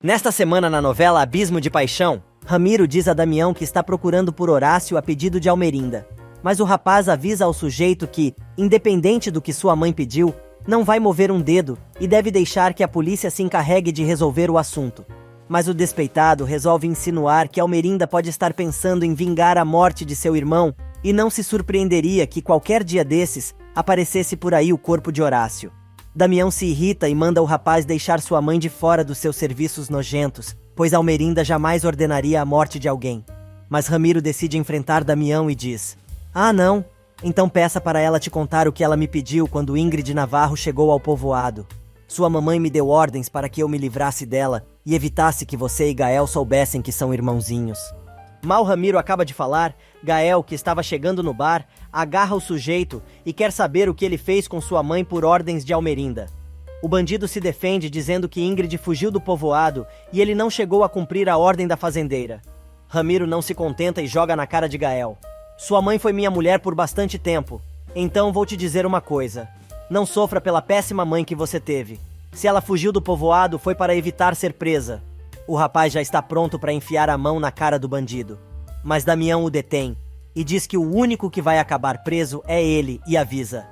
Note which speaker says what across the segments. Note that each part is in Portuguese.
Speaker 1: Nesta semana na novela Abismo de Paixão, Ramiro diz a Damião que está procurando por Horácio a pedido de Almerinda. Mas o rapaz avisa ao sujeito que, independente do que sua mãe pediu, não vai mover um dedo e deve deixar que a polícia se encarregue de resolver o assunto. Mas o despeitado resolve insinuar que Almerinda pode estar pensando em vingar a morte de seu irmão e não se surpreenderia que qualquer dia desses aparecesse por aí o corpo de Horácio. Damião se irrita e manda o rapaz deixar sua mãe de fora dos seus serviços nojentos, pois Almerinda jamais ordenaria a morte de alguém. Mas Ramiro decide enfrentar Damião e diz: "Ah, não? Então peça para ela te contar o que ela me pediu quando Ingrid Navarro chegou ao povoado. Sua mamãe me deu ordens para que eu me livrasse dela e evitasse que você e Gael soubessem que são irmãozinhos." Mal Ramiro acaba de falar, Gael, que estava chegando no bar, agarra o sujeito e quer saber o que ele fez com sua mãe por ordens de Almerinda. O bandido se defende dizendo que Ingrid fugiu do povoado e ele não chegou a cumprir a ordem da fazendeira. Ramiro não se contenta e joga na cara de Gael: "Sua mãe foi minha mulher por bastante tempo, então vou te dizer uma coisa. Não sofra pela péssima mãe que você teve. Se ela fugiu do povoado foi para evitar ser presa." O rapaz já está pronto para enfiar a mão na cara do bandido. Mas Damião o detém e diz que o único que vai acabar preso é ele e avisa: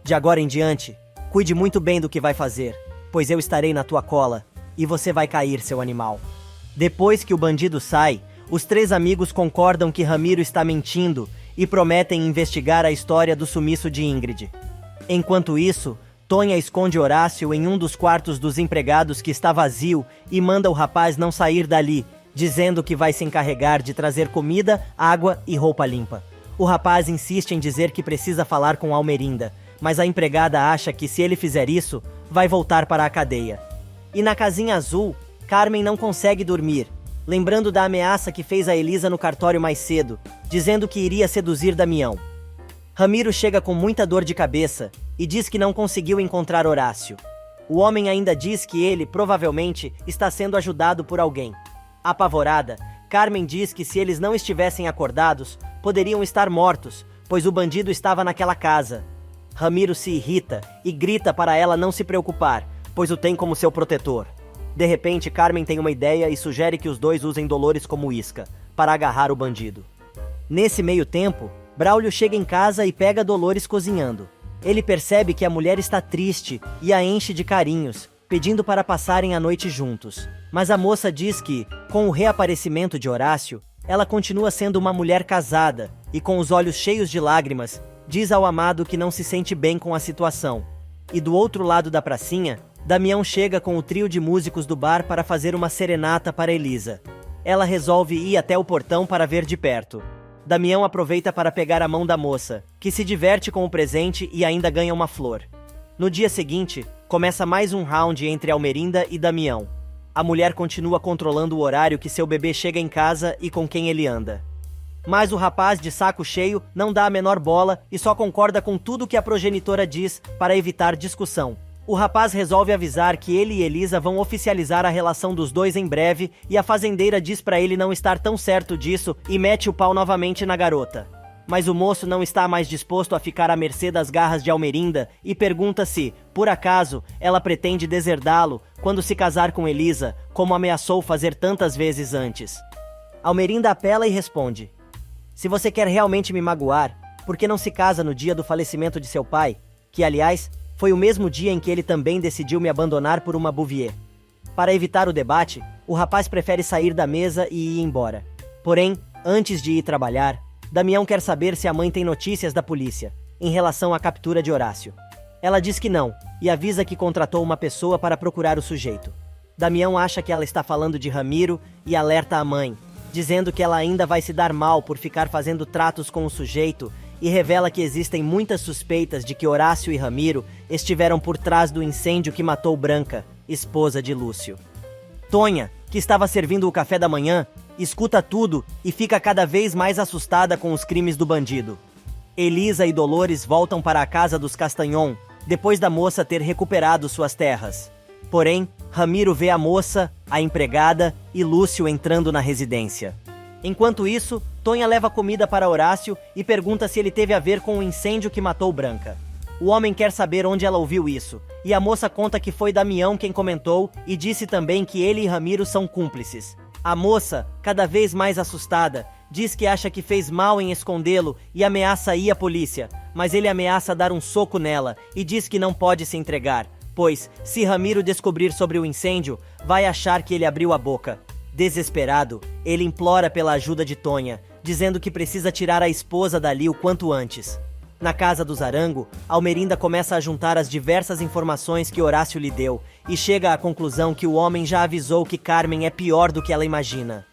Speaker 1: "De agora em diante, cuide muito bem do que vai fazer, pois eu estarei na tua cola e você vai cair, seu animal." Depois que o bandido sai, os três amigos concordam que Ramiro está mentindo e prometem investigar a história do sumiço de Ingrid. Enquanto isso, Tonha esconde Horácio em um dos quartos dos empregados que está vazio e manda o rapaz não sair dali, dizendo que vai se encarregar de trazer comida, água e roupa limpa. O rapaz insiste em dizer que precisa falar com Almerinda, mas a empregada acha que se ele fizer isso, vai voltar para a cadeia. E na casinha azul, Carmen não consegue dormir, lembrando da ameaça que fez a Elisa no cartório mais cedo, dizendo que iria seduzir Damião. Ramiro chega com muita dor de cabeça e diz que não conseguiu encontrar Horácio. O homem ainda diz que ele, provavelmente, está sendo ajudado por alguém. Apavorada, Carmen diz que se eles não estivessem acordados, poderiam estar mortos, pois o bandido estava naquela casa. Ramiro se irrita e grita para ela não se preocupar, pois o tem como seu protetor. De repente, Carmen tem uma ideia e sugere que os dois usem Dolores como isca, para agarrar o bandido. Nesse meio tempo, Braulio chega em casa e pega Dolores cozinhando. Ele percebe que a mulher está triste e a enche de carinhos, pedindo para passarem a noite juntos. Mas a moça diz que, com o reaparecimento de Horácio, ela continua sendo uma mulher casada e, com os olhos cheios de lágrimas, diz ao amado que não se sente bem com a situação. E do outro lado da pracinha, Damião chega com o trio de músicos do bar para fazer uma serenata para Elisa. Ela resolve ir até o portão para ver de perto. Damião aproveita para pegar a mão da moça, que se diverte com o presente e ainda ganha uma flor. No dia seguinte, começa mais um round entre Almerinda e Damião. A mulher continua controlando o horário que seu bebê chega em casa e com quem ele anda. Mas o rapaz, de saco cheio, não dá a menor bola e só concorda com tudo que a progenitora diz para evitar discussão. O rapaz resolve avisar que ele e Elisa vão oficializar a relação dos dois em breve e a fazendeira diz para ele não estar tão certo disso e mete o pau novamente na garota. Mas o moço não está mais disposto a ficar à mercê das garras de Almerinda e pergunta se, por acaso, ela pretende deserdá-lo quando se casar com Elisa, como ameaçou fazer tantas vezes antes. Almerinda apela e responde: "Se você quer realmente me magoar, por que não se casa no dia do falecimento de seu pai, que, aliás, foi o mesmo dia em que ele também decidiu me abandonar por uma Bouvier?" Para evitar o debate, o rapaz prefere sair da mesa e ir embora. Porém, antes de ir trabalhar, Damião quer saber se a mãe tem notícias da polícia em relação à captura de Horácio. Ela diz que não, e avisa que contratou uma pessoa para procurar o sujeito. Damião acha que ela está falando de Ramiro e alerta a mãe, dizendo que ela ainda vai se dar mal por ficar fazendo tratos com o sujeito e revela que existem muitas suspeitas de que Horácio e Ramiro estiveram por trás do incêndio que matou Branca, esposa de Lúcio. Tonha, que estava servindo o café da manhã, escuta tudo e fica cada vez mais assustada com os crimes do bandido. Elisa e Dolores voltam para a casa dos Castanhon, depois da moça ter recuperado suas terras. Porém, Ramiro vê a moça, a empregada e Lúcio entrando na residência. Enquanto isso, Tonha leva comida para Horácio e pergunta se ele teve a ver com o incêndio que matou Branca. O homem quer saber onde ela ouviu isso, e a moça conta que foi Damião quem comentou e disse também que ele e Ramiro são cúmplices. A moça, cada vez mais assustada, diz que acha que fez mal em escondê-lo e ameaça ir à polícia, mas ele ameaça dar um soco nela e diz que não pode se entregar, pois, se Ramiro descobrir sobre o incêndio, vai achar que ele abriu a boca. Desesperado, ele implora pela ajuda de Tonha, dizendo que precisa tirar a esposa dali o quanto antes. Na casa do Zarango, Almerinda começa a juntar as diversas informações que Horácio lhe deu e chega à conclusão que o homem já avisou que Carmen é pior do que ela imagina.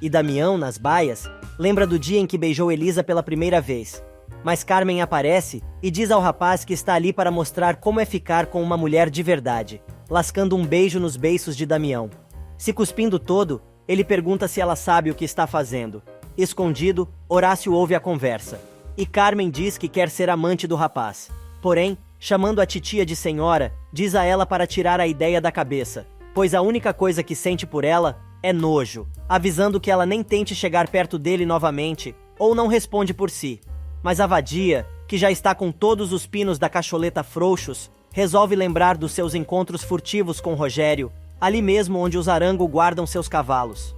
Speaker 1: E Damião, nas baias, lembra do dia em que beijou Elisa pela primeira vez. Mas Carmen aparece e diz ao rapaz que está ali para mostrar como é ficar com uma mulher de verdade, lascando um beijo nos beiços de Damião. Se cuspindo todo, ele pergunta se ela sabe o que está fazendo. Escondido, Horácio ouve a conversa. E Carmen diz que quer ser amante do rapaz. Porém, chamando a titia de senhora, diz a ela para tirar a ideia da cabeça, pois a única coisa que sente por ela é nojo, avisando que ela nem tente chegar perto dele novamente, ou não responde por si. Mas a vadia, que já está com todos os pinos da cacholeta frouxos, resolve lembrar dos seus encontros furtivos com Rogério, ali mesmo onde os Zarango guardam seus cavalos.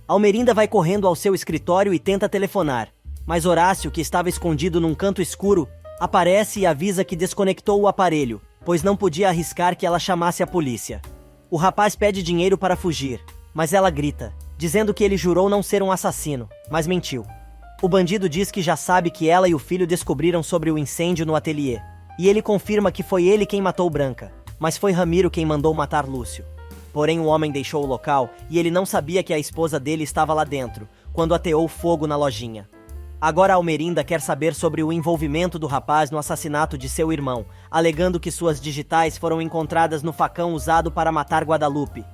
Speaker 1: Almerinda vai correndo ao seu escritório e tenta telefonar, mas Horácio, que estava escondido num canto escuro, aparece e avisa que desconectou o aparelho, pois não podia arriscar que ela chamasse a polícia. O rapaz pede dinheiro para fugir, mas ela grita, dizendo que ele jurou não ser um assassino, mas mentiu. O bandido diz que já sabe que ela e o filho descobriram sobre o incêndio no ateliê, e ele confirma que foi ele quem matou Branca, mas foi Ramiro quem mandou matar Lúcio. Porém, o homem deixou o local e ele não sabia que a esposa dele estava lá dentro, quando ateou fogo na lojinha. Agora Almerinda quer saber sobre o envolvimento do rapaz no assassinato de seu irmão, alegando que suas digitais foram encontradas no facão usado para matar Guadalupe.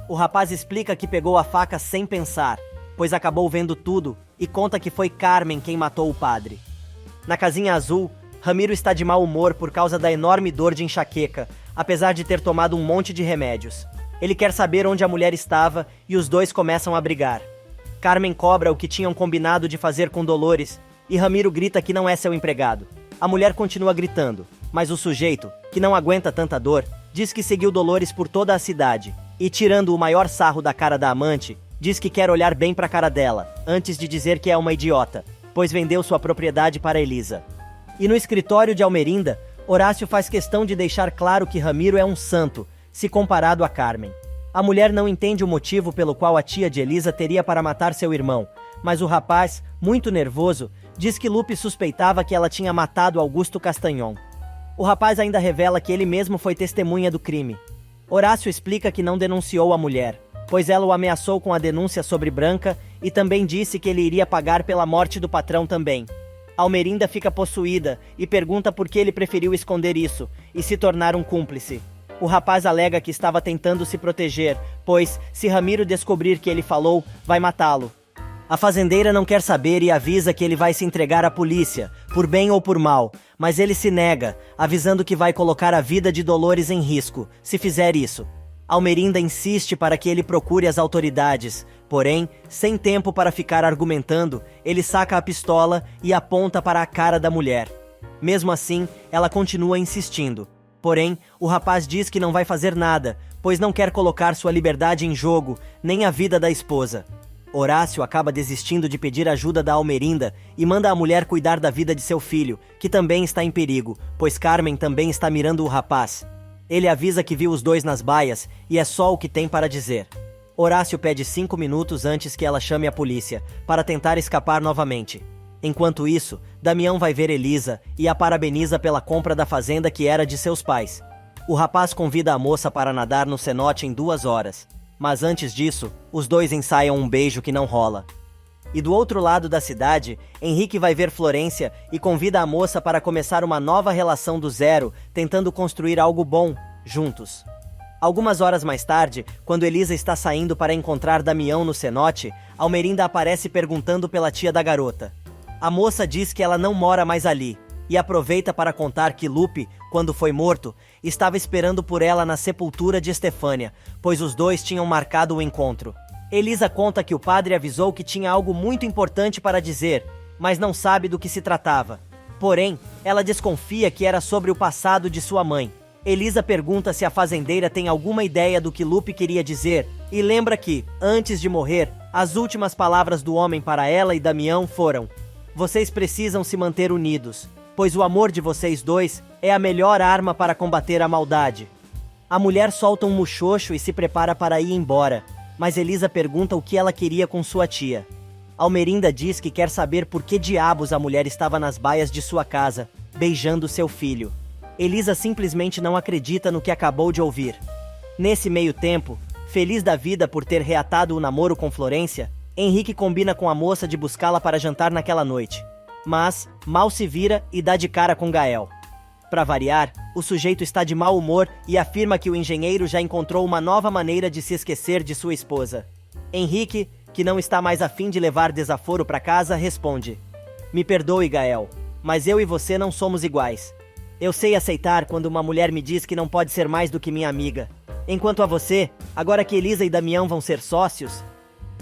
Speaker 1: O rapaz explica que pegou a faca sem pensar, pois acabou vendo tudo, e conta que foi Carmen quem matou o padre. Na casinha azul, Ramiro está de mau humor por causa da enorme dor de enxaqueca, apesar de ter tomado um monte de remédios. Ele quer saber onde a mulher estava e os dois começam a brigar. Carmen cobra o que tinham combinado de fazer com Dolores, e Ramiro grita que não é seu empregado. A mulher continua gritando, mas o sujeito, que não aguenta tanta dor, diz que seguiu Dolores por toda a cidade, e tirando o maior sarro da cara da amante, diz que quer olhar bem pra cara dela, antes de dizer que é uma idiota, pois vendeu sua propriedade para Elisa. E no escritório de Almerinda, Horácio faz questão de deixar claro que Ramiro é um santo, se comparado a Carmen. A mulher não entende o motivo pelo qual a tia de Elisa teria para matar seu irmão, mas o rapaz, muito nervoso, diz que Lupe suspeitava que ela tinha matado Augusto Castanhon. O rapaz ainda revela que ele mesmo foi testemunha do crime. Horácio explica que não denunciou a mulher, pois ela o ameaçou com a denúncia sobre Branca e também disse que ele iria pagar pela morte do patrão também. Almerinda fica possuída e pergunta por que ele preferiu esconder isso e se tornar um cúmplice. O rapaz alega que estava tentando se proteger, pois, se Ramiro descobrir que ele falou, vai matá-lo. A fazendeira não quer saber e avisa que ele vai se entregar à polícia, por bem ou por mal, mas ele se nega, avisando que vai colocar a vida de Dolores em risco, se fizer isso. Almerinda insiste para que ele procure as autoridades, porém, sem tempo para ficar argumentando, ele saca a pistola e aponta para a cara da mulher. Mesmo assim, ela continua insistindo. Porém, o rapaz diz que não vai fazer nada, pois não quer colocar sua liberdade em jogo, nem a vida da esposa. Horácio acaba desistindo de pedir ajuda da Almerinda e manda a mulher cuidar da vida de seu filho, que também está em perigo, pois Carmen também está mirando o rapaz. Ele avisa que viu os dois nas baias e é só o que tem para dizer. Horácio pede 5 minutos antes que ela chame a polícia, para tentar escapar novamente. Enquanto isso, Damião vai ver Elisa e a parabeniza pela compra da fazenda que era de seus pais. O rapaz convida a moça para nadar no cenote em 2 horas. Mas antes disso, os dois ensaiam um beijo que não rola. E do outro lado da cidade, Henrique vai ver Florência e convida a moça para começar uma nova relação do zero, tentando construir algo bom, juntos. Algumas horas mais tarde, quando Elisa está saindo para encontrar Damião no cenote, Almerinda aparece perguntando pela tia da garota. A moça diz que ela não mora mais ali, e aproveita para contar que Lupe, quando foi morto, estava esperando por ela na sepultura de Estefânia, pois os dois tinham marcado o encontro. Elisa conta que o padre avisou que tinha algo muito importante para dizer, mas não sabe do que se tratava. Porém, ela desconfia que era sobre o passado de sua mãe. Elisa pergunta se a fazendeira tem alguma ideia do que Lupe queria dizer e lembra que, antes de morrer, as últimas palavras do homem para ela e Damião foram: "Vocês precisam se manter unidos, pois o amor de vocês dois é a melhor arma para combater a maldade." A mulher solta um muxoxo e se prepara para ir embora, mas Elisa pergunta o que ela queria com sua tia. Almerinda diz que quer saber por que diabos a mulher estava nas baias de sua casa, beijando seu filho. Elisa simplesmente não acredita no que acabou de ouvir. Nesse meio tempo, feliz da vida por ter reatado o namoro com Florência, Henrique combina com a moça de buscá-la para jantar naquela noite. Mas, mal se vira e dá de cara com Gael. Para variar, o sujeito está de mau humor e afirma que o engenheiro já encontrou uma nova maneira de se esquecer de sua esposa. Henrique, que não está mais afim de levar desaforo para casa, responde: "Me perdoe, Gael, mas eu e você não somos iguais. Eu sei aceitar quando uma mulher me diz que não pode ser mais do que minha amiga. Enquanto a você, agora que Elisa e Damião vão ser sócios..."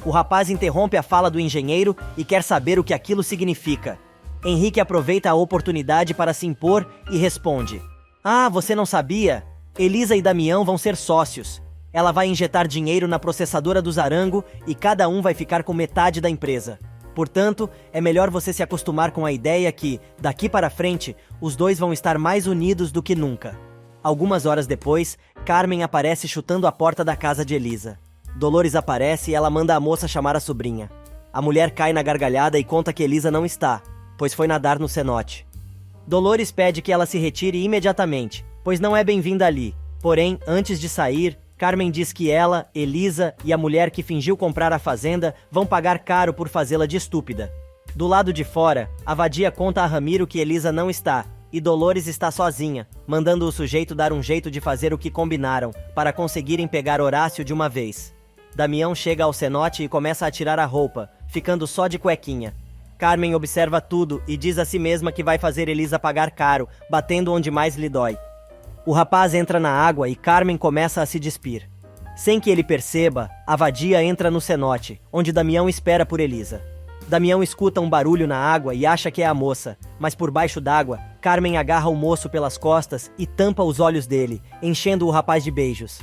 Speaker 1: O rapaz interrompe a fala do engenheiro e quer saber o que aquilo significa. Henrique aproveita a oportunidade para se impor e responde: "Ah, você não sabia? Elisa e Damião vão ser sócios. Ela vai injetar dinheiro na processadora do Zarango e cada um vai ficar com metade da empresa. Portanto, é melhor você se acostumar com a ideia que, daqui para frente, os dois vão estar mais unidos do que nunca." Algumas horas depois, Carmen aparece chutando a porta da casa de Elisa. Dolores aparece e ela manda a moça chamar a sobrinha. A mulher cai na gargalhada e conta que Elisa não está, pois foi nadar no cenote. Dolores pede que ela se retire imediatamente, pois não é bem-vinda ali. Porém, antes de sair, Carmen diz que ela, Elisa e a mulher que fingiu comprar a fazenda vão pagar caro por fazê-la de estúpida. Do lado de fora, a vadia conta a Ramiro que Elisa não está, e Dolores está sozinha, mandando o sujeito dar um jeito de fazer o que combinaram, para conseguirem pegar Horácio de uma vez. Damião chega ao cenote e começa a tirar a roupa, ficando só de cuequinha. Carmen observa tudo e diz a si mesma que vai fazer Elisa pagar caro, batendo onde mais lhe dói. O rapaz entra na água e Carmen começa a se despir. Sem que ele perceba, a vadia entra no cenote, onde Damião espera por Elisa. Damião escuta um barulho na água e acha que é a moça, mas por baixo d'água, Carmen agarra o moço pelas costas e tampa os olhos dele, enchendo o rapaz de beijos.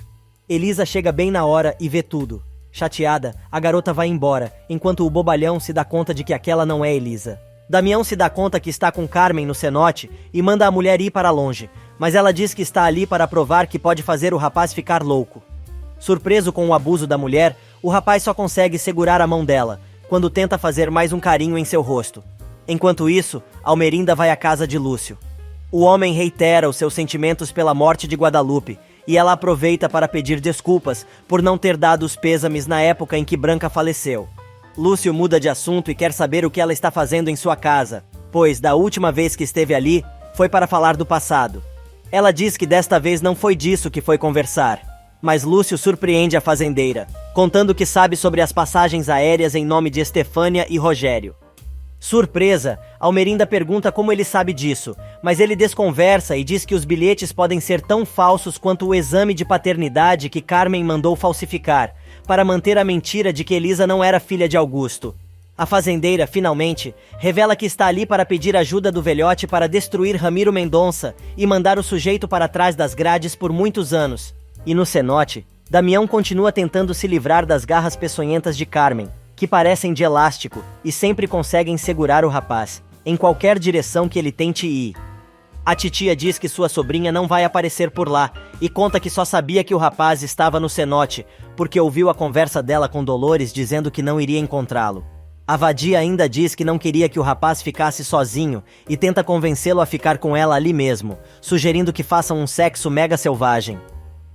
Speaker 1: Elisa chega bem na hora e vê tudo. Chateada, a garota vai embora, enquanto o bobalhão se dá conta de que aquela não é Elisa. Damião se dá conta que está com Carmen no cenote e manda a mulher ir para longe, mas ela diz que está ali para provar que pode fazer o rapaz ficar louco. Surpreso com o abuso da mulher, o rapaz só consegue segurar a mão dela, quando tenta fazer mais um carinho em seu rosto. Enquanto isso, Almerinda vai à casa de Lúcio. O homem reitera os seus sentimentos pela morte de Guadalupe, e ela aproveita para pedir desculpas por não ter dado os pêsames na época em que Branca faleceu. Lúcio muda de assunto e quer saber o que ela está fazendo em sua casa, pois, da última vez que esteve ali, foi para falar do passado. Ela diz que desta vez não foi disso que foi conversar, mas Lúcio surpreende a fazendeira, contando que sabe sobre as passagens aéreas em nome de Estefânia e Rogério. Surpresa, Almerinda pergunta como ele sabe disso, mas ele desconversa e diz que os bilhetes podem ser tão falsos quanto o exame de paternidade que Carmen mandou falsificar, para manter a mentira de que Elisa não era filha de Augusto. A fazendeira, finalmente, revela que está ali para pedir ajuda do velhote para destruir Ramiro Mendonça e mandar o sujeito para trás das grades por muitos anos. E no cenote, Damião continua tentando se livrar das garras peçonhentas de Carmen, que parecem de elástico e sempre conseguem segurar o rapaz, em qualquer direção que ele tente ir. A titia diz que sua sobrinha não vai aparecer por lá e conta que só sabia que o rapaz estava no cenote porque ouviu a conversa dela com Dolores dizendo que não iria encontrá-lo. A vadia ainda diz que não queria que o rapaz ficasse sozinho e tenta convencê-lo a ficar com ela ali mesmo, sugerindo que façam um sexo mega selvagem.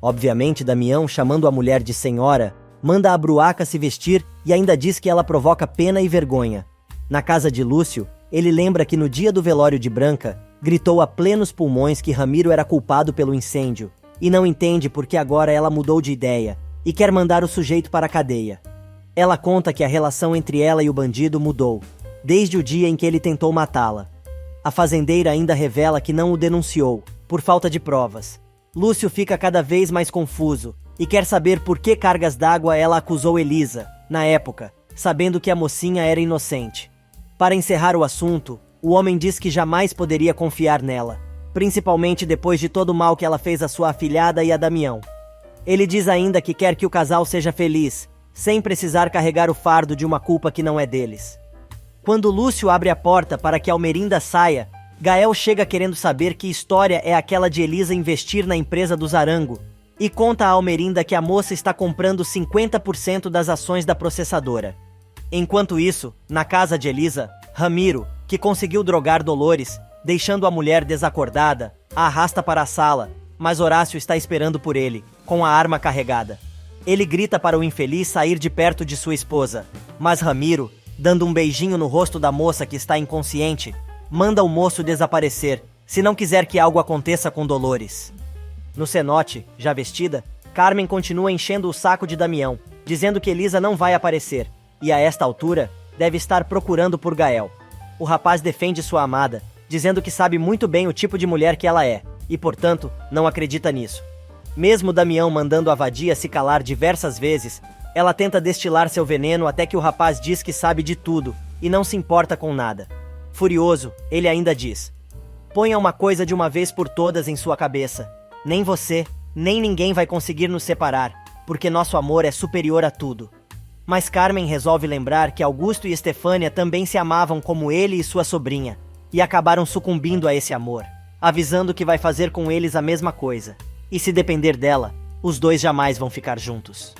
Speaker 1: Obviamente, Damião, chamando a mulher de senhora, manda a bruaca se vestir e ainda diz que ela provoca pena e vergonha. Na casa de Lúcio, ele lembra que no dia do velório de Branca, gritou a plenos pulmões que Ramiro era culpado pelo incêndio, e não entende por que agora ela mudou de ideia e quer mandar o sujeito para a cadeia. Ela conta que a relação entre ela e o bandido mudou, desde o dia em que ele tentou matá-la. A fazendeira ainda revela que não o denunciou, por falta de provas. Lúcio fica cada vez mais confuso e quer saber por que cargas d'água ela acusou Elisa, na época, sabendo que a mocinha era inocente. Para encerrar o assunto, O homem diz que jamais poderia confiar nela, principalmente depois de todo o mal que ela fez à sua afilhada e a Damião. Ele diz ainda que quer que o casal seja feliz, sem precisar carregar o fardo de uma culpa que não é deles. Quando Lúcio abre a porta para que Almerinda saia, Gael chega querendo saber que história é aquela de Elisa investir na empresa do Zarango, e conta a Almerinda que a moça está comprando 50% das ações da processadora. Enquanto isso, na casa de Elisa, Ramiro, que conseguiu drogar Dolores, deixando a mulher desacordada, a arrasta para a sala, mas Horácio está esperando por ele, com a arma carregada. Ele grita para o infeliz sair de perto de sua esposa, mas Ramiro, dando um beijinho no rosto da moça que está inconsciente, manda o moço desaparecer, se não quiser que algo aconteça com Dolores. No cenote, já vestida, Carmen continua enchendo o saco de Damião, dizendo que Elisa não vai aparecer, e a esta altura, deve estar procurando por Gael. O rapaz defende sua amada, dizendo que sabe muito bem o tipo de mulher que ela é, e portanto, não acredita nisso. Mesmo Damião mandando a vadia se calar diversas vezes, ela tenta destilar seu veneno até que o rapaz diz que sabe de tudo e não se importa com nada. Furioso, ele ainda diz: "Ponha uma coisa de uma vez por todas em sua cabeça. Nem você, nem ninguém vai conseguir nos separar, porque nosso amor é superior a tudo." Mas Carmen resolve lembrar que Augusto e Estefânia também se amavam como ele e sua sobrinha, e acabaram sucumbindo a esse amor, avisando que vai fazer com eles a mesma coisa. E se depender dela, os dois jamais vão ficar juntos.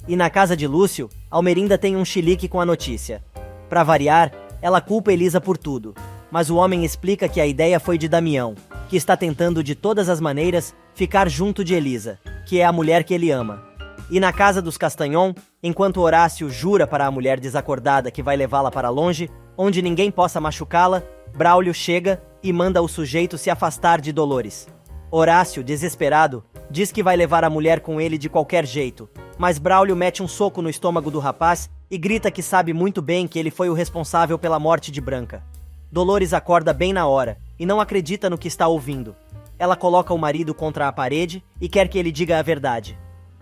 Speaker 1: E na casa de Lúcio, Almerinda tem um chilique com a notícia. Para variar, ela culpa Elisa por tudo, mas o homem explica que a ideia foi de Damião, que está tentando de todas as maneiras ficar junto de Elisa, que é a mulher que ele ama. E na casa dos Castanhon, enquanto Horácio jura para a mulher desacordada que vai levá-la para longe, onde ninguém possa machucá-la, Braulio chega e manda o sujeito se afastar de Dolores. Horácio, desesperado, diz que vai levar a mulher com ele de qualquer jeito, mas Braulio mete um soco no estômago do rapaz e grita que sabe muito bem que ele foi o responsável pela morte de Branca. Dolores acorda bem na hora e não acredita no que está ouvindo. Ela coloca o marido contra a parede e quer que ele diga a verdade.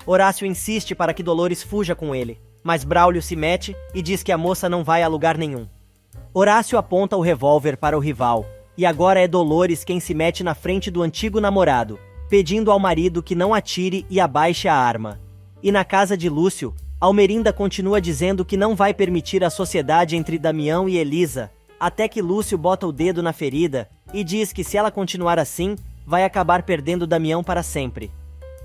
Speaker 1: Horácio insiste para que Dolores fuja com ele, mas Braulio se mete e diz que a moça não vai a lugar nenhum. Horácio aponta o revólver para o rival, e agora é Dolores quem se mete na frente do antigo namorado, pedindo ao marido que não atire e abaixe a arma. E na casa de Lúcio, Almerinda continua dizendo que não vai permitir a sociedade entre Damião e Elisa, até que Lúcio bota o dedo na ferida e diz que se ela continuar assim, vai acabar perdendo Damião para sempre.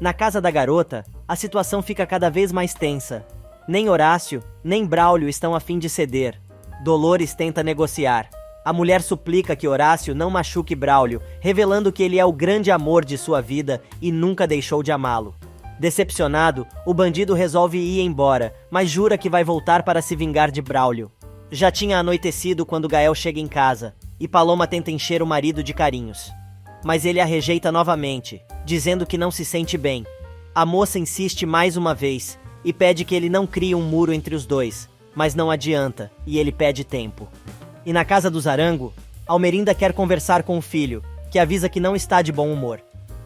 Speaker 1: Na casa da garota, a situação fica cada vez mais tensa. Nem Horácio, nem Braulio estão a fim de ceder. Dolores tenta negociar. A mulher suplica que Horácio não machuque Braulio, revelando que ele é o grande amor de sua vida e nunca deixou de amá-lo. Decepcionado, o bandido resolve ir embora, mas jura que vai voltar para se vingar de Braulio. Já tinha anoitecido quando Gael chega em casa, e Paloma tenta encher o marido de carinhos. Mas ele a rejeita novamente, dizendo que não se sente bem. A moça insiste mais uma vez, e pede que ele não crie um muro entre os dois, mas não adianta, e ele pede tempo. E na casa do Zarango, Almerinda quer conversar com o filho, que avisa que não está de bom humor.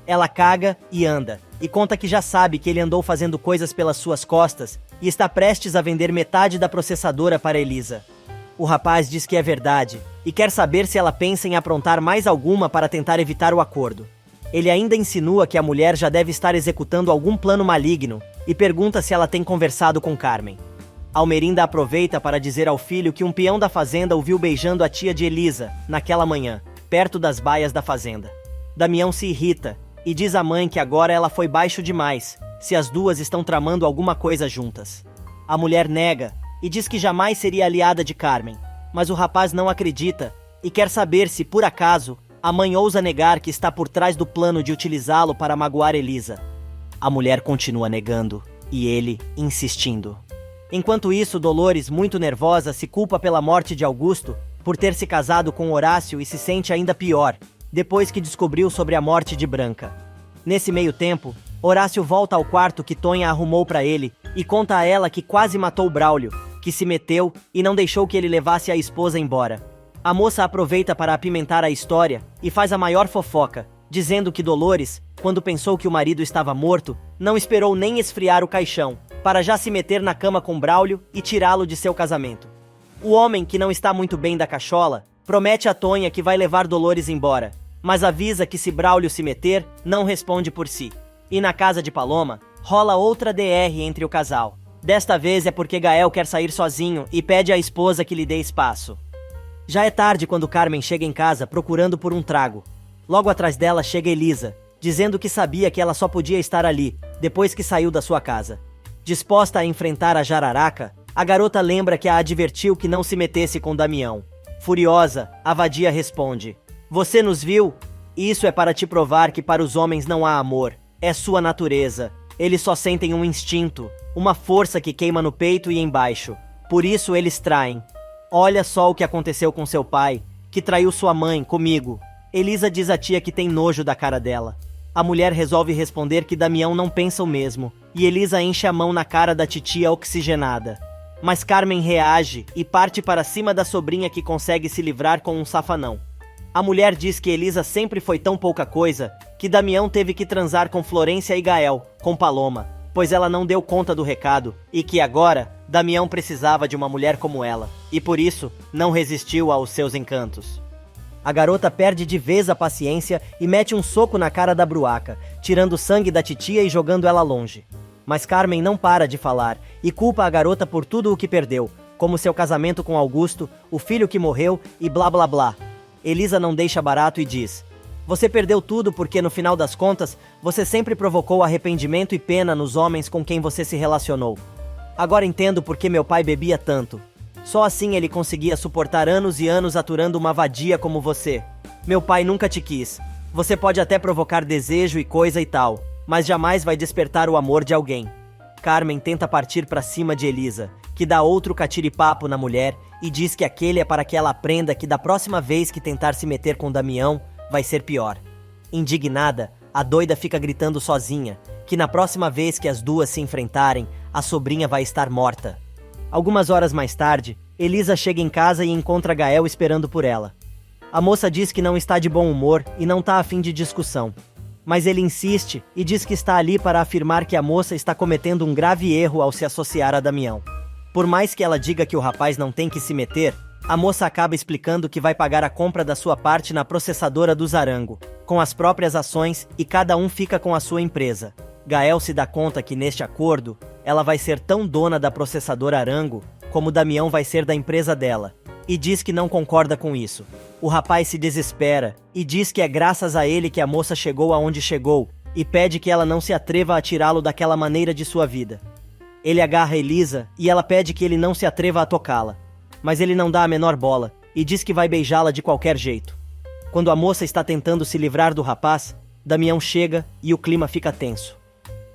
Speaker 1: Ela caga e anda, e conta que já sabe que ele andou fazendo coisas pelas suas costas e está prestes a vender metade da processadora para Elisa. O rapaz diz que é verdade, e quer saber se ela pensa em aprontar mais alguma para tentar evitar o acordo. Ele ainda insinua que a mulher já deve estar executando algum plano maligno, e pergunta se ela tem conversado com Carmen. Almerinda aproveita para dizer ao filho que um peão da fazenda o viu beijando a tia de Elisa, naquela manhã, perto das baias da fazenda. Damião se irrita, e diz à mãe que agora ela foi baixo demais, se as duas estão tramando alguma coisa juntas. A mulher nega, e diz que jamais seria aliada de Carmen, mas o rapaz não acredita, e quer saber se, por acaso, a mãe ousa negar que está por trás do plano de utilizá-lo para magoar Elisa. A mulher continua negando, e ele insistindo. Enquanto isso, Dolores, muito nervosa, se culpa pela morte de Augusto, por ter se casado com Horácio e se sente ainda pior, depois que descobriu sobre a morte de Branca. Nesse meio tempo, Horácio volta ao quarto que Tonha arrumou para ele e conta a ela que quase matou Braulio, que se meteu e não deixou que ele levasse a esposa embora. A moça aproveita para apimentar a história e faz a maior fofoca, dizendo que Dolores, quando pensou que o marido estava morto, não esperou nem esfriar o caixão, para já se meter na cama com Braulio e tirá-lo de seu casamento. O homem, que não está muito bem da cachola, Promete a Tonha que vai levar Dolores embora, mas avisa que se Braulio se meter, não responde por si. E na casa de Paloma, rola outra DR entre o casal. Desta vez é porque Gael quer sair sozinho e pede à esposa que lhe dê espaço. Já é tarde quando Carmen chega em casa procurando por um trago. Logo atrás dela chega Elisa, dizendo que sabia que ela só podia estar ali, depois que saiu da sua casa. Disposta a enfrentar a jararaca, a garota lembra que a advertiu que não se metesse com Damião. Furiosa, a vadia responde: "Você nos viu? Isso é para te provar que para os homens não há amor. É sua natureza. Eles só sentem um instinto, uma força que queima no peito e embaixo. Por isso eles traem. Olha só o que aconteceu com seu pai, que traiu sua mãe comigo." Elisa diz à tia que tem nojo da cara dela. A mulher resolve responder que Damião não pensa o mesmo, e Elisa enche a mão na cara da titia oxigenada. Mas Carmen reage e parte para cima da sobrinha que consegue se livrar com um safanão. A mulher diz que Elisa sempre foi tão pouca coisa que Damião teve que transar com Florência e Gael, com Paloma, pois ela não deu conta do recado e que agora Damião precisava de uma mulher como ela, e por isso não resistiu aos seus encantos. A garota perde de vez a paciência e mete um soco na cara da bruaca, tirando o sangue da titia e jogando ela longe. Mas Carmen não para de falar e culpa a garota por tudo o que perdeu, como seu casamento com Augusto, o filho que morreu e blá blá blá. Elisa não deixa barato e diz: "Você perdeu tudo porque no final das contas, você sempre provocou arrependimento e pena nos homens com quem você se relacionou. Agora entendo por que meu pai bebia tanto. Só assim ele conseguia suportar anos e anos aturando uma vadia como você. Meu pai nunca te quis. Você pode até provocar desejo e coisa e tal, mas jamais vai despertar o amor de alguém." Carmen tenta partir para cima de Elisa, que dá outro catiripapo na mulher e diz que aquele é para que ela aprenda que da próxima vez que tentar se meter com Damião, vai ser pior. Indignada, a doida fica gritando sozinha, que na próxima vez que as duas se enfrentarem, a sobrinha vai estar morta. Algumas horas mais tarde, Elisa chega em casa e encontra Gael esperando por ela. A moça diz que não está de bom humor e não está a fim de discussão. Mas ele insiste e diz que está ali para afirmar que a moça está cometendo um grave erro ao se associar a Damião. Por mais que ela diga que o rapaz não tem que se meter, a moça acaba explicando que vai pagar a compra da sua parte na processadora do Zarango, com as próprias ações, e cada um fica com a sua empresa. Gael se dá conta que neste acordo, ela vai ser tão dona da processadora Arango, como Damião vai ser da empresa dela, e diz que não concorda com isso. O rapaz se desespera e diz que é graças a ele que a moça chegou aonde chegou, e pede que ela não se atreva a tirá-lo daquela maneira de sua vida. Ele agarra Elisa e ela pede que ele não se atreva a tocá-la, mas ele não dá a menor bola e diz que vai beijá-la de qualquer jeito. Quando a moça está tentando se livrar do rapaz, Damião chega e o clima fica tenso.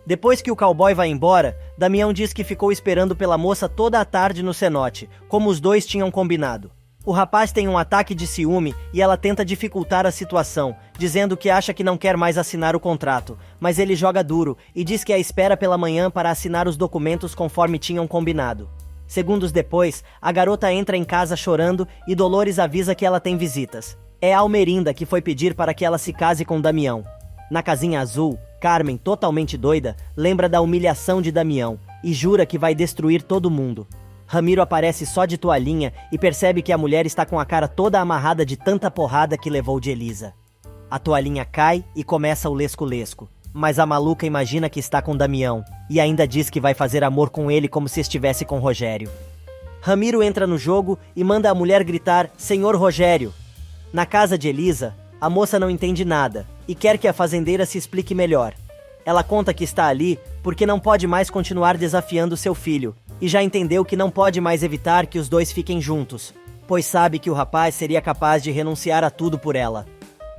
Speaker 1: Depois que o cowboy vai embora, Damião diz que ficou esperando pela moça toda a tarde no cenote, como os dois tinham combinado. O rapaz tem um ataque de ciúme e ela tenta dificultar a situação, dizendo que acha que não quer mais assinar o contrato, mas ele joga duro e diz que a espera pela manhã para assinar os documentos conforme tinham combinado. Segundos depois, a garota entra em casa chorando e Dolores avisa que ela tem visitas. É Almerinda que foi pedir para que ela se case com Damião. Na casinha azul, Carmen, totalmente doida, lembra da humilhação de Damião e jura que vai destruir todo mundo. Ramiro aparece só de toalhinha e percebe que a mulher está com a cara toda amarrada de tanta porrada que levou de Elisa. A toalhinha cai e começa o lesco-lesco, mas a maluca imagina que está com Damião e ainda diz que vai fazer amor com ele como se estivesse com Rogério. Ramiro entra no jogo e manda a mulher gritar "Senhor Rogério". Na casa de Elisa, a moça não entende nada e quer que a fazendeira se explique melhor. Ela conta que está ali porque não pode mais continuar desafiando seu filho e já entendeu que não pode mais evitar que os dois fiquem juntos, pois sabe que o rapaz seria capaz de renunciar a tudo por ela.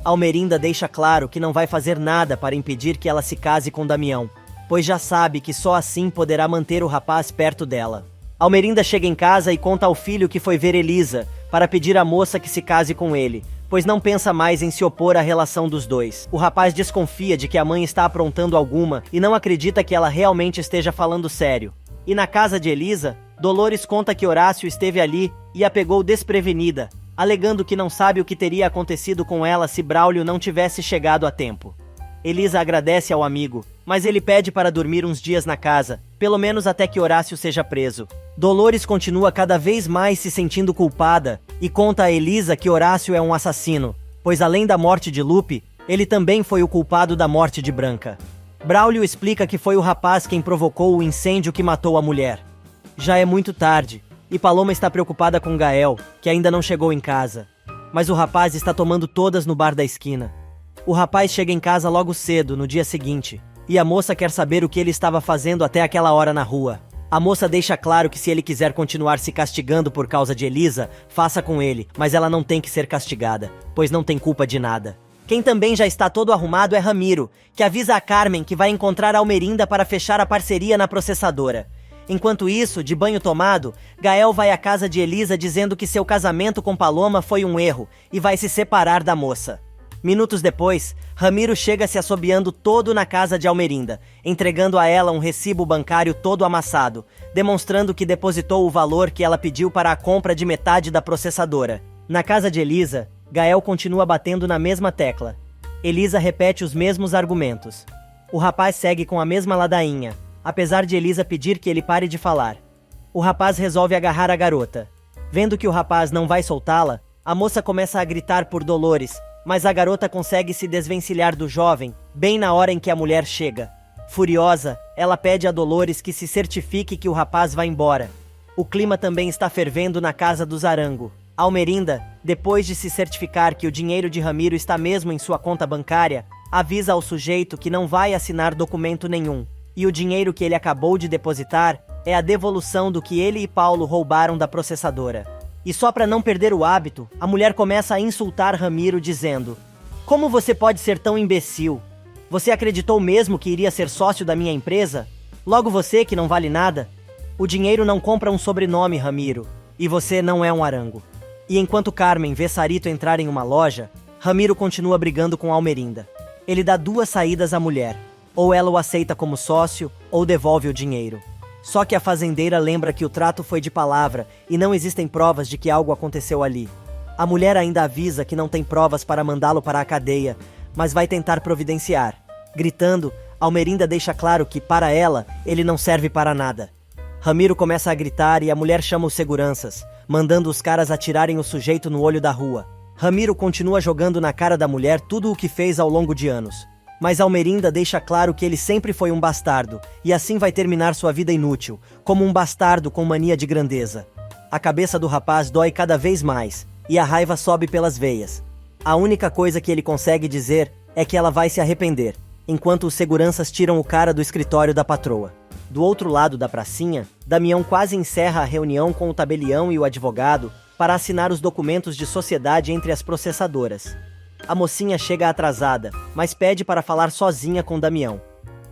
Speaker 1: Almerinda deixa claro que não vai fazer nada para impedir que ela se case com Damião, pois já sabe que só assim poderá manter o rapaz perto dela. Almerinda chega em casa e conta ao filho que foi ver Elisa para pedir à moça que se case com ele, pois não pensa mais em se opor à relação dos dois. O rapaz desconfia de que a mãe está aprontando alguma e não acredita que ela realmente esteja falando sério. E na casa de Elisa, Dolores conta que Horácio esteve ali e a pegou desprevenida, alegando que não sabe o que teria acontecido com ela se Braulio não tivesse chegado a tempo. Elisa agradece ao amigo mas ele pede para dormir uns dias na casa, pelo menos até que Horácio seja preso. Dolores continua cada vez mais se sentindo culpada e conta a Elisa que Horácio é um assassino, pois além da morte de Lupe, ele também foi o culpado da morte de Branca. Braulio explica que foi o rapaz quem provocou o incêndio que matou a mulher. Já é muito tarde, e Paloma está preocupada com Gael, que ainda não chegou em casa. Mas o rapaz está tomando todas no bar da esquina. O rapaz chega em casa logo cedo, no dia seguinte, e a moça quer saber o que ele estava fazendo até aquela hora na rua. A moça deixa claro que se ele quiser continuar se castigando por causa de Elisa, faça com ele, mas ela não tem que ser castigada, pois não tem culpa de nada. Quem também já está todo arrumado é Ramiro, que avisa a Carmen que vai encontrar Almerinda para fechar a parceria na processadora. Enquanto isso, de banho tomado, Gael vai à casa de Elisa dizendo que seu casamento com Paloma foi um erro e vai se separar da moça. Minutos depois, Ramiro chega se assobiando todo na casa de Almerinda, entregando a ela um recibo bancário todo amassado, demonstrando que depositou o valor que ela pediu para a compra de metade da processadora. Na casa de Elisa, Gael continua batendo na mesma tecla. Elisa repete os mesmos argumentos. O rapaz segue com a mesma ladainha, apesar de Elisa pedir que ele pare de falar. O rapaz resolve agarrar a garota. Vendo que o rapaz não vai soltá-la, a moça começa a gritar por Dolores, mas a garota consegue se desvencilhar do jovem, bem na hora em que a mulher chega. Furiosa, ela pede a Dolores que se certifique que o rapaz vai embora. O clima também está fervendo na casa do Zarango. Almerinda, depois de se certificar que o dinheiro de Ramiro está mesmo em sua conta bancária, avisa ao sujeito que não vai assinar documento nenhum, e o dinheiro que ele acabou de depositar é a devolução do que ele e Paulo roubaram da processadora. E só para não perder o hábito, a mulher começa a insultar Ramiro dizendo: "Como você pode ser tão imbecil? Você acreditou mesmo que iria ser sócio da minha empresa? Logo você que não vale nada? O dinheiro não compra um sobrenome, Ramiro, e você não é um arango." E enquanto Carmen vê Sarito entrar em uma loja, Ramiro continua brigando com Almerinda. Ele dá duas saídas à mulher: ou ela o aceita como sócio, ou devolve o dinheiro. Só que a fazendeira lembra que o trato foi de palavra e não existem provas de que algo aconteceu ali. A mulher ainda avisa que não tem provas para mandá-lo para a cadeia, mas vai tentar providenciar. Gritando, Almerinda deixa claro que, para ela, ele não serve para nada. Ramiro começa a gritar e a mulher chama os seguranças, mandando os caras atirarem o sujeito no olho da rua. Ramiro continua jogando na cara da mulher tudo o que fez ao longo de anos. Mas Almerinda deixa claro que ele sempre foi um bastardo, e assim vai terminar sua vida inútil, como um bastardo com mania de grandeza. A cabeça do rapaz dói cada vez mais, e a raiva sobe pelas veias. A única coisa que ele consegue dizer é que ela vai se arrepender, enquanto os seguranças tiram o cara do escritório da patroa. Do outro lado da pracinha, Damião quase encerra a reunião com o tabelião e o advogado para assinar os documentos de sociedade entre as processadoras. A mocinha chega atrasada, mas pede para falar sozinha com Damião.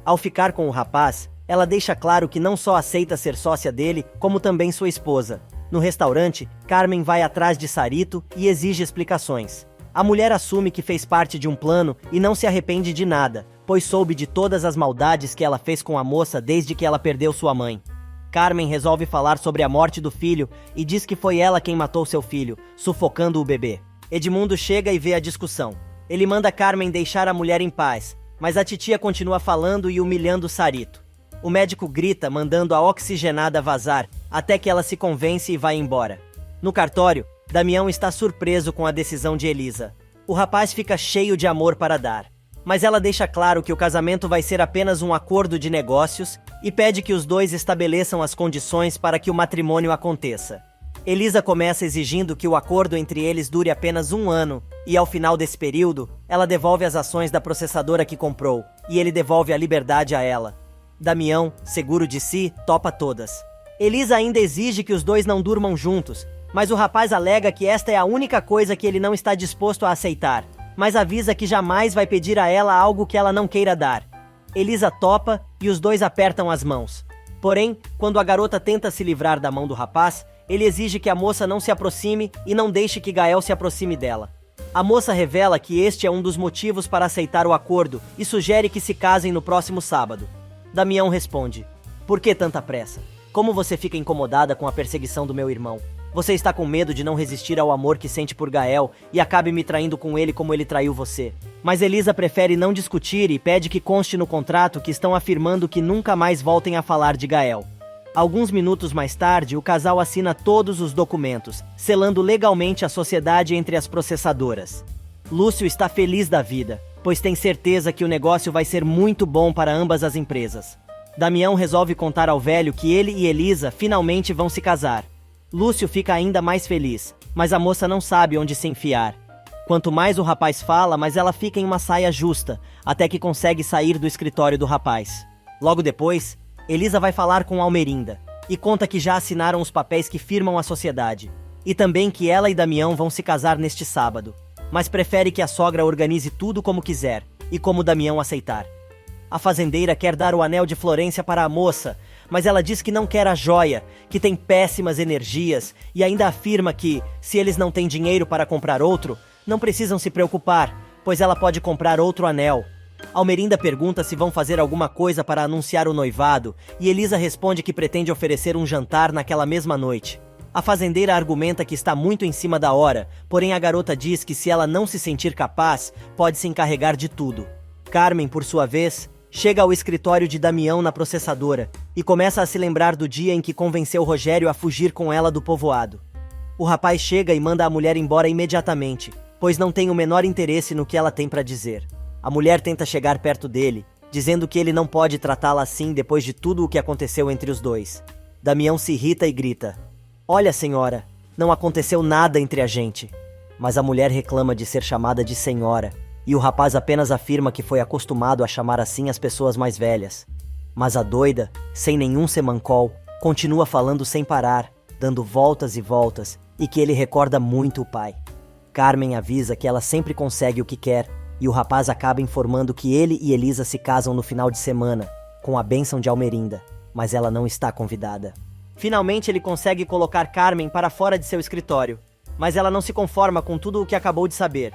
Speaker 1: Ao ficar com o rapaz, ela deixa claro que não só aceita ser sócia dele, como também sua esposa. No restaurante, Carmen vai atrás de Sarito e exige explicações. A mulher assume que fez parte de um plano e não se arrepende de nada, pois soube de todas as maldades que ela fez com a moça desde que ela perdeu sua mãe. Carmen resolve falar sobre a morte do filho e diz que foi ela quem matou seu filho, sufocando o bebê. Edmundo chega e vê a discussão. Ele manda Carmen deixar a mulher em paz, mas a titia continua falando e humilhando Sarito. O médico grita, mandando a oxigenada vazar, até que ela se convence e vai embora. No cartório, Damião está surpreso com a decisão de Elisa. O rapaz fica cheio de amor para dar, mas ela deixa claro que o casamento vai ser apenas um acordo de negócios e pede que os dois estabeleçam as condições para que o matrimônio aconteça. Elisa começa exigindo que o acordo entre eles dure apenas 1 ano, e ao final desse período, ela devolve as ações da processadora que comprou, e ele devolve a liberdade a ela. Damião, seguro de si, topa todas. Elisa ainda exige que os dois não durmam juntos, mas o rapaz alega que esta é a única coisa que ele não está disposto a aceitar, mas avisa que jamais vai pedir a ela algo que ela não queira dar. Elisa topa e os dois apertam as mãos. Porém, quando a garota tenta se livrar da mão do rapaz, ele exige que a moça não se aproxime e não deixe que Gael se aproxime dela. A moça revela que este é um dos motivos para aceitar o acordo e sugere que se casem no próximo sábado. Damião responde: "Por que tanta pressa? Como você fica incomodada com a perseguição do meu irmão? Você está com medo de não resistir ao amor que sente por Gael e acabe me traindo com ele como ele traiu você. Mas Elisa prefere não discutir e pede que conste no contrato que estão afirmando que nunca mais voltem a falar de Gael. Alguns minutos mais tarde, o casal assina todos os documentos, selando legalmente a sociedade entre as processadoras. Lúcio está feliz da vida, pois tem certeza que o negócio vai ser muito bom para ambas as empresas. Damião resolve contar ao velho que ele e Elisa finalmente vão se casar. Lúcio fica ainda mais feliz, mas a moça não sabe onde se enfiar. Quanto mais o rapaz fala, mais ela fica em uma saia justa, até que consegue sair do escritório do rapaz. Logo depois, Elisa vai falar com Almerinda e conta que já assinaram os papéis que firmam a sociedade, e também que ela e Damião vão se casar neste sábado, mas prefere que a sogra organize tudo como quiser e como Damião aceitar. A fazendeira quer dar o anel de Florência para a moça, mas ela diz que não quer a joia, que tem péssimas energias, e ainda afirma que, se eles não têm dinheiro para comprar outro, não precisam se preocupar, pois ela pode comprar outro anel. Almerinda pergunta se vão fazer alguma coisa para anunciar o noivado, e Elisa responde que pretende oferecer um jantar naquela mesma noite. A fazendeira argumenta que está muito em cima da hora, porém a garota diz que se ela não se sentir capaz, pode se encarregar de tudo. Carmen, por sua vez, chega ao escritório de Damião na processadora e começa a se lembrar do dia em que convenceu Rogério a fugir com ela do povoado. O rapaz chega e manda a mulher embora imediatamente, pois não tem o menor interesse no que ela tem para dizer. A mulher tenta chegar perto dele, dizendo que ele não pode tratá-la assim depois de tudo o que aconteceu entre os dois. Damião se irrita e grita: "Olha, senhora, não aconteceu nada entre a gente." Mas a mulher reclama de ser chamada de senhora, e o rapaz apenas afirma que foi acostumado a chamar assim as pessoas mais velhas. Mas a doida, sem nenhum semancol, continua falando sem parar, dando voltas e voltas, e que ele recorda muito o pai. Carmen avisa que ela sempre consegue o que quer, e o rapaz acaba informando que ele e Elisa se casam no final de semana, com a bênção de Almerinda, mas ela não está convidada. Finalmente ele consegue colocar Carmen para fora de seu escritório, mas ela não se conforma com tudo o que acabou de saber.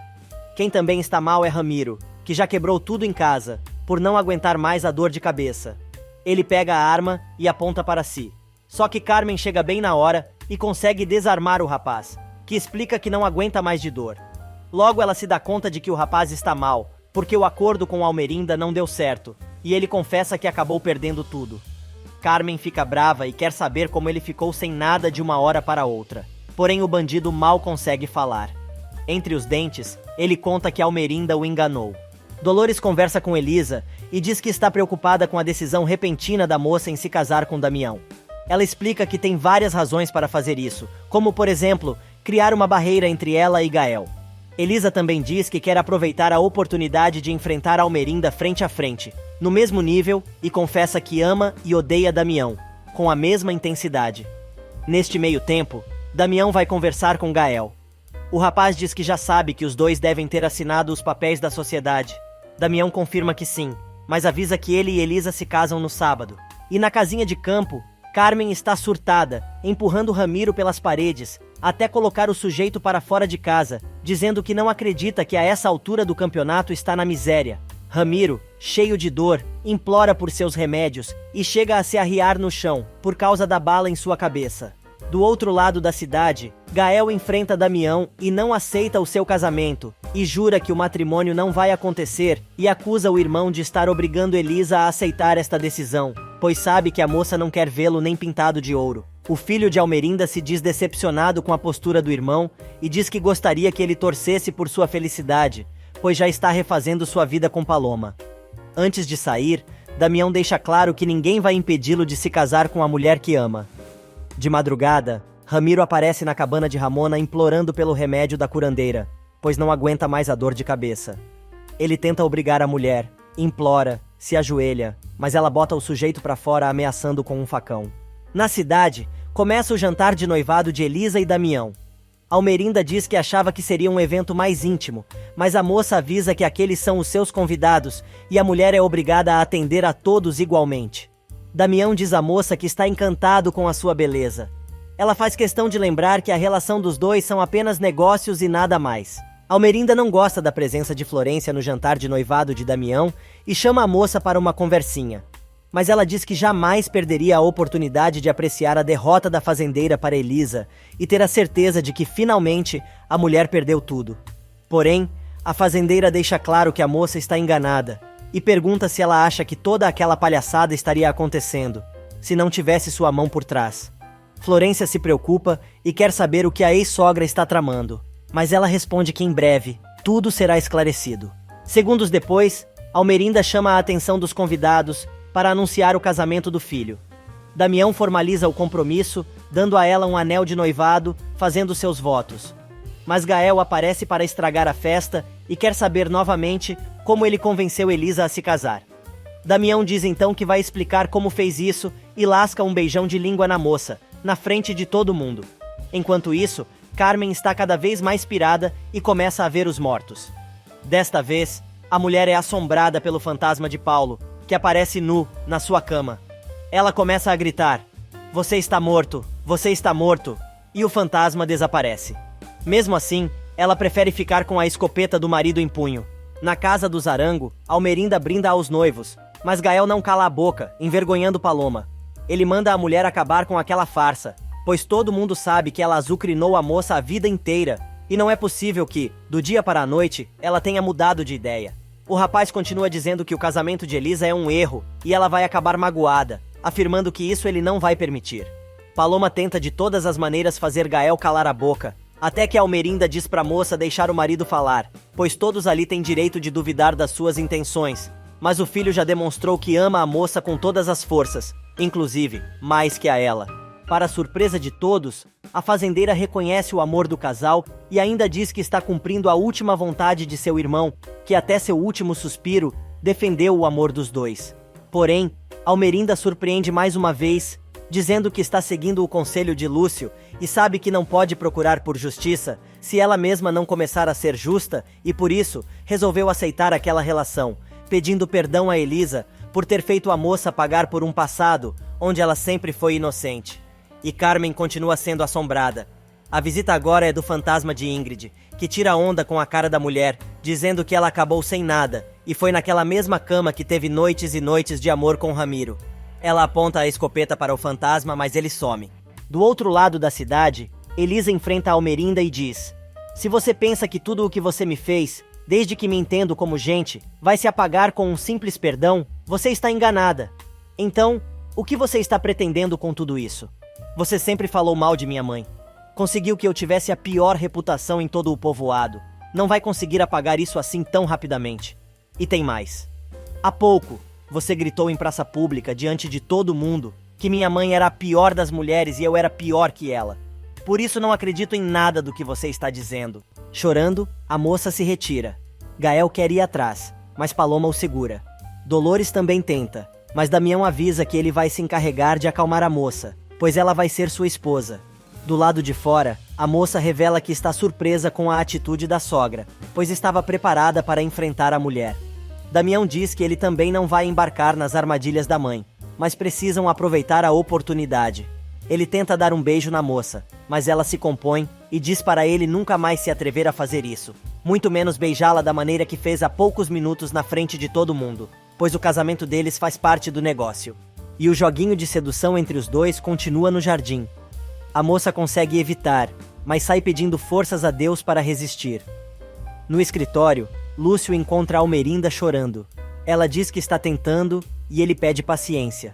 Speaker 1: Quem também está mal é Ramiro, que já quebrou tudo em casa, por não aguentar mais a dor de cabeça. Ele pega a arma e aponta para si. Só que Carmen chega bem na hora e consegue desarmar o rapaz, que explica que não aguenta mais de dor. Logo ela se dá conta de que o rapaz está mal, porque o acordo com Almerinda não deu certo, e ele confessa que acabou perdendo tudo. Carmen fica brava e quer saber como ele ficou sem nada de uma hora para outra. Porém o bandido mal consegue falar. Entre os dentes, ele conta que Almerinda o enganou. Dolores conversa com Elisa e diz que está preocupada com a decisão repentina da moça em se casar com Damião. Ela explica que tem várias razões para fazer isso, como, por exemplo, criar uma barreira entre ela e Gael. Elisa também diz que quer aproveitar a oportunidade de enfrentar Almerinda frente a frente, no mesmo nível, e confessa que ama e odeia Damião, com a mesma intensidade. Neste meio tempo, Damião vai conversar com Gael. O rapaz diz que já sabe que os dois devem ter assinado os papéis da sociedade. Damião confirma que sim, mas avisa que ele e Elisa se casam no sábado. E na casinha de campo, Carmen está surtada, empurrando Ramiro pelas paredes, até colocar o sujeito para fora de casa, dizendo que não acredita que a essa altura do campeonato está na miséria. Ramiro, cheio de dor, implora por seus remédios e chega a se arriar no chão, por causa da bala em sua cabeça. Do outro lado da cidade, Gael enfrenta Damião e não aceita o seu casamento, e jura que o matrimônio não vai acontecer e acusa o irmão de estar obrigando Elisa a aceitar esta decisão, pois sabe que a moça não quer vê-lo nem pintado de ouro. O filho de Almerinda se diz decepcionado com a postura do irmão e diz que gostaria que ele torcesse por sua felicidade, pois já está refazendo sua vida com Paloma. Antes de sair, Damião deixa claro que ninguém vai impedi-lo de se casar com a mulher que ama. De madrugada, Ramiro aparece na cabana de Ramona implorando pelo remédio da curandeira, pois não aguenta mais a dor de cabeça. Ele tenta obrigar a mulher, implora, se ajoelha, mas ela bota o sujeito pra fora ameaçando com um facão. Na cidade, começa o jantar de noivado de Elisa e Damião. Almerinda diz que achava que seria um evento mais íntimo, mas a moça avisa que aqueles são os seus convidados e a mulher é obrigada a atender a todos igualmente. Damião diz à moça que está encantado com a sua beleza. Ela faz questão de lembrar que a relação dos dois são apenas negócios e nada mais. Almerinda não gosta da presença de Florência no jantar de noivado de Damião e chama a moça para uma conversinha. mas ela diz que jamais perderia a oportunidade de apreciar a derrota da fazendeira para Elisa e ter a certeza de que finalmente a mulher perdeu tudo. Porém, a fazendeira deixa claro que a moça está enganada e pergunta se ela acha que toda aquela palhaçada estaria acontecendo se não tivesse sua mão por trás. Florência se preocupa e quer saber o que a ex-sogra está tramando, mas ela responde que em breve tudo será esclarecido. Segundos depois, Almerinda chama a atenção dos convidados para anunciar o casamento do filho. Damião formaliza o compromisso, dando a ela um anel de noivado, fazendo seus votos. Mas Gael aparece para estragar a festa e quer saber novamente como ele convenceu Elisa a se casar. Damião diz então que vai explicar como fez isso e lasca um beijão de língua na moça, na frente de todo mundo. Enquanto isso, Carmen está cada vez mais pirada e começa a ver os mortos. Desta vez, a mulher é assombrada pelo fantasma de Paulo, que aparece nu na sua cama. Ela começa a gritar: "Você está morto! Você está morto!" E o fantasma desaparece. Mesmo assim, ela prefere ficar com a escopeta do marido em punho. Na casa do Zarango, Almerinda brinda aos noivos, mas Gael não cala a boca, envergonhando Paloma. Ele manda a mulher acabar com aquela farsa, pois todo mundo sabe que ela azucrinou a moça a vida inteira, e não é possível que, do dia para a noite, ela tenha mudado de ideia. O rapaz continua dizendo que o casamento de Elisa é um erro, e ela vai acabar magoada, afirmando que isso ele não vai permitir. Paloma tenta de todas as maneiras fazer Gael calar a boca, até que Almerinda diz pra moça deixar o marido falar, pois todos ali têm direito de duvidar das suas intenções. Mas o filho já demonstrou que ama a moça com todas as forças, inclusive, mais que a ela. Para a surpresa de todos, a fazendeira reconhece o amor do casal e ainda diz que está cumprindo a última vontade de seu irmão, que até seu último suspiro defendeu o amor dos dois. Porém, Almerinda surpreende mais uma vez, dizendo que está seguindo o conselho de Lúcio e sabe que não pode procurar por justiça se ela mesma não começar a ser justa e por isso resolveu aceitar aquela relação, pedindo perdão a Elisa por ter feito a moça pagar por um passado onde ela sempre foi inocente. E Carmen continua sendo assombrada. A visita agora é do fantasma de Ingrid, que tira onda com a cara da mulher, dizendo que ela acabou sem nada e foi naquela mesma cama que teve noites e noites de amor com Ramiro. Ela aponta a escopeta para o fantasma, mas ele some. Do outro lado da cidade, Elisa enfrenta Almerinda e diz: "Se você pensa que tudo o que você me fez, desde que me entendo como gente, vai se apagar com um simples perdão, você está enganada. Então, o que você está pretendendo com tudo isso? Você sempre falou mal de minha mãe. Conseguiu que eu tivesse a pior reputação em todo o povoado. Não vai conseguir apagar isso assim tão rapidamente. E tem mais. Há pouco, você gritou em praça pública, diante de todo mundo, que minha mãe era a pior das mulheres e eu era pior que ela. Por isso não acredito em nada do que você está dizendo." Chorando, a moça se retira. Gael quer ir atrás, mas Paloma o segura. Dolores também tenta, mas Damião avisa que ele vai se encarregar de acalmar a moça, pois ela vai ser sua esposa. Do lado de fora, a moça revela que está surpresa com a atitude da sogra, pois estava preparada para enfrentar a mulher. Damião diz que ele também não vai embarcar nas armadilhas da mãe, mas precisam aproveitar a oportunidade. Ele tenta dar um beijo na moça, mas ela se compõe e diz para ele nunca mais se atrever a fazer isso, muito menos beijá-la da maneira que fez há poucos minutos na frente de todo mundo, pois o casamento deles faz parte do negócio. E o joguinho de sedução entre os dois continua no jardim. A moça consegue evitar, mas sai pedindo forças a Deus para resistir. No escritório, Lúcio encontra Almerinda chorando. Ela diz que está tentando e ele pede paciência.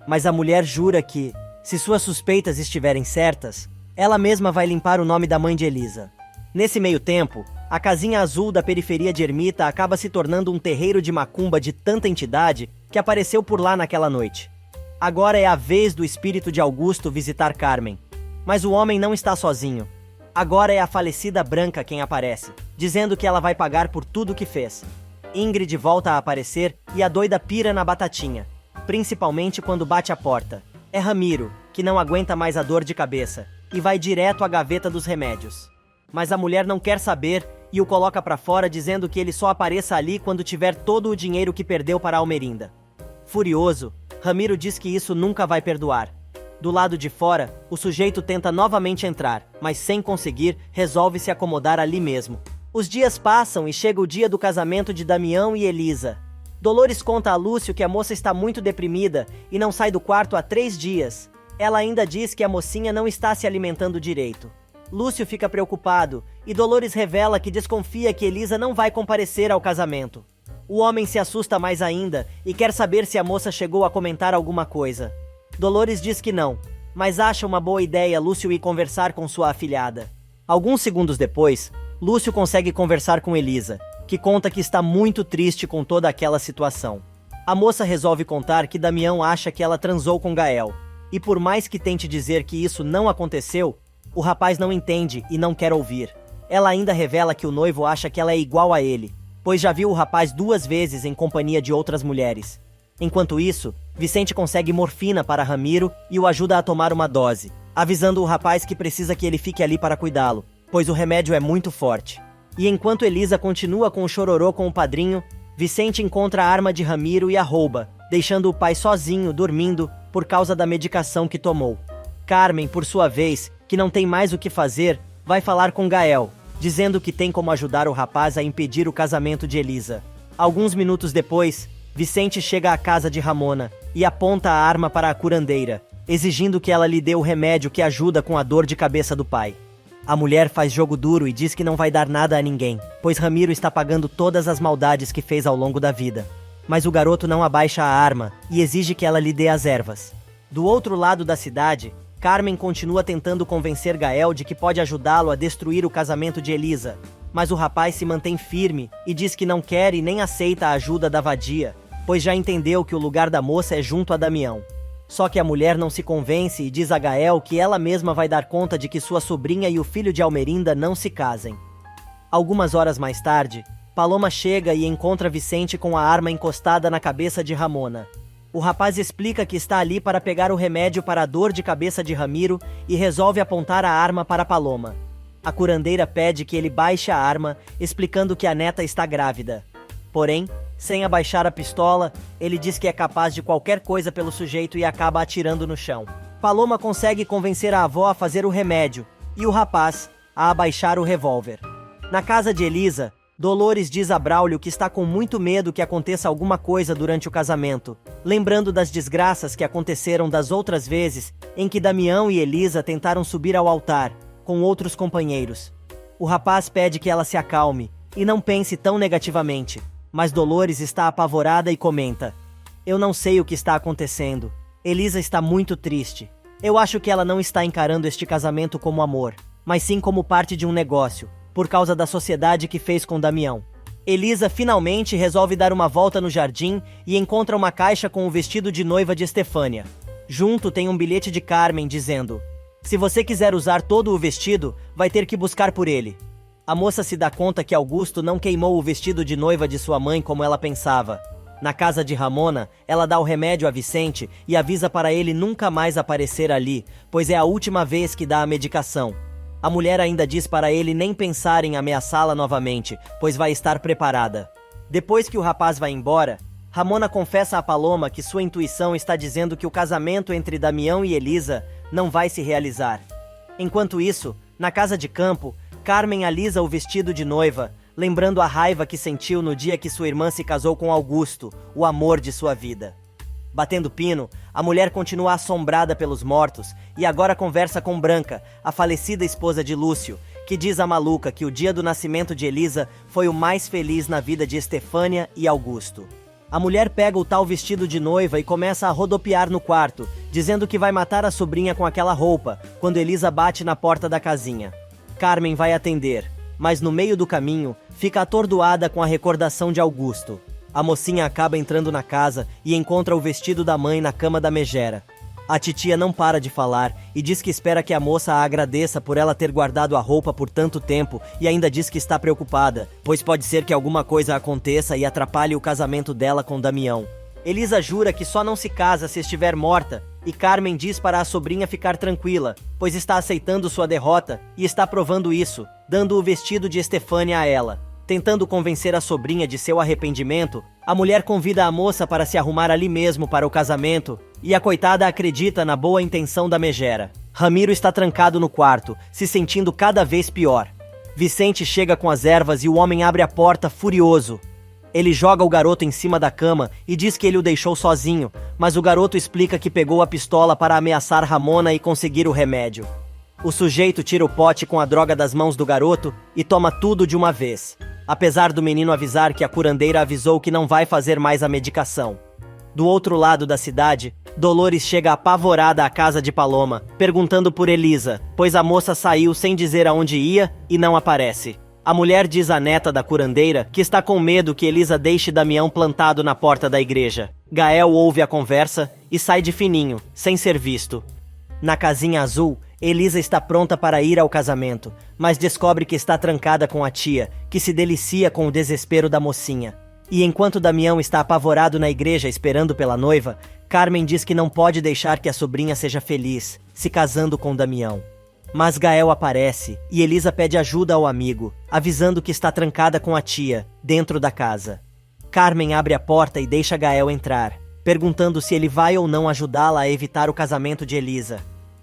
Speaker 1: Mas a mulher jura que, se suas suspeitas estiverem certas, ela mesma vai limpar o nome da mãe de Elisa. Nesse meio tempo, a casinha azul da periferia de Ermita acaba se tornando um terreiro de macumba de tanta entidade que apareceu por lá naquela noite. Agora é a vez do espírito de Augusto visitar Carmen. Mas o homem não está sozinho. Agora é a falecida Branca quem aparece, dizendo que ela vai pagar por tudo que fez. Ingrid volta a aparecer e a doida pira na Batatinha, principalmente quando bate a porta. É Ramiro, que não aguenta mais a dor de cabeça, e vai direto à gaveta dos remédios. Mas a mulher não quer saber e o coloca pra fora dizendo que ele só apareça ali quando tiver todo o dinheiro que perdeu para Almerinda. Furioso, Ramiro diz que isso nunca vai perdoar. Do lado de fora, o sujeito tenta novamente entrar, mas sem conseguir, resolve se acomodar ali mesmo. Os dias passam e chega o dia do casamento de Damião e Elisa. Dolores conta a Lúcio que a moça está muito deprimida e não sai do quarto há 3 dias. Ela ainda diz que a mocinha não está se alimentando direito. Lúcio fica preocupado e Dolores revela que desconfia que Elisa não vai comparecer ao casamento. O homem se assusta mais ainda e quer saber se a moça chegou a comentar alguma coisa. Dolores diz que não, mas acha uma boa ideia Lúcio ir conversar com sua afilhada. Alguns segundos depois, Lúcio consegue conversar com Elisa, que conta que está muito triste com toda aquela situação. A moça resolve contar que Damião acha que ela transou com Gael, e por mais que tente dizer que isso não aconteceu, o rapaz não entende e não quer ouvir. Ela ainda revela que o noivo acha que ela é igual a ele, pois já viu o rapaz 2 vezes em companhia de outras mulheres. Enquanto isso, Vicente consegue morfina para Ramiro e o ajuda a tomar uma dose, avisando o rapaz que precisa que ele fique ali para cuidá-lo, pois o remédio é muito forte. E enquanto Elisa continua com o chororô com o padrinho, Vicente encontra a arma de Ramiro e a rouba, deixando o pai sozinho, dormindo, por causa da medicação que tomou. Carmen, por sua vez, que não tem mais o que fazer, vai falar com Gael, dizendo que tem como ajudar o rapaz a impedir o casamento de Elisa. Alguns minutos depois, Vicente chega à casa de Ramona e aponta a arma para a curandeira, exigindo que ela lhe dê o remédio que ajuda com a dor de cabeça do pai. A mulher faz jogo duro e diz que não vai dar nada a ninguém, pois Ramiro está pagando todas as maldades que fez ao longo da vida. Mas o garoto não abaixa a arma e exige que ela lhe dê as ervas. Do outro lado da cidade, Carmen continua tentando convencer Gael de que pode ajudá-lo a destruir o casamento de Elisa, mas o rapaz se mantém firme e diz que não quer e nem aceita a ajuda da vadia, pois já entendeu que o lugar da moça é junto a Damião. Só que a mulher não se convence e diz a Gael que ela mesma vai dar conta de que sua sobrinha e o filho de Almerinda não se casem. Algumas horas mais tarde, Paloma chega e encontra Vicente com a arma encostada na cabeça de Ramona. O rapaz explica que está ali para pegar o remédio para a dor de cabeça de Ramiro e resolve apontar a arma para Paloma. A curandeira pede que ele baixe a arma, explicando que a neta está grávida. Porém, sem abaixar a pistola, ele diz que é capaz de qualquer coisa pelo sujeito e acaba atirando no chão. Paloma consegue convencer a avó a fazer o remédio e o rapaz a abaixar o revólver. Na casa de Elisa, Dolores diz a Braulio que está com muito medo que aconteça alguma coisa durante o casamento, lembrando das desgraças que aconteceram das outras vezes em que Damião e Elisa tentaram subir ao altar, com outros companheiros. O rapaz pede que ela se acalme e não pense tão negativamente, mas Dolores está apavorada e comenta: "Eu não sei o que está acontecendo. Elisa está muito triste. Eu acho que ela não está encarando este casamento como amor, mas sim como parte de um negócio, por causa da sociedade que fez com Damião." Elisa finalmente resolve dar uma volta no jardim e encontra uma caixa com o vestido de noiva de Estefânia. Junto tem um bilhete de Carmen dizendo: "Se você quiser usar todo o vestido, vai ter que buscar por ele." A moça se dá conta que Augusto não queimou o vestido de noiva de sua mãe como ela pensava. Na casa de Ramona, ela dá o remédio a Vicente e avisa para ele nunca mais aparecer ali, pois é a última vez que dá a medicação. A mulher ainda diz para ele nem pensar em ameaçá-la novamente, pois vai estar preparada. Depois que o rapaz vai embora, Ramona confessa a Paloma que sua intuição está dizendo que o casamento entre Damião e Elisa não vai se realizar. Enquanto isso, na casa de campo, Carmen alisa o vestido de noiva, lembrando a raiva que sentiu no dia que sua irmã se casou com Augusto, o amor de sua vida. Batendo pino, a mulher continua assombrada pelos mortos e agora conversa com Branca, a falecida esposa de Lúcio, que diz à maluca que o dia do nascimento de Elisa foi o mais feliz na vida de Estefânia e Augusto. A mulher pega o tal vestido de noiva e começa a rodopiar no quarto, dizendo que vai matar a sobrinha com aquela roupa, quando Elisa bate na porta da casinha. Carmen vai atender, mas no meio do caminho, fica atordoada com a recordação de Augusto. A mocinha acaba entrando na casa e encontra o vestido da mãe na cama da megera. A titia não para de falar e diz que espera que a moça a agradeça por ela ter guardado a roupa por tanto tempo e ainda diz que está preocupada, pois pode ser que alguma coisa aconteça e atrapalhe o casamento dela com Damião. Elisa jura que só não se casa se estiver morta e Carmen diz para a sobrinha ficar tranquila, pois está aceitando sua derrota e está provando isso, dando o vestido de Estefânia a ela. Tentando convencer a sobrinha de seu arrependimento, a mulher convida a moça para se arrumar ali mesmo para o casamento, e a coitada acredita na boa intenção da megera. Ramiro está trancado no quarto, se sentindo cada vez pior. Vicente chega com as ervas e o homem abre a porta furioso. Ele joga o garoto em cima da cama e diz que ele o deixou sozinho, mas o garoto explica que pegou a pistola para ameaçar Ramona e conseguir o remédio. O sujeito tira o pote com a droga das mãos do garoto e toma tudo de uma vez, apesar do menino avisar que a curandeira avisou que não vai fazer mais a medicação. Do outro lado da cidade, Dolores chega apavorada à casa de Paloma, perguntando por Elisa, pois a moça saiu sem dizer aonde ia e não aparece. A mulher diz à neta da curandeira que está com medo que Elisa deixe Damião plantado na porta da igreja. Gael ouve a conversa e sai de fininho, sem ser visto. Na casinha azul, Elisa está pronta para ir ao casamento, mas descobre que está trancada com a tia, que se delicia com o desespero da mocinha. E enquanto Damião está apavorado na igreja esperando pela noiva, Carmen diz que não pode deixar que a sobrinha seja feliz, se casando com Damião. Mas Gael aparece e Elisa pede ajuda ao amigo, avisando que está trancada com a tia, dentro da casa. Carmen abre a porta e deixa Gael entrar, perguntando se ele vai ou não ajudá-la a evitar o casamento de Elisa.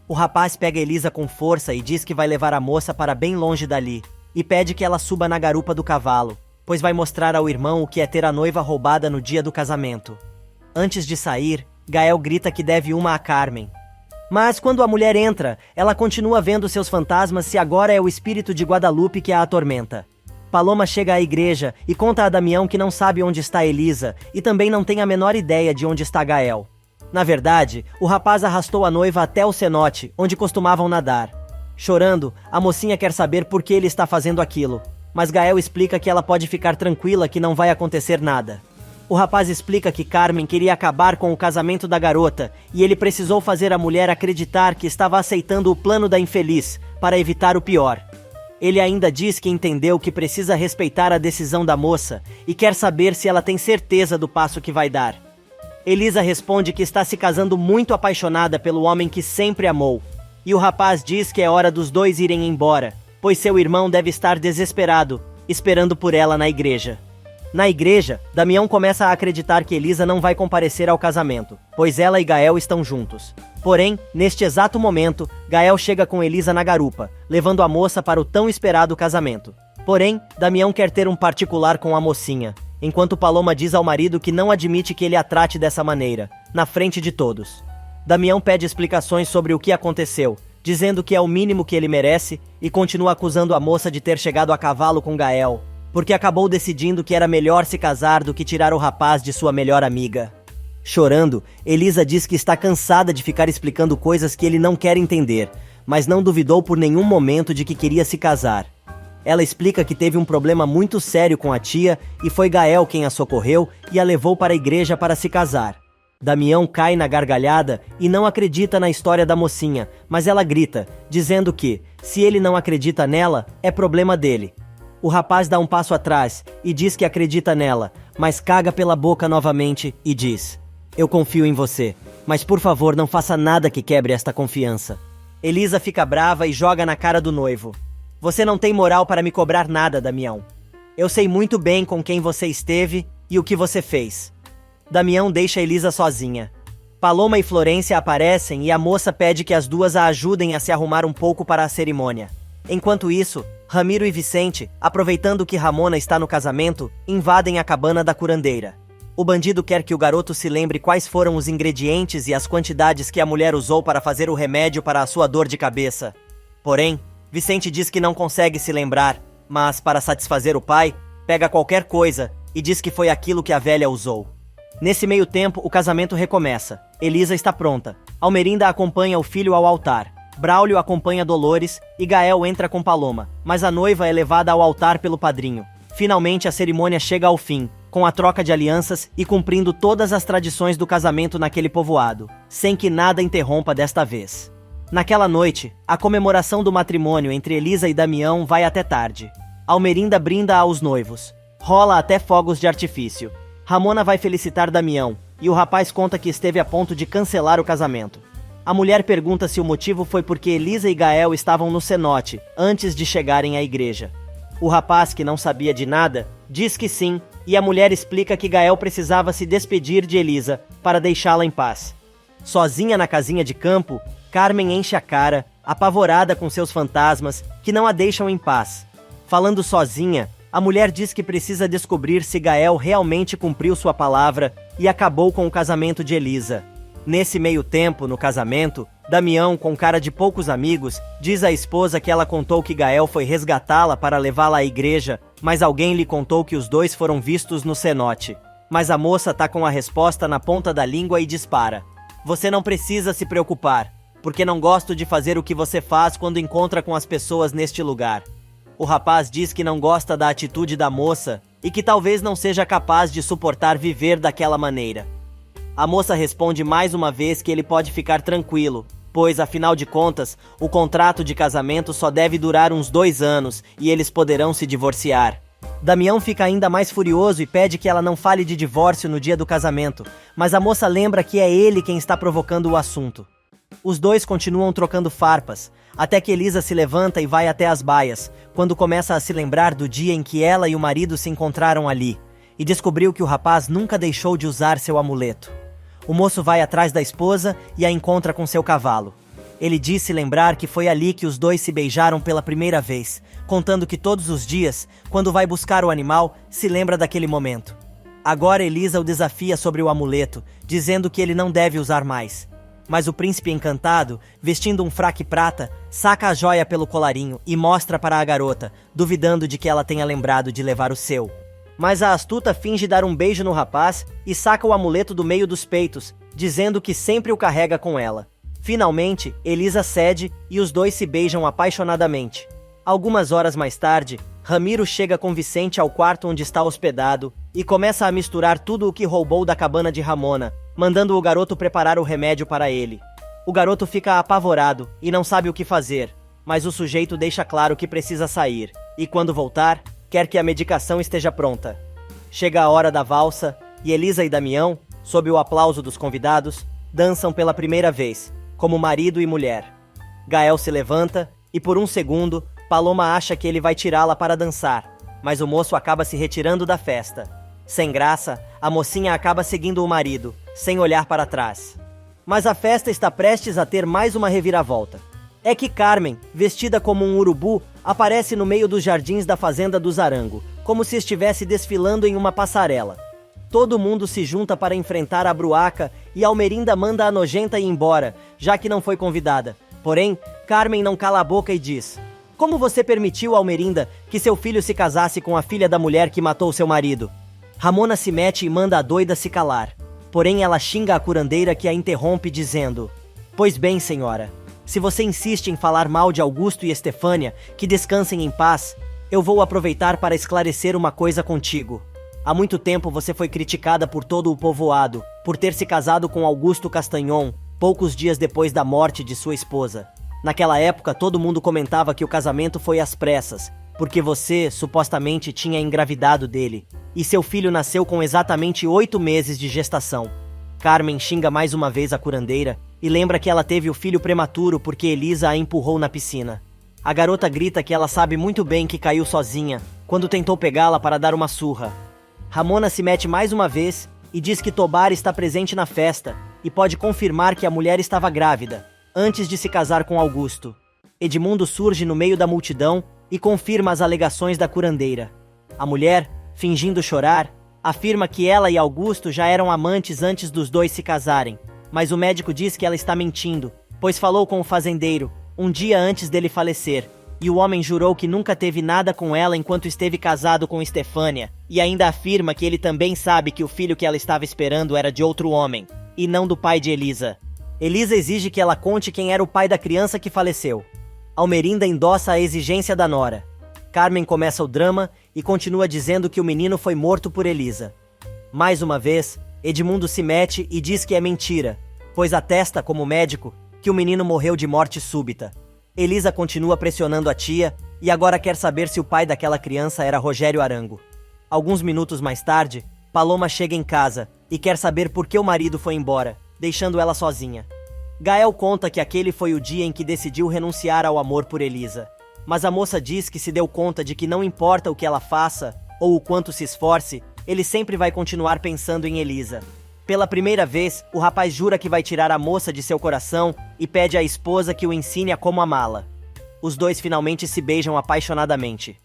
Speaker 1: O rapaz pega Elisa com força e diz que vai levar a moça para bem longe dali, e pede que ela suba na garupa do cavalo, pois vai mostrar ao irmão o que é ter a noiva roubada no dia do casamento. Antes de sair, Gael grita que deve uma a Carmen. Mas quando a mulher entra, ela continua vendo seus fantasmas se agora é o espírito de Guadalupe que a atormenta. Paloma chega à igreja e conta a Damião que não sabe onde está Elisa e também não tem a menor ideia de onde está Gael. Na verdade, o rapaz arrastou a noiva até o cenote, onde costumavam nadar. Chorando, a mocinha quer saber por que ele está fazendo aquilo, mas Gael explica que ela pode ficar tranquila que não vai acontecer nada. O rapaz explica que Carmen queria acabar com o casamento da garota e ele precisou fazer a mulher acreditar que estava aceitando o plano da infeliz para evitar o pior. Ele ainda diz que entendeu que precisa respeitar a decisão da moça e quer saber se ela tem certeza do passo que vai dar. Elisa responde que está se casando muito apaixonada pelo homem que sempre amou, e o rapaz diz que é hora dos dois irem embora, pois seu irmão deve estar desesperado, esperando por ela na igreja. Na igreja, Damião começa a acreditar que Elisa não vai comparecer ao casamento, pois ela e Gael estão juntos. Porém, neste exato momento, Gael chega com Elisa na garupa, levando a moça para o tão esperado casamento. Porém, Damião quer ter um particular com a mocinha, enquanto Paloma diz ao marido que não admite que ele a trate dessa maneira, na frente de todos. Damião pede explicações sobre o que aconteceu, dizendo que é o mínimo que ele merece e continua acusando a moça de ter chegado a cavalo com Gael, porque acabou decidindo que era melhor se casar do que tirar o rapaz de sua melhor amiga. Chorando, Elisa diz que está cansada de ficar explicando coisas que ele não quer entender, mas não duvidou por nenhum momento de que queria se casar. Ela explica que teve um problema muito sério com a tia e foi Gael quem a socorreu e a levou para a igreja para se casar. Damião cai na gargalhada e não acredita na história da mocinha, mas ela grita, dizendo que, se ele não acredita nela, é problema dele. O rapaz dá um passo atrás e diz que acredita nela, mas caga pela boca novamente e diz: "Eu confio em você, mas por favor não faça nada que quebre esta confiança." Elisa fica brava e joga na cara do noivo: "Você não tem moral para me cobrar nada, Damião. Eu sei muito bem com quem você esteve e o que você fez." Damião deixa Elisa sozinha. Paloma e Florência aparecem e a moça pede que as duas a ajudem a se arrumar um pouco para a cerimônia. Enquanto isso, Ramiro e Vicente, aproveitando que Ramona está no casamento, invadem a cabana da curandeira. O bandido quer que o garoto se lembre quais foram os ingredientes e as quantidades que a mulher usou para fazer o remédio para a sua dor de cabeça. Porém, Vicente diz que não consegue se lembrar, mas, para satisfazer o pai, pega qualquer coisa e diz que foi aquilo que a velha usou. Nesse meio tempo, o casamento recomeça. Elisa está pronta. Almerinda acompanha o filho ao altar. Braulio acompanha Dolores e Gael entra com Paloma, mas a noiva é levada ao altar pelo padrinho. Finalmente a cerimônia chega ao fim, com a troca de alianças e cumprindo todas as tradições do casamento naquele povoado, sem que nada interrompa desta vez. Naquela noite, a comemoração do matrimônio entre Elisa e Damião vai até tarde. Almerinda brinda aos noivos. Rola até fogos de artifício. Ramona vai felicitar Damião, e o rapaz conta que esteve a ponto de cancelar o casamento. A mulher pergunta se o motivo foi porque Elisa e Gael estavam no cenote, antes de chegarem à igreja. O rapaz, que não sabia de nada, diz que sim, e a mulher explica que Gael precisava se despedir de Elisa para deixá-la em paz. Sozinha na casinha de campo, Carmen enche a cara, apavorada com seus fantasmas, que não a deixam em paz. Falando sozinha, a A mulher diz que precisa descobrir se Gael realmente cumpriu sua palavra e acabou com o casamento de Elisa. Nesse meio tempo, no casamento, Damião, com cara de poucos amigos, diz à esposa que ela contou que Gael foi resgatá-la para levá-la à igreja, mas alguém lhe contou que os dois foram vistos no cenote. Mas a moça tá com a resposta na ponta da língua e dispara: "Você não precisa se preocupar, porque não gosto de fazer o que você faz quando encontra com as pessoas neste lugar." O rapaz diz que não gosta da atitude da moça e que talvez não seja capaz de suportar viver daquela maneira. A moça responde mais uma vez que ele pode ficar tranquilo, pois, afinal de contas, o contrato de casamento só deve durar uns 2 anos e eles poderão se divorciar. Damião fica ainda mais furioso e pede que ela não fale de divórcio no dia do casamento, mas a moça lembra que é ele quem está provocando o assunto. Os dois continuam trocando farpas, até que Elisa se levanta e vai até as baias, quando começa a se lembrar do dia em que ela e o marido se encontraram ali, e descobriu que o rapaz nunca deixou de usar seu amuleto. O moço vai atrás da esposa e a encontra com seu cavalo. Ele disse lembrar que foi ali que os dois se beijaram pela primeira vez, contando que todos os dias, quando vai buscar o animal, se lembra daquele momento. Agora Elisa o desafia sobre o amuleto, dizendo que ele não deve usar mais. Mas o príncipe encantado, vestindo um fraque prata, saca a joia pelo colarinho e mostra para a garota, duvidando de que ela tenha lembrado de levar o seu. Mas a astuta finge dar um beijo no rapaz e saca o amuleto do meio dos peitos, dizendo que sempre o carrega com ela. Finalmente, Elisa cede e os dois se beijam apaixonadamente. Algumas horas mais tarde, Ramiro chega com Vicente ao quarto onde está hospedado e começa a misturar tudo o que roubou da cabana de Ramona, mandando o garoto preparar o remédio para ele. O garoto fica apavorado e não sabe o que fazer, mas o sujeito deixa claro que precisa sair, e quando voltar, quer que a medicação esteja pronta. Chega a hora da valsa e Elisa e Damião, sob o aplauso dos convidados, dançam pela primeira vez, como marido e mulher. Gael se levanta e por um segundo, Paloma acha que ele vai tirá-la para dançar, mas o moço acaba se retirando da festa. Sem graça, a mocinha acaba seguindo o marido, sem olhar para trás. Mas a festa está prestes a ter mais uma reviravolta. É que Carmen, vestida como um urubu, aparece no meio dos jardins da fazenda do Zarango, como se estivesse desfilando em uma passarela. Todo mundo se junta para enfrentar a bruaca e Almerinda manda a nojenta ir embora, já que não foi convidada. Porém, Carmen não cala a boca e diz: "Como você permitiu, Almerinda, que seu filho se casasse com a filha da mulher que matou seu marido?" Ramona se mete e manda a doida se calar. Porém, ela xinga a curandeira que a interrompe dizendo: "Pois bem, senhora, se você insiste em falar mal de Augusto e Estefânia, que descansem em paz, eu vou aproveitar para esclarecer uma coisa contigo. Há muito tempo você foi criticada por todo o povoado, por ter se casado com Augusto Castanhon, poucos dias depois da morte de sua esposa. Naquela época, todo mundo comentava que o casamento foi às pressas, porque você, supostamente, tinha engravidado dele, e seu filho nasceu com exatamente 8 meses de gestação." Carmen xinga mais uma vez a curandeira e lembra que ela teve o filho prematuro porque Elisa a empurrou na piscina. A garota grita que ela sabe muito bem que caiu sozinha, quando tentou pegá-la para dar uma surra. Ramona se mete mais uma vez e diz que Tobar está presente na festa e pode confirmar que a mulher estava grávida, antes de se casar com Augusto. Edmundo surge no meio da multidão e confirma as alegações da curandeira. A mulher, fingindo chorar, afirma que ela e Augusto já eram amantes antes dos dois se casarem, mas o médico diz que ela está mentindo, pois falou com o fazendeiro, um dia antes dele falecer, e o homem jurou que nunca teve nada com ela enquanto esteve casado com Estefânia, e ainda afirma que ele também sabe que o filho que ela estava esperando era de outro homem, e não do pai de Elisa. Elisa exige que ela conte quem era o pai da criança que faleceu. Almerinda endossa a exigência da nora. Carmen começa o drama e continua dizendo que o menino foi morto por Elisa. Mais uma vez, Edmundo se mete e diz que é mentira, pois atesta, como médico, que o menino morreu de morte súbita. Elisa continua pressionando a tia e agora quer saber se o pai daquela criança era Rogério Arango. Alguns minutos mais tarde, Paloma chega em casa e quer saber por que o marido foi embora, deixando ela sozinha. Gael conta que aquele foi o dia em que decidiu renunciar ao amor por Elisa. Mas a moça diz que se deu conta de que não importa o que ela faça ou o quanto se esforce, ele sempre vai continuar pensando em Elisa. Pela primeira vez, o rapaz jura que vai tirar a moça de seu coração e pede à esposa que o ensine a como amá-la. Os dois finalmente se beijam apaixonadamente.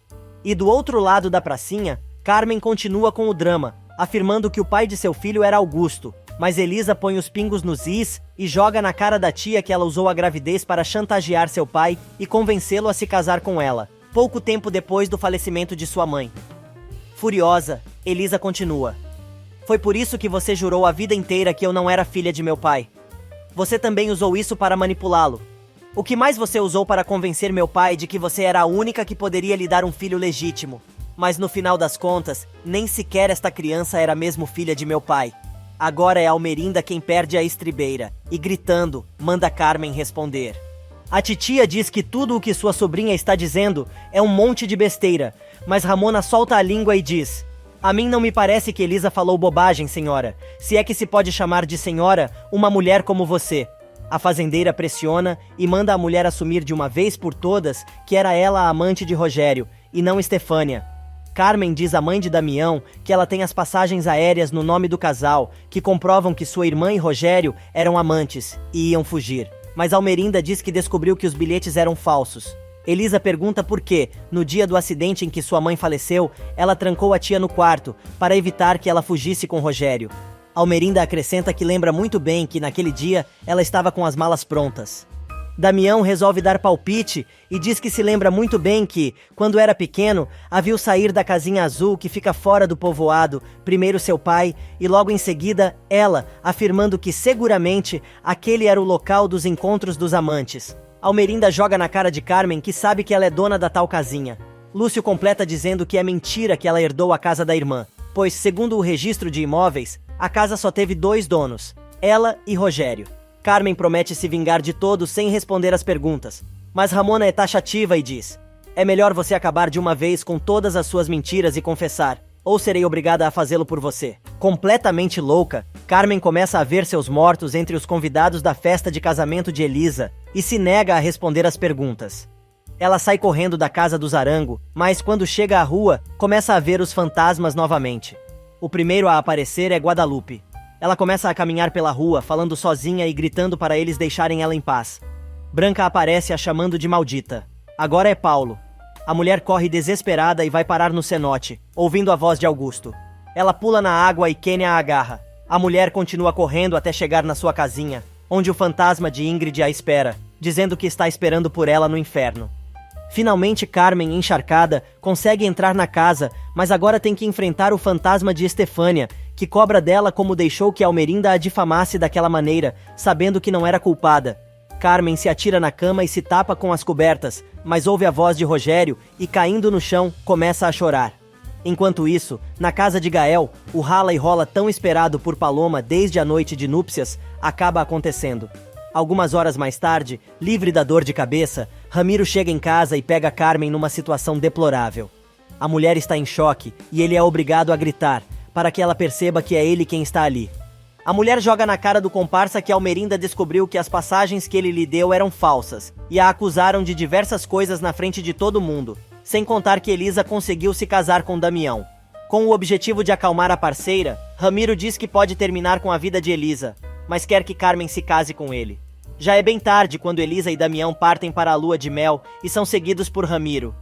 Speaker 1: E do outro lado da pracinha, Carmen continua com o drama, afirmando que o pai de seu filho era Augusto, mas Elisa põe os pingos nos is e joga na cara da tia que ela usou a gravidez para chantagear seu pai e convencê-lo a se casar com ela, pouco tempo depois do falecimento de sua mãe. Furiosa, Elisa continua: "Foi por isso que você jurou a vida inteira que eu não era filha de meu pai. Você também usou isso para manipulá-lo. O que mais você usou para convencer meu pai de que você era a única que poderia lhe dar um filho legítimo? Mas no final das contas, nem sequer esta criança era mesmo filha de meu pai. Agora é Almerinda quem perde a estribeira", e gritando, manda Carmen responder. A titia diz que tudo o que sua sobrinha está dizendo é um monte de besteira, mas Ramona solta a língua e diz: "A mim não me parece que Elisa falou bobagem, senhora, se é que se pode chamar de senhora uma mulher como você." A fazendeira pressiona e manda a mulher assumir de uma vez por todas que era ela a amante de Rogério, e não Estefânia. Carmen diz à mãe de Damião que ela tem as passagens aéreas no nome do casal, que comprovam que sua irmã e Rogério eram amantes e iam fugir. Mas Almerinda diz que descobriu que os bilhetes eram falsos. Elisa pergunta por que, no dia do acidente em que sua mãe faleceu, ela trancou a tia no quarto, para evitar que ela fugisse com Rogério. Almerinda acrescenta que lembra muito bem que naquele dia ela estava com as malas prontas. Damião resolve dar palpite e diz que se lembra muito bem que, quando era pequeno, a viu sair da casinha azul que fica fora do povoado, primeiro seu pai e logo em seguida ela, afirmando que seguramente aquele era o local dos encontros dos amantes. Almerinda joga na cara de Carmen que sabe que ela é dona da tal casinha. Lúcio completa dizendo que é mentira que ela herdou a casa da irmã, pois, segundo o registro de imóveis, a casa só teve 2 donos, ela e Rogério. Carmen promete se vingar de todos sem responder às perguntas, mas Ramona é taxativa e diz: "É melhor você acabar de uma vez com todas as suas mentiras e confessar, ou serei obrigada a fazê-lo por você." Completamente louca, Carmen começa a ver seus mortos entre os convidados da festa de casamento de Elisa e se nega a responder às perguntas. Ela sai correndo da casa do Zarango, mas quando chega à rua, começa a ver os fantasmas novamente. O primeiro a aparecer é Guadalupe. Ela começa a caminhar pela rua, falando sozinha e gritando para eles deixarem ela em paz. Branca aparece a chamando de maldita. Agora é Paulo. A mulher corre desesperada e vai parar no cenote, ouvindo a voz de Augusto. Ela pula na água e Kênia a agarra. A mulher continua correndo até chegar na sua casinha, onde o fantasma de Ingrid a espera, dizendo que está esperando por ela no inferno. Finalmente Carmen, encharcada, consegue entrar na casa, mas agora tem que enfrentar o fantasma de Estefânia, que cobra dela como deixou que Almerinda a difamasse daquela maneira, sabendo que não era culpada. Carmen se atira na cama e se tapa com as cobertas, mas ouve a voz de Rogério e, caindo no chão, começa a chorar. Enquanto isso, na casa de Gael, o rala e rola tão esperado por Paloma desde a noite de núpcias acaba acontecendo. Algumas horas mais tarde, livre da dor de cabeça, Ramiro chega em casa e pega Carmen numa situação deplorável. A mulher está em choque e ele é obrigado a gritar, para que ela perceba que é ele quem está ali. A mulher joga na cara do comparsa que Almerinda descobriu que as passagens que ele lhe deu eram falsas, e a acusaram de diversas coisas na frente de todo mundo, sem contar que Elisa conseguiu se casar com Damião. Com o objetivo de acalmar a parceira, Ramiro diz que pode terminar com a vida de Elisa, mas quer que Carmen se case com ele. Já é bem tarde quando Elisa e Damião partem para a lua de mel e são seguidos por Ramiro.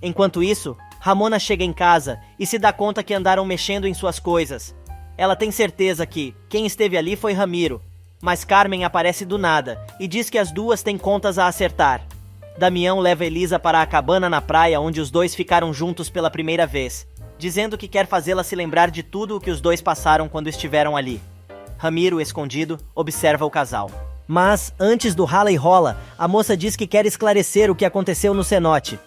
Speaker 1: Enquanto isso, Ramona chega em casa e se dá conta que andaram mexendo em suas coisas. Ela tem certeza que quem esteve ali foi Ramiro, mas Carmen aparece do nada e diz que as duas têm contas a acertar. Damião leva Elisa para a cabana na praia onde os dois ficaram juntos pela primeira vez, dizendo que quer fazê-la se lembrar de tudo o que os dois passaram quando estiveram ali. Ramiro, escondido, observa o casal. Mas, antes do rala e rola, a moça diz que quer esclarecer o que aconteceu no cenote.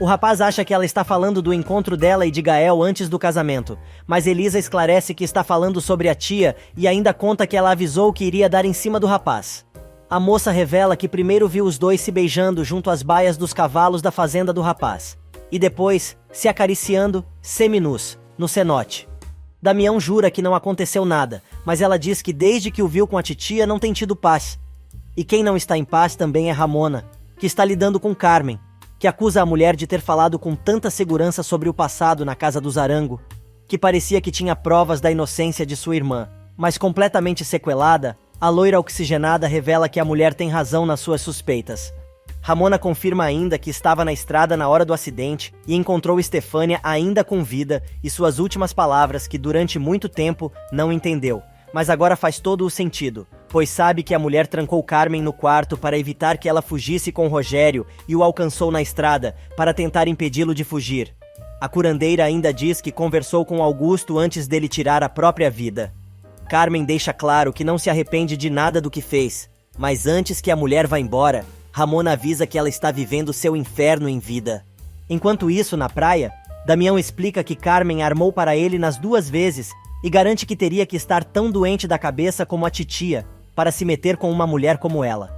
Speaker 1: O rapaz acha que ela está falando do encontro dela e de Gael antes do casamento, mas Elisa esclarece que está falando sobre a tia e ainda conta que ela avisou que iria dar em cima do rapaz. A moça revela que primeiro viu os dois se beijando junto às baias dos cavalos da fazenda do rapaz, e depois se acariciando, seminus, no cenote. Damião jura que não aconteceu nada, mas ela diz que desde que o viu com a titia não tem tido paz. E quem não está em paz também é Ramona, que está lidando com Carmen, que acusa a mulher de ter falado com tanta segurança sobre o passado na casa do Zarango, que parecia que tinha provas da inocência de sua irmã. Mas completamente sequelada, a loira oxigenada revela que a mulher tem razão nas suas suspeitas. Ramona confirma ainda que estava na estrada na hora do acidente e encontrou Estefânia ainda com vida e suas últimas palavras que durante muito tempo não entendeu. Mas agora faz todo o sentido, pois sabe que a mulher trancou Carmen no quarto para evitar que ela fugisse com Rogério e o alcançou na estrada para tentar impedi-lo de fugir. A curandeira ainda diz que conversou com Augusto antes dele tirar a própria vida. Carmen deixa claro que não se arrepende de nada do que fez, mas antes que a mulher vá embora, Ramona avisa que ela está vivendo seu inferno em vida. Enquanto isso, na praia, Damião explica que Carmen armou para ele nas 2 vezes e garante que teria que estar tão doente da cabeça como a titia para se meter com uma mulher como ela.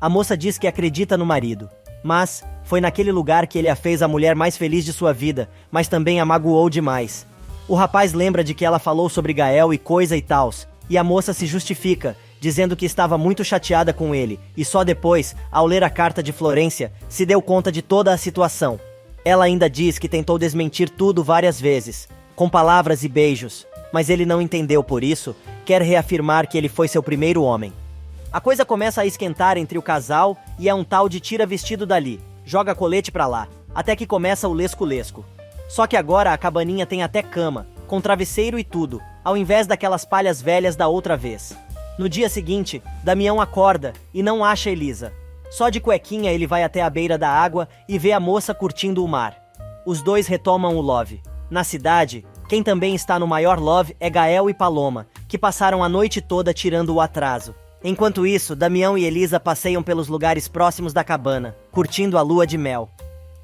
Speaker 1: A moça diz que acredita no marido, mas foi naquele lugar que ele a fez a mulher mais feliz de sua vida, mas também a magoou demais. O rapaz lembra de que ela falou sobre Gael e coisa e tals, e a moça se justifica, dizendo que estava muito chateada com ele, e só depois, ao ler a carta de Florência, se deu conta de toda a situação. Ela ainda diz que tentou desmentir tudo várias vezes, com palavras e beijos, mas ele não entendeu por isso, quer reafirmar que ele foi seu primeiro homem. A coisa começa a esquentar entre o casal e é um tal de tira vestido dali, joga colete pra lá, até que começa o lesco-lesco. Só que agora a cabaninha tem até cama, com travesseiro e tudo, ao invés daquelas palhas velhas da outra vez. No dia seguinte, Damião acorda e não acha Elisa. Só de cuequinha ele vai até a beira da água e vê a moça curtindo o mar. Os dois retomam o love. Na cidade, quem também está no maior love é Gael e Paloma, que passaram a noite toda tirando o atraso. Enquanto isso, Damião e Elisa passeiam pelos lugares próximos da cabana, curtindo a lua de mel.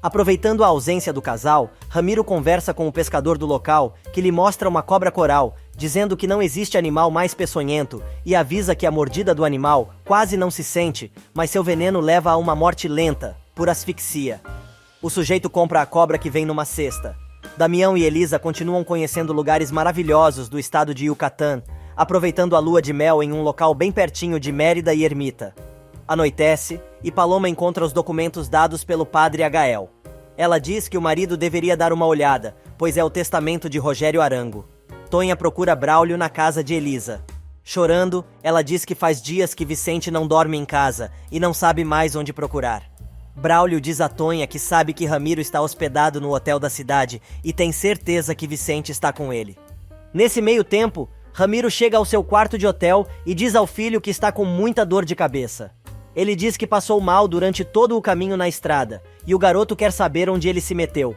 Speaker 1: Aproveitando a ausência do casal, Ramiro conversa com o pescador do local, que lhe mostra uma cobra coral, dizendo que não existe animal mais peçonhento, e avisa que a mordida do animal quase não se sente, mas seu veneno leva a uma morte lenta, por asfixia. O sujeito compra a cobra que vem numa cesta. Damião e Elisa continuam conhecendo lugares maravilhosos do estado de Yucatán, aproveitando a lua de mel em um local bem pertinho de Mérida e Ermita. Anoitece, e Paloma encontra os documentos dados pelo padre a Gael. Ela diz que o marido deveria dar uma olhada, pois é o testamento de Rogério Arango. Tonha procura Braulio na casa de Elisa. Chorando, ela diz que faz dias que Vicente não dorme em casa e não sabe mais onde procurar. Braulio diz a Tonha que sabe que Ramiro está hospedado no hotel da cidade e tem certeza que Vicente está com ele. Nesse meio tempo, Ramiro chega ao seu quarto de hotel e diz ao filho que está com muita dor de cabeça. Ele diz que passou mal durante todo o caminho na estrada, e o garoto quer saber onde ele se meteu.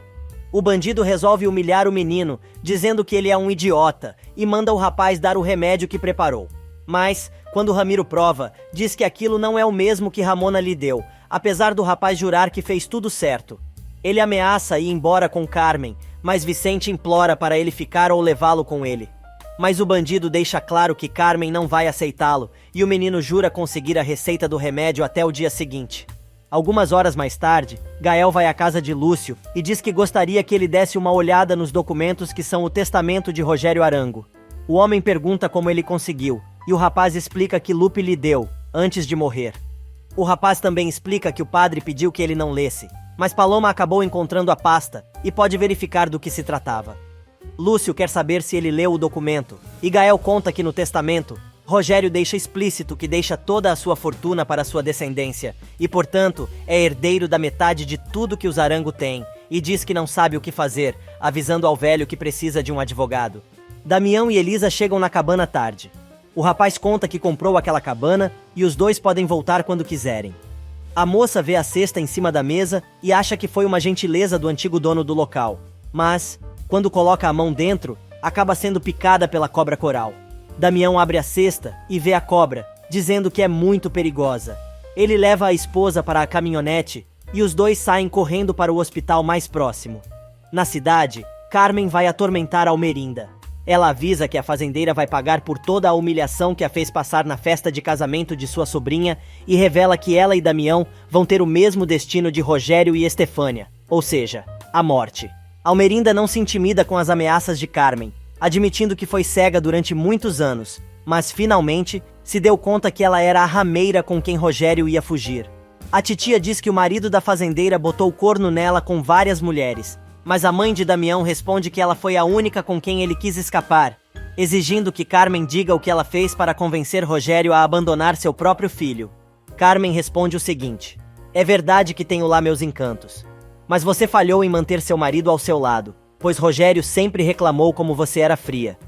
Speaker 1: O bandido resolve humilhar o menino, dizendo que ele é um idiota, e manda o rapaz dar o remédio que preparou. Mas, quando Ramiro prova, diz que aquilo não é o mesmo que Ramona lhe deu, apesar do rapaz jurar que fez tudo certo. Ele ameaça ir embora com Carmen, mas Vicente implora para ele ficar ou levá-lo com ele. Mas o bandido deixa claro que Carmen não vai aceitá-lo, e o menino jura conseguir a receita do remédio até o dia seguinte. Algumas horas mais tarde, Gael vai à casa de Lúcio e diz que gostaria que ele desse uma olhada nos documentos que são o testamento de Rogério Arango. O homem pergunta como ele conseguiu, e o rapaz explica que Lupe lhe deu, antes de morrer. O rapaz também explica que o padre pediu que ele não lesse, mas Paloma acabou encontrando a pasta e pode verificar do que se tratava. Lúcio quer saber se ele leu o documento, e Gael conta que no testamento, Rogério deixa explícito que deixa toda a sua fortuna para sua descendência, e portanto é herdeiro da metade de tudo que os Arango têm, e diz que não sabe o que fazer, avisando ao velho que precisa de um advogado. Damião e Elisa chegam na cabana tarde. O rapaz conta que comprou aquela cabana e os dois podem voltar quando quiserem. A moça vê a cesta em cima da mesa e acha que foi uma gentileza do antigo dono do local, mas, quando coloca a mão dentro, acaba sendo picada pela cobra coral. Damião abre a cesta e vê a cobra, dizendo que é muito perigosa. Ele leva a esposa para a caminhonete e os dois saem correndo para o hospital mais próximo. Na cidade, Carmen vai atormentar Almerinda. Ela avisa que a fazendeira vai pagar por toda a humilhação que a fez passar na festa de casamento de sua sobrinha e revela que ela e Damião vão ter o mesmo destino de Rogério e Estefânia, ou seja, a morte. Almerinda não se intimida com as ameaças de Carmen, admitindo que foi cega durante muitos anos, mas finalmente se deu conta que ela era a rameira com quem Rogério ia fugir. A titia diz que o marido da fazendeira botou corno nela com várias mulheres, mas a mãe de Damião responde que ela foi a única com quem ele quis escapar, exigindo que Carmen diga o que ela fez para convencer Rogério a abandonar seu próprio filho. Carmen responde o seguinte: É verdade que tenho lá meus encantos. Mas você falhou em manter seu marido ao seu lado, pois Rogério sempre reclamou como você era fria.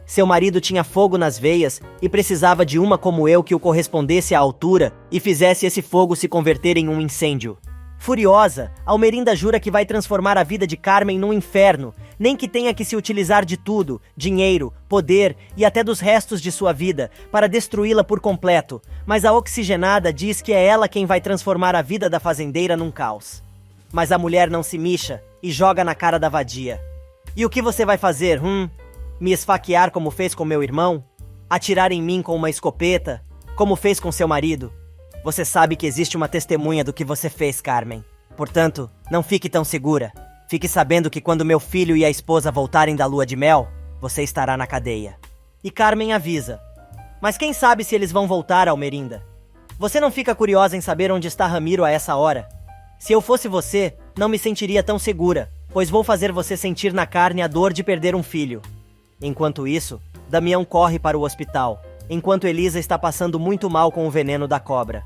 Speaker 1: Seu marido tinha fogo nas veias e precisava de uma como eu que o correspondesse à altura e fizesse esse fogo se converter em um incêndio. Furiosa, Almerinda jura que vai transformar a vida de Carmen num inferno, nem que tenha que se utilizar de tudo, dinheiro, poder e até dos restos de sua vida, para destruí-la por completo, mas a oxigenada diz que é ela quem vai transformar a vida da fazendeira num caos. Mas a mulher não se mixa e joga na cara da vadia. E o que você vai fazer, Me esfaquear como fez com meu irmão? Atirar em mim com uma escopeta, como fez com seu marido? Você sabe que existe uma testemunha do que você fez, Carmen. Portanto, não fique tão segura. Fique sabendo que quando meu filho e a esposa voltarem da lua de mel, você estará na cadeia. E Carmen avisa. Mas quem sabe se eles vão voltar, Almerinda? Você não fica curiosa em saber onde está Ramiro a essa hora? Se eu fosse você, não me sentiria tão segura, pois vou fazer você sentir na carne a dor de perder um filho. Enquanto isso, Damião corre para o hospital, enquanto Elisa está passando muito mal com o veneno da cobra.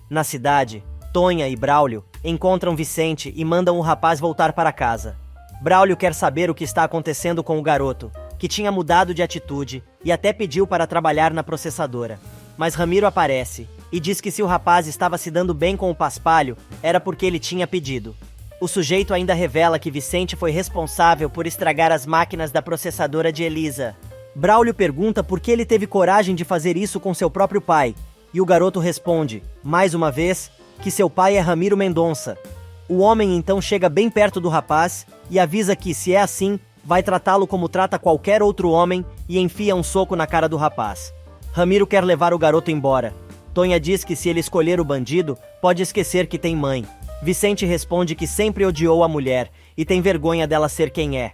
Speaker 1: Na cidade, Tonha e Braulio encontram Vicente e mandam o rapaz voltar para casa. Braulio quer saber o que está acontecendo com o garoto, que tinha mudado de atitude e até pediu para trabalhar na processadora. Mas Ramiro aparece e diz que se o rapaz estava se dando bem com o paspalho, era porque ele tinha pedido. O sujeito ainda revela que Vicente foi responsável por estragar as máquinas da processadora de Elisa. Braulio pergunta por que ele teve coragem de fazer isso com seu próprio pai, e o garoto responde, mais uma vez, que seu pai é Ramiro Mendonça. O homem então chega bem perto do rapaz e avisa que, se é assim, vai tratá-lo como trata qualquer outro homem e enfia um soco na cara do rapaz. Ramiro quer levar o garoto embora. Tonha diz que se ele escolher o bandido, pode esquecer que tem mãe. Vicente responde que sempre odiou a mulher e tem vergonha dela ser quem é.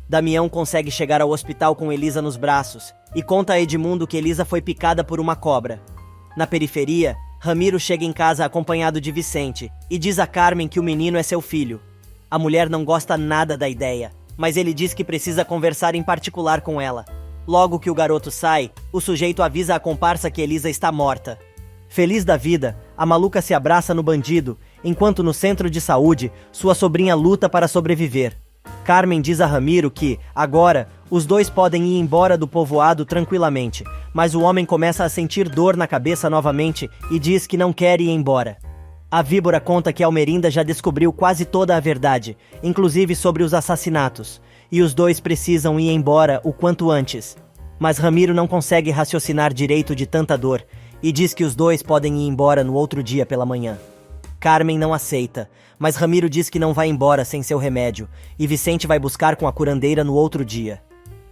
Speaker 1: Damião consegue chegar ao hospital com Elisa nos braços e conta a Edmundo que Elisa foi picada por uma cobra. Na periferia, Ramiro chega em casa acompanhado de Vicente e diz a Carmen que o menino é seu filho. A mulher não gosta nada da ideia, mas ele diz que precisa conversar em particular com ela. Logo que o garoto sai, o sujeito avisa a comparsa que Elisa está morta. Feliz da vida, a maluca se abraça no bandido, enquanto no centro de saúde, sua sobrinha luta para sobreviver. Carmen diz a Ramiro que, agora, os dois podem ir embora do povoado tranquilamente, mas o homem começa a sentir dor na cabeça novamente e diz que não quer ir embora. A víbora conta que Almerinda já descobriu quase toda a verdade, inclusive sobre os assassinatos, e os dois precisam ir embora o quanto antes. Mas Ramiro não consegue raciocinar direito de tanta dor, e diz que os dois podem ir embora no outro dia pela manhã. Carmen não aceita, mas Ramiro diz que não vai embora sem seu remédio, e Vicente vai buscar com a curandeira no outro dia.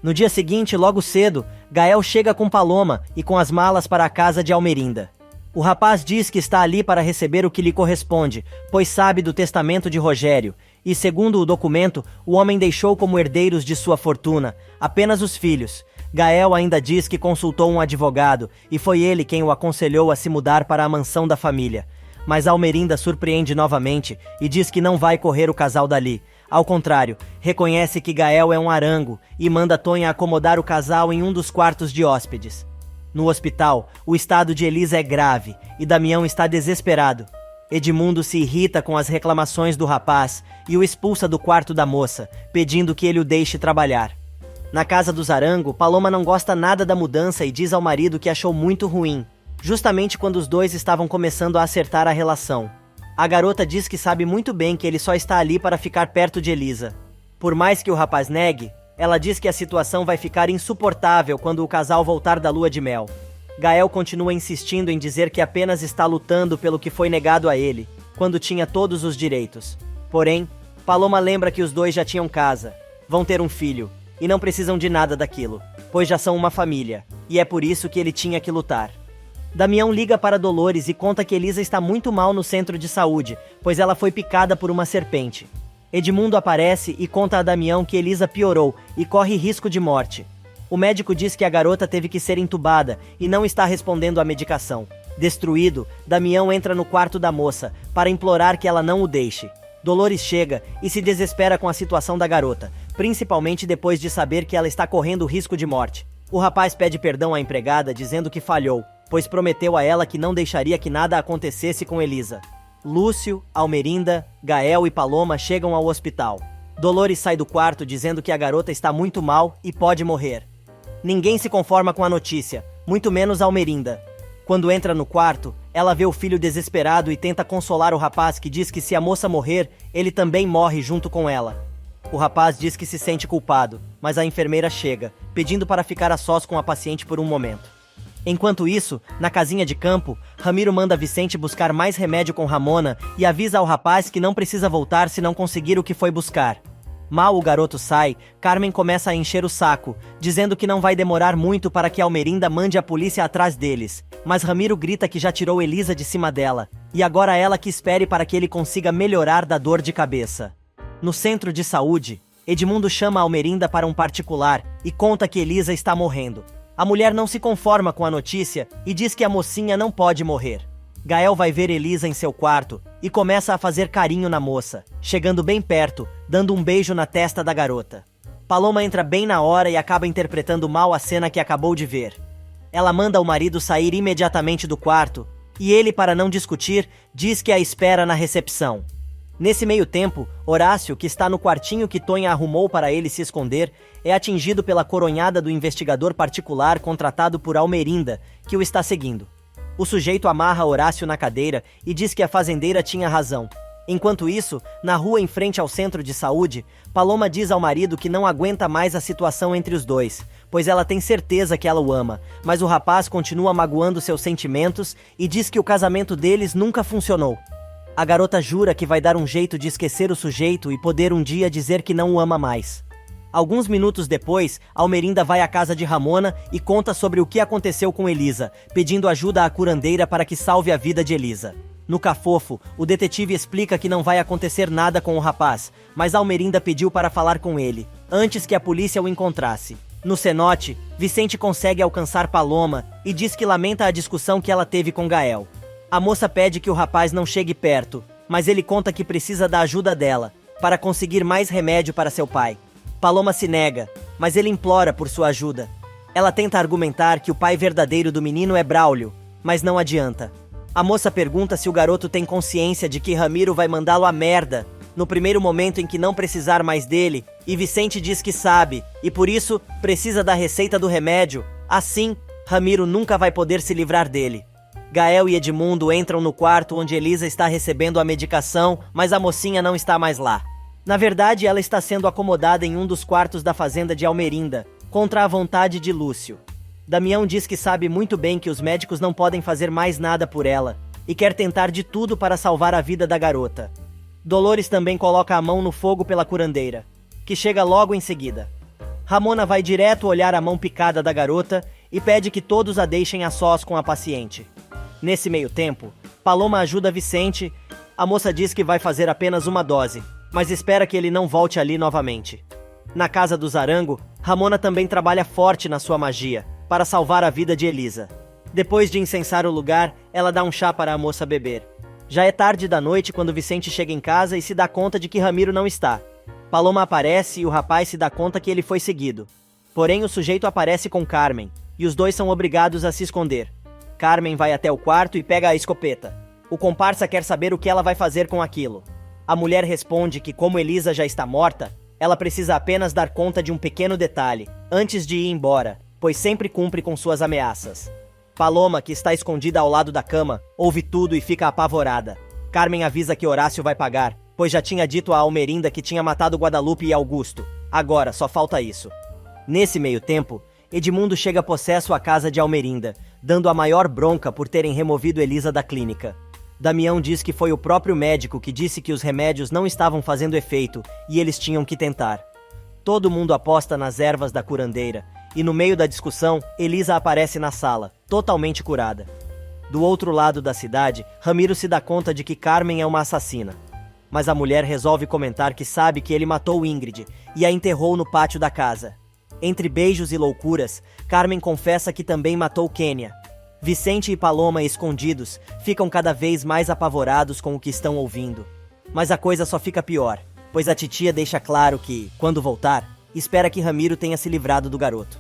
Speaker 1: No dia seguinte, logo cedo, Gael chega com Paloma e com as malas para a casa de Almerinda. O rapaz diz que está ali para receber o que lhe corresponde, pois sabe do testamento de Rogério, e segundo o documento, o homem deixou como herdeiros de sua fortuna apenas os filhos. Gael ainda diz que consultou um advogado, e foi ele quem o aconselhou a se mudar para a mansão da família. Mas Almerinda surpreende novamente e diz que não vai correr o casal dali. Ao contrário, reconhece que Gael é um arango e manda Tonha acomodar o casal em um dos quartos de hóspedes. No hospital, o estado de Elisa é grave e Damião está desesperado. Edmundo se irrita com as reclamações do rapaz e o expulsa do quarto da moça, pedindo que ele o deixe trabalhar. Na casa dos Arango, Paloma não gosta nada da mudança e diz ao marido que achou muito ruim, justamente quando os dois estavam começando a acertar a relação. A garota diz que sabe muito bem que ele só está ali para ficar perto de Elisa. Por mais que o rapaz negue, ela diz que a situação vai ficar insuportável quando o casal voltar da lua de mel. Gael continua insistindo em dizer que apenas está lutando pelo que foi negado a ele, quando tinha todos os direitos. Porém, Paloma lembra que os dois já tinham casa, vão ter um filho, e não precisam de nada daquilo, pois já são uma família, e é por isso que ele tinha que lutar. Damião liga para Dolores e conta que Elisa está muito mal no centro de saúde, pois ela foi picada por uma serpente. Edmundo aparece e conta a Damião que Elisa piorou e corre risco de morte. O médico diz que a garota teve que ser entubada e não está respondendo à medicação. Destruído, Damião entra no quarto da moça para implorar que ela não o deixe. Dolores chega e se desespera com a situação da garota, principalmente depois de saber que ela está correndo risco de morte. O rapaz pede perdão à empregada dizendo que falhou, pois prometeu a ela que não deixaria que nada acontecesse com Elisa. Lúcio, Almerinda, Gael e Paloma chegam ao hospital. Dolores sai do quarto dizendo que a garota está muito mal e pode morrer. Ninguém se conforma com a notícia, muito menos Almerinda. Quando entra no quarto, ela vê o filho desesperado e tenta consolar o rapaz, que diz que se a moça morrer, ele também morre junto com ela. O rapaz diz que se sente culpado, mas a enfermeira chega, pedindo para ficar a sós com a paciente por um momento. Enquanto isso, na casinha de campo, Ramiro manda Vicente buscar mais remédio com Ramona e avisa ao rapaz que não precisa voltar se não conseguir o que foi buscar. Mal o garoto sai, Carmen começa a encher o saco, dizendo que não vai demorar muito para que Almerinda mande a polícia atrás deles, mas Ramiro grita que já tirou Elisa de cima dela, e agora ela que espere para que ele consiga melhorar da dor de cabeça. No centro de saúde, Edmundo chama Almerinda para um particular e conta que Elisa está morrendo. A mulher não se conforma com a notícia e diz que a mocinha não pode morrer. Gael vai ver Elisa em seu quarto e começa a fazer carinho na moça, chegando bem perto, dando um beijo na testa da garota. Paloma entra bem na hora e acaba interpretando mal a cena que acabou de ver. Ela manda o marido sair imediatamente do quarto e ele, para não discutir, diz que a espera na recepção. Nesse meio tempo, Horácio, que está no quartinho que Tonha arrumou para ele se esconder, é atingido pela coronhada do investigador particular contratado por Almerinda, que o está seguindo. O sujeito amarra Horácio na cadeira e diz que a fazendeira tinha razão. Enquanto isso, na rua em frente ao centro de saúde, Paloma diz ao marido que não aguenta mais a situação entre os dois, pois ela tem certeza que ela o ama, mas o rapaz continua magoando seus sentimentos e diz que o casamento deles nunca funcionou. A garota jura que vai dar um jeito de esquecer o sujeito e poder um dia dizer que não o ama mais. Alguns minutos depois, Almerinda vai à casa de Ramona e conta sobre o que aconteceu com Elisa, pedindo ajuda à curandeira para que salve a vida de Elisa. No cafofo, o detetive explica que não vai acontecer nada com o rapaz, mas Almerinda pediu para falar com ele, antes que a polícia o encontrasse. No cenote, Vicente consegue alcançar Paloma e diz que lamenta a discussão que ela teve com Gael. A moça pede que o rapaz não chegue perto, mas ele conta que precisa da ajuda dela, para conseguir mais remédio para seu pai. Paloma se nega, mas ele implora por sua ajuda. Ela tenta argumentar que o pai verdadeiro do menino é Braulio, mas não adianta. A moça pergunta se o garoto tem consciência de que Ramiro vai mandá-lo à merda no primeiro momento em que não precisar mais dele, e Vicente diz que sabe, e por isso precisa da receita do remédio. Assim, Ramiro nunca vai poder se livrar dele. Gael e Edmundo entram no quarto onde Elisa está recebendo a medicação, mas a mocinha não está mais lá. Na verdade, ela está sendo acomodada em um dos quartos da fazenda de Almerinda, contra a vontade de Lúcio. Damião diz que sabe muito bem que os médicos não podem fazer mais nada por ela, e quer tentar de tudo para salvar a vida da garota. Dolores também coloca a mão no fogo pela curandeira, que chega logo em seguida. Ramona vai direto olhar a mão picada da garota e pede que todos a deixem a sós com a paciente. Nesse meio tempo, Paloma ajuda Vicente. A moça diz que vai fazer apenas uma dose, mas espera que ele não volte ali novamente. Na casa do Zarango, Ramona também trabalha forte na sua magia, para salvar a vida de Elisa. Depois de incensar o lugar, ela dá um chá para a moça beber. Já é tarde da noite quando Vicente chega em casa e se dá conta de que Ramiro não está. Paloma aparece e o rapaz se dá conta que ele foi seguido. Porém, o sujeito aparece com Carmen, e os dois são obrigados a se esconder. Carmen vai até o quarto e pega a escopeta. O comparsa quer saber o que ela vai fazer com aquilo. A mulher responde que, como Elisa já está morta, ela precisa apenas dar conta de um pequeno detalhe, antes de ir embora, pois sempre cumpre com suas ameaças. Paloma, que está escondida ao lado da cama, ouve tudo e fica apavorada. Carmen avisa que Horácio vai pagar, pois já tinha dito a Almerinda que tinha matado Guadalupe e Augusto. Agora, só falta isso. Nesse meio tempo, Edmundo chega possesso à casa de Almerinda, dando a maior bronca por terem removido Elisa da clínica. Damião diz que foi o próprio médico que disse que os remédios não estavam fazendo efeito e eles tinham que tentar. Todo mundo aposta nas ervas da curandeira, e no meio da discussão, Elisa aparece na sala, totalmente curada. Do outro lado da cidade, Ramiro se dá conta de que Carmen é uma assassina. Mas a mulher resolve comentar que sabe que ele matou Ingrid e a enterrou no pátio da casa. Entre beijos e loucuras, Carmen confessa que também matou Kênia. Vicente e Paloma, escondidos, ficam cada vez mais apavorados com o que estão ouvindo. Mas a coisa só fica pior, pois a titia deixa claro que, quando voltar, espera que Ramiro tenha se livrado do garoto.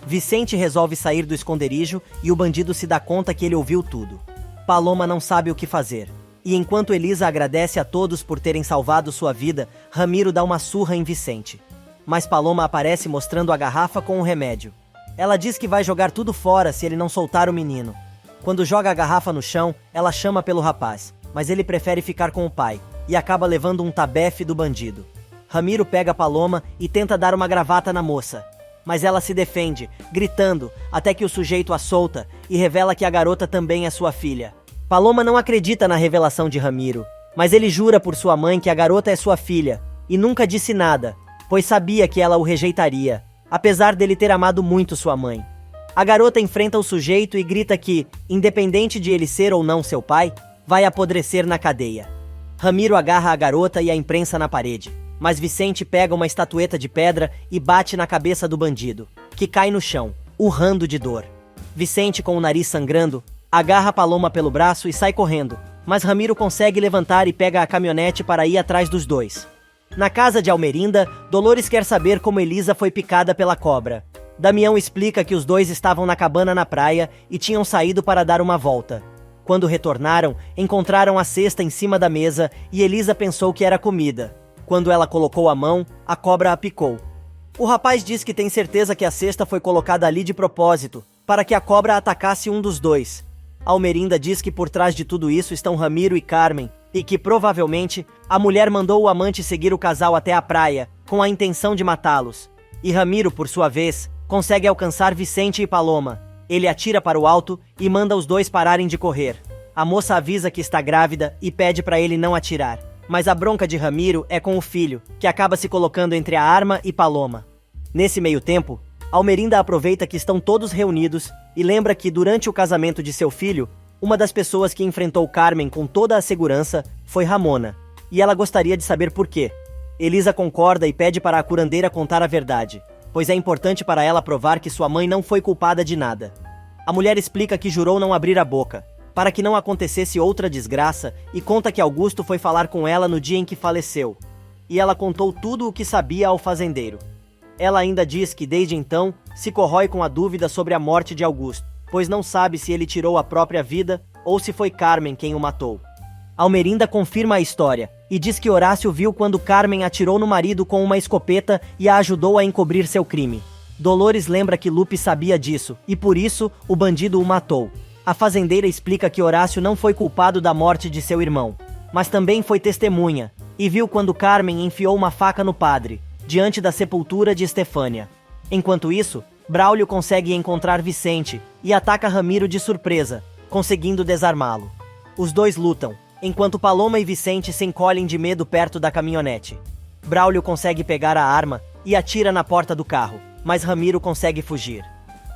Speaker 1: Vicente resolve sair do esconderijo e o bandido se dá conta que ele ouviu tudo. Paloma não sabe o que fazer. E enquanto Elisa agradece a todos por terem salvado sua vida, Ramiro dá uma surra em Vicente. Mas Paloma aparece mostrando a garrafa com o remédio. Ela diz que vai jogar tudo fora se ele não soltar o menino. Quando joga a garrafa no chão, ela chama pelo rapaz, mas ele prefere ficar com o pai, e acaba levando um tabefe do bandido. Ramiro pega Paloma e tenta dar uma gravata na moça, mas ela se defende, gritando, até que o sujeito a solta e revela que a garota também é sua filha. Paloma não acredita na revelação de Ramiro, mas ele jura por sua mãe que a garota é sua filha, e nunca disse nada, pois sabia que ela o rejeitaria, apesar dele ter amado muito sua mãe. A garota enfrenta o sujeito e grita que, independente de ele ser ou não seu pai, vai apodrecer na cadeia. Ramiro agarra a garota e a imprensa na parede, mas Vicente pega uma estatueta de pedra e bate na cabeça do bandido, que cai no chão, urrando de dor. Vicente, com o nariz sangrando, agarra Paloma pelo braço e sai correndo, mas Ramiro consegue levantar e pega a caminhonete para ir atrás dos dois. Na casa de Almerinda, Dolores quer saber como Elisa foi picada pela cobra. Damião explica que os dois estavam na cabana na praia e tinham saído para dar uma volta. Quando retornaram, encontraram a cesta em cima da mesa e Elisa pensou que era comida. Quando ela colocou a mão, a cobra a picou. O rapaz diz que tem certeza que a cesta foi colocada ali de propósito, para que a cobra atacasse um dos dois. Almerinda diz que por trás de tudo isso estão Ramiro e Carmen, e que provavelmente a mulher mandou o amante seguir o casal até a praia, com a intenção de matá-los. E Ramiro, por sua vez, consegue alcançar Vicente e Paloma. Ele atira para o alto e manda os dois pararem de correr. A moça avisa que está grávida e pede para ele não atirar. Mas a bronca de Ramiro é com o filho, que acaba se colocando entre a arma e Paloma. Nesse meio tempo, Almerinda aproveita que estão todos reunidos e lembra que durante o casamento de seu filho, uma das pessoas que enfrentou Carmen com toda a segurança foi Ramona, e ela gostaria de saber por quê. Elisa concorda e pede para a curandeira contar a verdade, pois é importante para ela provar que sua mãe não foi culpada de nada. A mulher explica que jurou não abrir a boca, para que não acontecesse outra desgraça, e conta que Augusto foi falar com ela no dia em que faleceu. E ela contou tudo o que sabia ao fazendeiro. Ela ainda diz que desde então se corrói com a dúvida sobre a morte de Augusto, pois não sabe se ele tirou a própria vida ou se foi Carmen quem o matou. Almerinda confirma a história e diz que Horácio viu quando Carmen atirou no marido com uma escopeta e a ajudou a encobrir seu crime. Dolores lembra que Lupe sabia disso e por isso o bandido o matou. A fazendeira explica que Horácio não foi culpado da morte de seu irmão, mas também foi testemunha e viu quando Carmen enfiou uma faca no padre, diante da sepultura de Estefânia. Enquanto isso, Braulio consegue encontrar Vicente e ataca Ramiro de surpresa, conseguindo desarmá-lo. Os dois lutam, enquanto Paloma e Vicente se encolhem de medo perto da caminhonete. Braulio consegue pegar a arma e atira na porta do carro, mas Ramiro consegue fugir.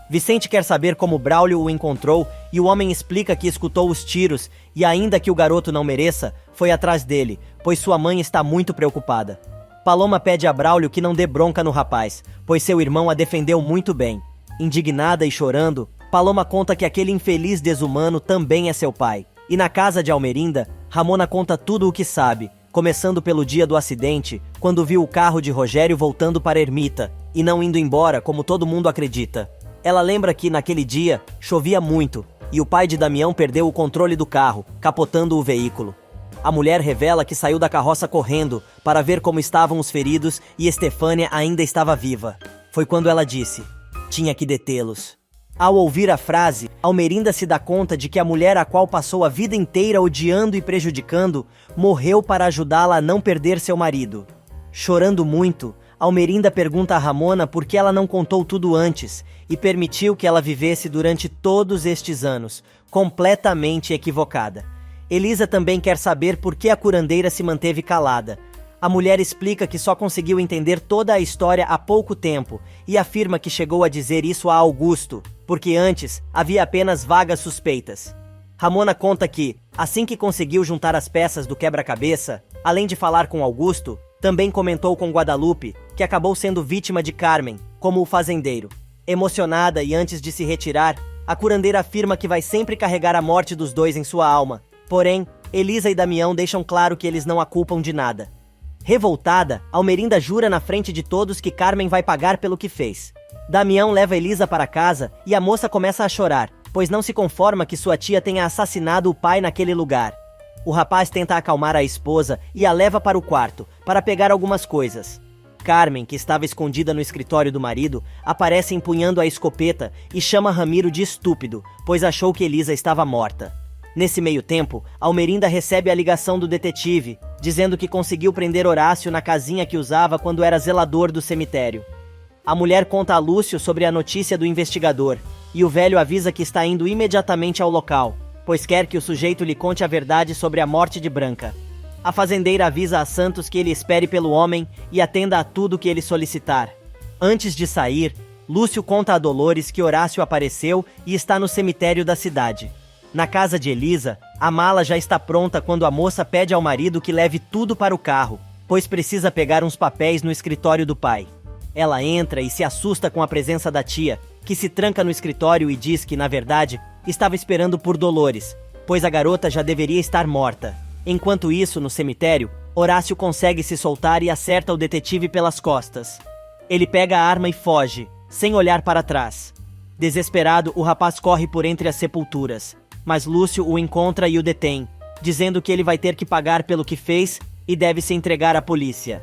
Speaker 1: Vicente quer saber como Braulio o encontrou e o homem explica que escutou os tiros e, ainda que o garoto não mereça, foi atrás dele, pois sua mãe está muito preocupada. Paloma pede a Braulio que não dê bronca no rapaz, pois seu irmão a defendeu muito bem. Indignada e chorando, Paloma conta que aquele infeliz desumano também é seu pai. E na casa de Almerinda, Ramona conta tudo o que sabe, começando pelo dia do acidente, quando viu o carro de Rogério voltando para a ermita, e não indo embora como todo mundo acredita. Ela lembra que, naquele dia, chovia muito, e o pai de Damião perdeu o controle do carro, capotando o veículo. A mulher revela que saiu da carroça correndo para ver como estavam os feridos e Estefânia ainda estava viva. Foi quando ela disse: tinha que detê-los. Ao ouvir a frase, Almerinda se dá conta de que a mulher a qual passou a vida inteira odiando e prejudicando, morreu para ajudá-la a não perder seu marido. Chorando muito, Almerinda pergunta a Ramona por que ela não contou tudo antes e permitiu que ela vivesse durante todos estes anos, completamente equivocada. Elisa também quer saber por que a curandeira se manteve calada. A mulher explica que só conseguiu entender toda a história há pouco tempo e afirma que chegou a dizer isso a Augusto, porque antes havia apenas vagas suspeitas. Ramona conta que, assim que conseguiu juntar as peças do quebra-cabeça, além de falar com Augusto, também comentou com Guadalupe, que acabou sendo vítima de Carmen, como o fazendeiro. Emocionada e antes de se retirar, a curandeira afirma que vai sempre carregar a morte dos dois em sua alma. Porém, Elisa e Damião deixam claro que eles não a culpam de nada. Revoltada, Almerinda jura na frente de todos que Carmen vai pagar pelo que fez. Damião leva Elisa para casa e a moça começa a chorar, pois não se conforma que sua tia tenha assassinado o pai naquele lugar. O rapaz tenta acalmar a esposa e a leva para o quarto, para pegar algumas coisas. Carmen, que estava escondida no escritório do marido, aparece empunhando a escopeta e chama Ramiro de estúpido, pois achou que Elisa estava morta. Nesse meio tempo, Almerinda recebe a ligação do detetive, dizendo que conseguiu prender Horácio na casinha que usava quando era zelador do cemitério. A mulher conta a Lúcio sobre a notícia do investigador, e o velho avisa que está indo imediatamente ao local, pois quer que o sujeito lhe conte a verdade sobre a morte de Branca. A fazendeira avisa a Santos que ele espere pelo homem e atenda a tudo que ele solicitar. Antes de sair, Lúcio conta a Dolores que Horácio apareceu e está no cemitério da cidade. Na casa de Elisa, a mala já está pronta quando a moça pede ao marido que leve tudo para o carro, pois precisa pegar uns papéis no escritório do pai. Ela entra e se assusta com a presença da tia, que se tranca no escritório e diz que, na verdade, estava esperando por Dolores, pois a garota já deveria estar morta. Enquanto isso, no cemitério, Horácio consegue se soltar e acerta o detetive pelas costas. Ele pega a arma e foge, sem olhar para trás. Desesperado, o rapaz corre por entre as sepulturas, mas Lúcio o encontra e o detém, dizendo que ele vai ter que pagar pelo que fez e deve se entregar à polícia.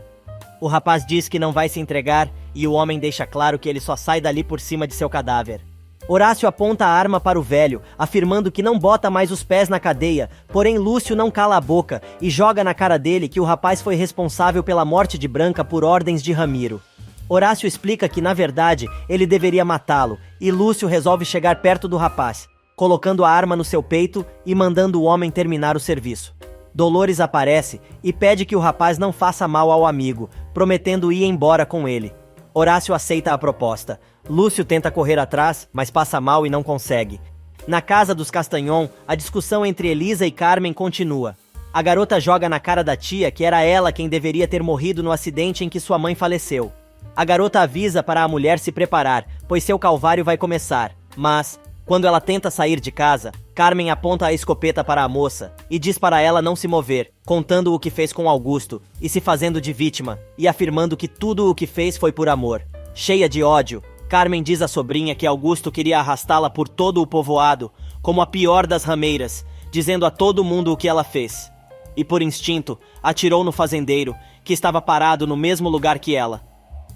Speaker 1: O rapaz diz que não vai se entregar e o homem deixa claro que ele só sai dali por cima de seu cadáver. Horácio aponta a arma para o velho, afirmando que não bota mais os pés na cadeia, porém Lúcio não cala a boca e joga na cara dele que o rapaz foi responsável pela morte de Branca por ordens de Ramiro. Horácio explica que, na verdade, ele deveria matá-lo, e Lúcio resolve chegar perto do rapaz, colocando a arma no seu peito e mandando o homem terminar o serviço. Dolores aparece e pede que o rapaz não faça mal ao amigo, prometendo ir embora com ele. Horácio aceita a proposta. Lúcio tenta correr atrás, mas passa mal e não consegue. Na casa dos Castanhon, a discussão entre Elisa e Carmen continua. A garota joga na cara da tia que era ela quem deveria ter morrido no acidente em que sua mãe faleceu. A garota avisa para a mulher se preparar, pois seu calvário vai começar. Mas, quando ela tenta sair de casa, Carmen aponta a escopeta para a moça e diz para ela não se mover, contando o que fez com Augusto e se fazendo de vítima, e afirmando que tudo o que fez foi por amor. Cheia de ódio, Carmen diz à sobrinha que Augusto queria arrastá-la por todo o povoado, como a pior das rameiras, dizendo a todo mundo o que ela fez. E por instinto, atirou no fazendeiro, que estava parado no mesmo lugar que ela.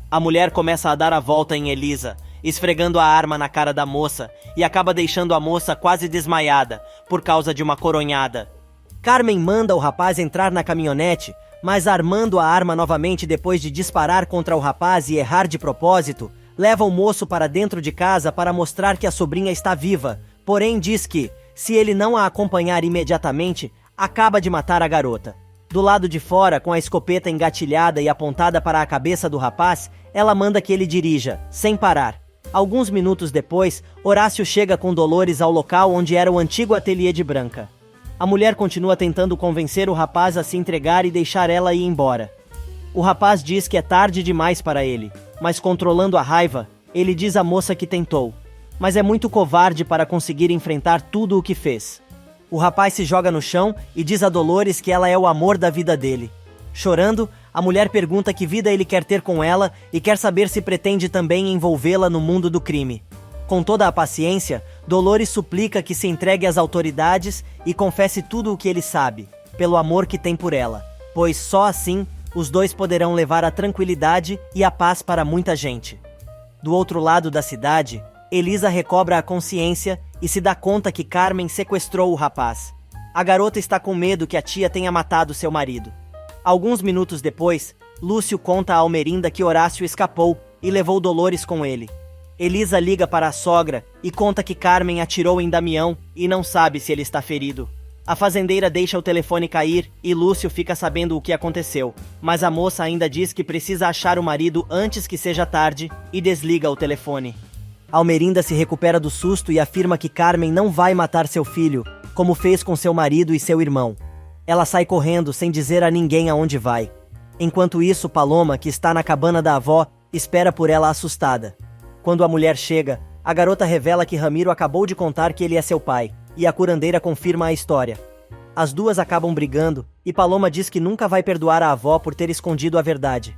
Speaker 1: A mulher começa a dar a volta em Elisa, esfregando a arma na cara da moça, e acaba deixando a moça quase desmaiada, por causa de uma coronhada. Carmen manda o rapaz entrar na caminhonete, mas armando a arma novamente depois de disparar contra o rapaz e errar de propósito, leva o moço para dentro de casa para mostrar que a sobrinha está viva, porém diz que, se ele não a acompanhar imediatamente, acaba de matar a garota. Do lado de fora, com a escopeta engatilhada e apontada para a cabeça do rapaz, ela manda que ele dirija, sem parar. Alguns minutos depois, Horácio chega com Dolores ao local onde era o antigo ateliê de Branca. A mulher continua tentando convencer o rapaz a se entregar e deixar ela ir embora. O rapaz diz que é tarde demais para ele, mas controlando a raiva, ele diz à moça que tentou, mas é muito covarde para conseguir enfrentar tudo o que fez. O rapaz se joga no chão e diz a Dolores que ela é o amor da vida dele. Chorando, a mulher pergunta que vida ele quer ter com ela e quer saber se pretende também envolvê-la no mundo do crime. Com toda a paciência, Dolores suplica que se entregue às autoridades e confesse tudo o que ele sabe, pelo amor que tem por ela, pois só assim os dois poderão levar a tranquilidade e a paz para muita gente. Do outro lado da cidade, Elisa recobra a consciência e se dá conta que Carmen sequestrou o rapaz. A garota está com medo que a tia tenha matado seu marido. Alguns minutos depois, Lúcio conta a Almerinda que Horácio escapou e levou Dolores com ele. Elisa liga para a sogra e conta que Carmen atirou em Damião e não sabe se ele está ferido. A fazendeira deixa o telefone cair e Lúcio fica sabendo o que aconteceu, mas a moça ainda diz que precisa achar o marido antes que seja tarde e desliga o telefone. Almerinda se recupera do susto e afirma que Carmen não vai matar seu filho, como fez com seu marido e seu irmão. Ela sai correndo sem dizer a ninguém aonde vai. Enquanto isso, Paloma, que está na cabana da avó, espera por ela assustada. Quando a mulher chega, a garota revela que Ramiro acabou de contar que ele é seu pai, e a curandeira confirma a história. As duas acabam brigando, e Paloma diz que nunca vai perdoar a avó por ter escondido a verdade.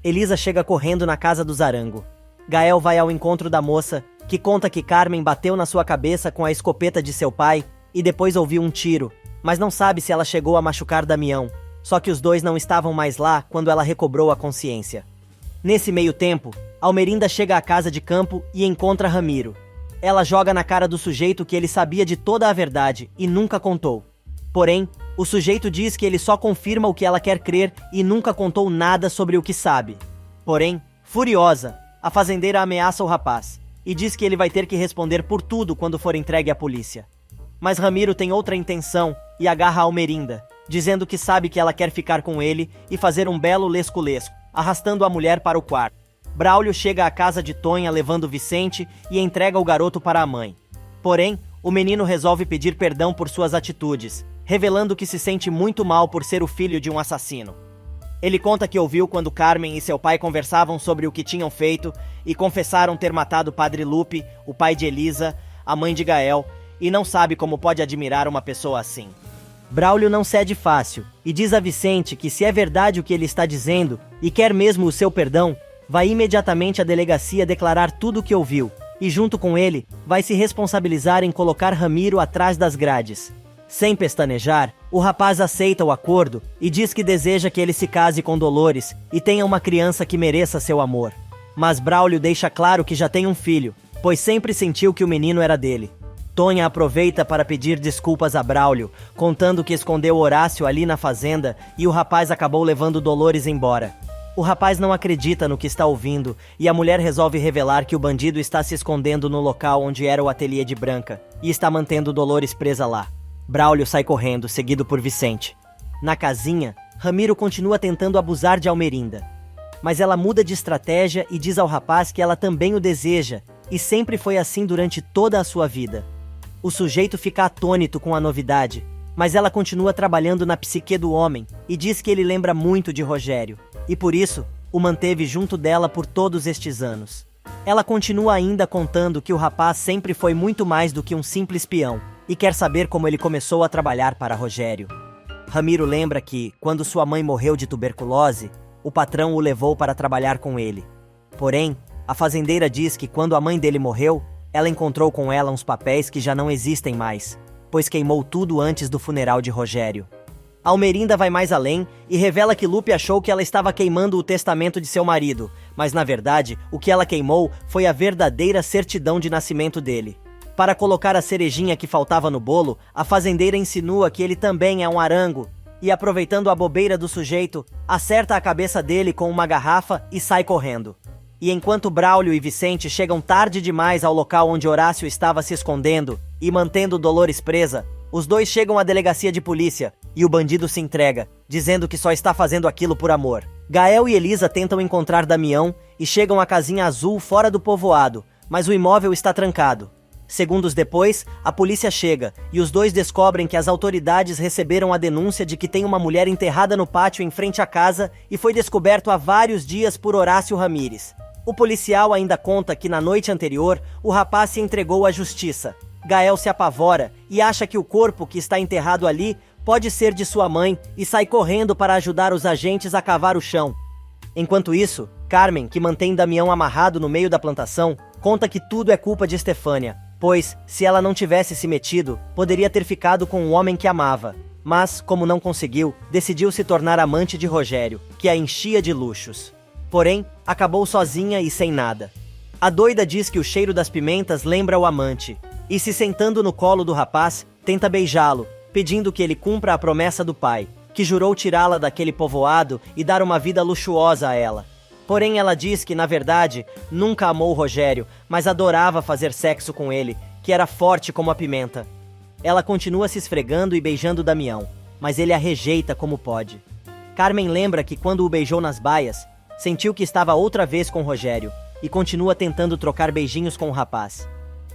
Speaker 1: Elisa chega correndo na casa do Zarango. Gael vai ao encontro da moça, que conta que Carmen bateu na sua cabeça com a escopeta de seu pai, e depois ouviu um tiro, mas não sabe se ela chegou a machucar Damião. Só que os dois não estavam mais lá quando ela recobrou a consciência. Nesse meio tempo, Almerinda chega à casa de campo e encontra Ramiro. Ela joga na cara do sujeito que ele sabia de toda a verdade e nunca contou. Porém, o sujeito diz que ele só confirma o que ela quer crer e nunca contou nada sobre o que sabe. Porém, furiosa, a fazendeira ameaça o rapaz e diz que ele vai ter que responder por tudo quando for entregue à polícia. Mas Ramiro tem outra intenção e agarra Almerinda, dizendo que sabe que ela quer ficar com ele e fazer um belo lesco-lesco, arrastando a mulher para o quarto. Braulio chega à casa de Tonha levando Vicente e entrega o garoto para a mãe. Porém, o menino resolve pedir perdão por suas atitudes, revelando que se sente muito mal por ser o filho de um assassino. Ele conta que ouviu quando Carmen e seu pai conversavam sobre o que tinham feito e confessaram ter matado o Padre Lupe, o pai de Elisa, a mãe de Gael, e não sabe como pode admirar uma pessoa assim. Braulio não cede fácil e diz a Vicente que se é verdade o que ele está dizendo e quer mesmo o seu perdão, vai imediatamente à delegacia declarar tudo o que ouviu e junto com ele vai se responsabilizar em colocar Ramiro atrás das grades. Sem pestanejar, o rapaz aceita o acordo e diz que deseja que ele se case com Dolores e tenha uma criança que mereça seu amor. Mas Braulio deixa claro que já tem um filho, pois sempre sentiu que o menino era dele. Tonha aproveita para pedir desculpas a Braulio, contando que escondeu Horácio ali na fazenda e o rapaz acabou levando Dolores embora. O rapaz não acredita no que está ouvindo e a mulher resolve revelar que o bandido está se escondendo no local onde era o ateliê de Branca e está mantendo Dolores presa lá. Braulio sai correndo, seguido por Vicente. Na casinha, Ramiro continua tentando abusar de Almerinda. Mas ela muda de estratégia e diz ao rapaz que ela também o deseja e sempre foi assim durante toda a sua vida. O sujeito fica atônito com a novidade, mas ela continua trabalhando na psique do homem e diz que ele lembra muito de Rogério, e por isso o manteve junto dela por todos estes anos. Ela continua ainda contando que o rapaz sempre foi muito mais do que um simples peão e quer saber como ele começou a trabalhar para Rogério. Ramiro lembra que, quando sua mãe morreu de tuberculose, o patrão o levou para trabalhar com ele. Porém, a fazendeira diz que quando a mãe dele morreu, ela encontrou com ela uns papéis que já não existem mais, pois queimou tudo antes do funeral de Rogério. Almerinda vai mais além e revela que Lupe achou que ela estava queimando o testamento de seu marido, mas na verdade, o que ela queimou foi a verdadeira certidão de nascimento dele. Para colocar a cerejinha que faltava no bolo, a fazendeira insinua que ele também é um arango, e aproveitando a bobeira do sujeito, acerta a cabeça dele com uma garrafa e sai correndo. E enquanto Braulio e Vicente chegam tarde demais ao local onde Horácio estava se escondendo e mantendo Dolores presa, os dois chegam à delegacia de polícia e o bandido se entrega, dizendo que só está fazendo aquilo por amor. Gael e Elisa tentam encontrar Damião e chegam à casinha azul fora do povoado, mas o imóvel está trancado. Segundos depois, a polícia chega e os dois descobrem que as autoridades receberam a denúncia de que tem uma mulher enterrada no pátio em frente à casa e foi descoberto há vários dias por Horácio Ramírez. O policial ainda conta que na noite anterior, o rapaz se entregou à justiça. Gael se apavora e acha que o corpo que está enterrado ali pode ser de sua mãe e sai correndo para ajudar os agentes a cavar o chão. Enquanto isso, Carmen, que mantém Damião amarrado no meio da plantação, conta que tudo é culpa de Estefânia, pois, se ela não tivesse se metido, poderia ter ficado com o homem que amava. Mas, como não conseguiu, decidiu se tornar amante de Rogério, que a enchia de luxos. Porém, acabou sozinha e sem nada. A doida diz que o cheiro das pimentas lembra o amante, e se sentando no colo do rapaz, tenta beijá-lo, pedindo que ele cumpra a promessa do pai, que jurou tirá-la daquele povoado e dar uma vida luxuosa a ela. Porém, ela diz que, na verdade, nunca amou Rogério, mas adorava fazer sexo com ele, que era forte como a pimenta. Ela continua se esfregando e beijando Damião, mas ele a rejeita como pode. Carmen lembra que quando o beijou nas baias, sentiu que estava outra vez com Rogério, e continua tentando trocar beijinhos com o rapaz.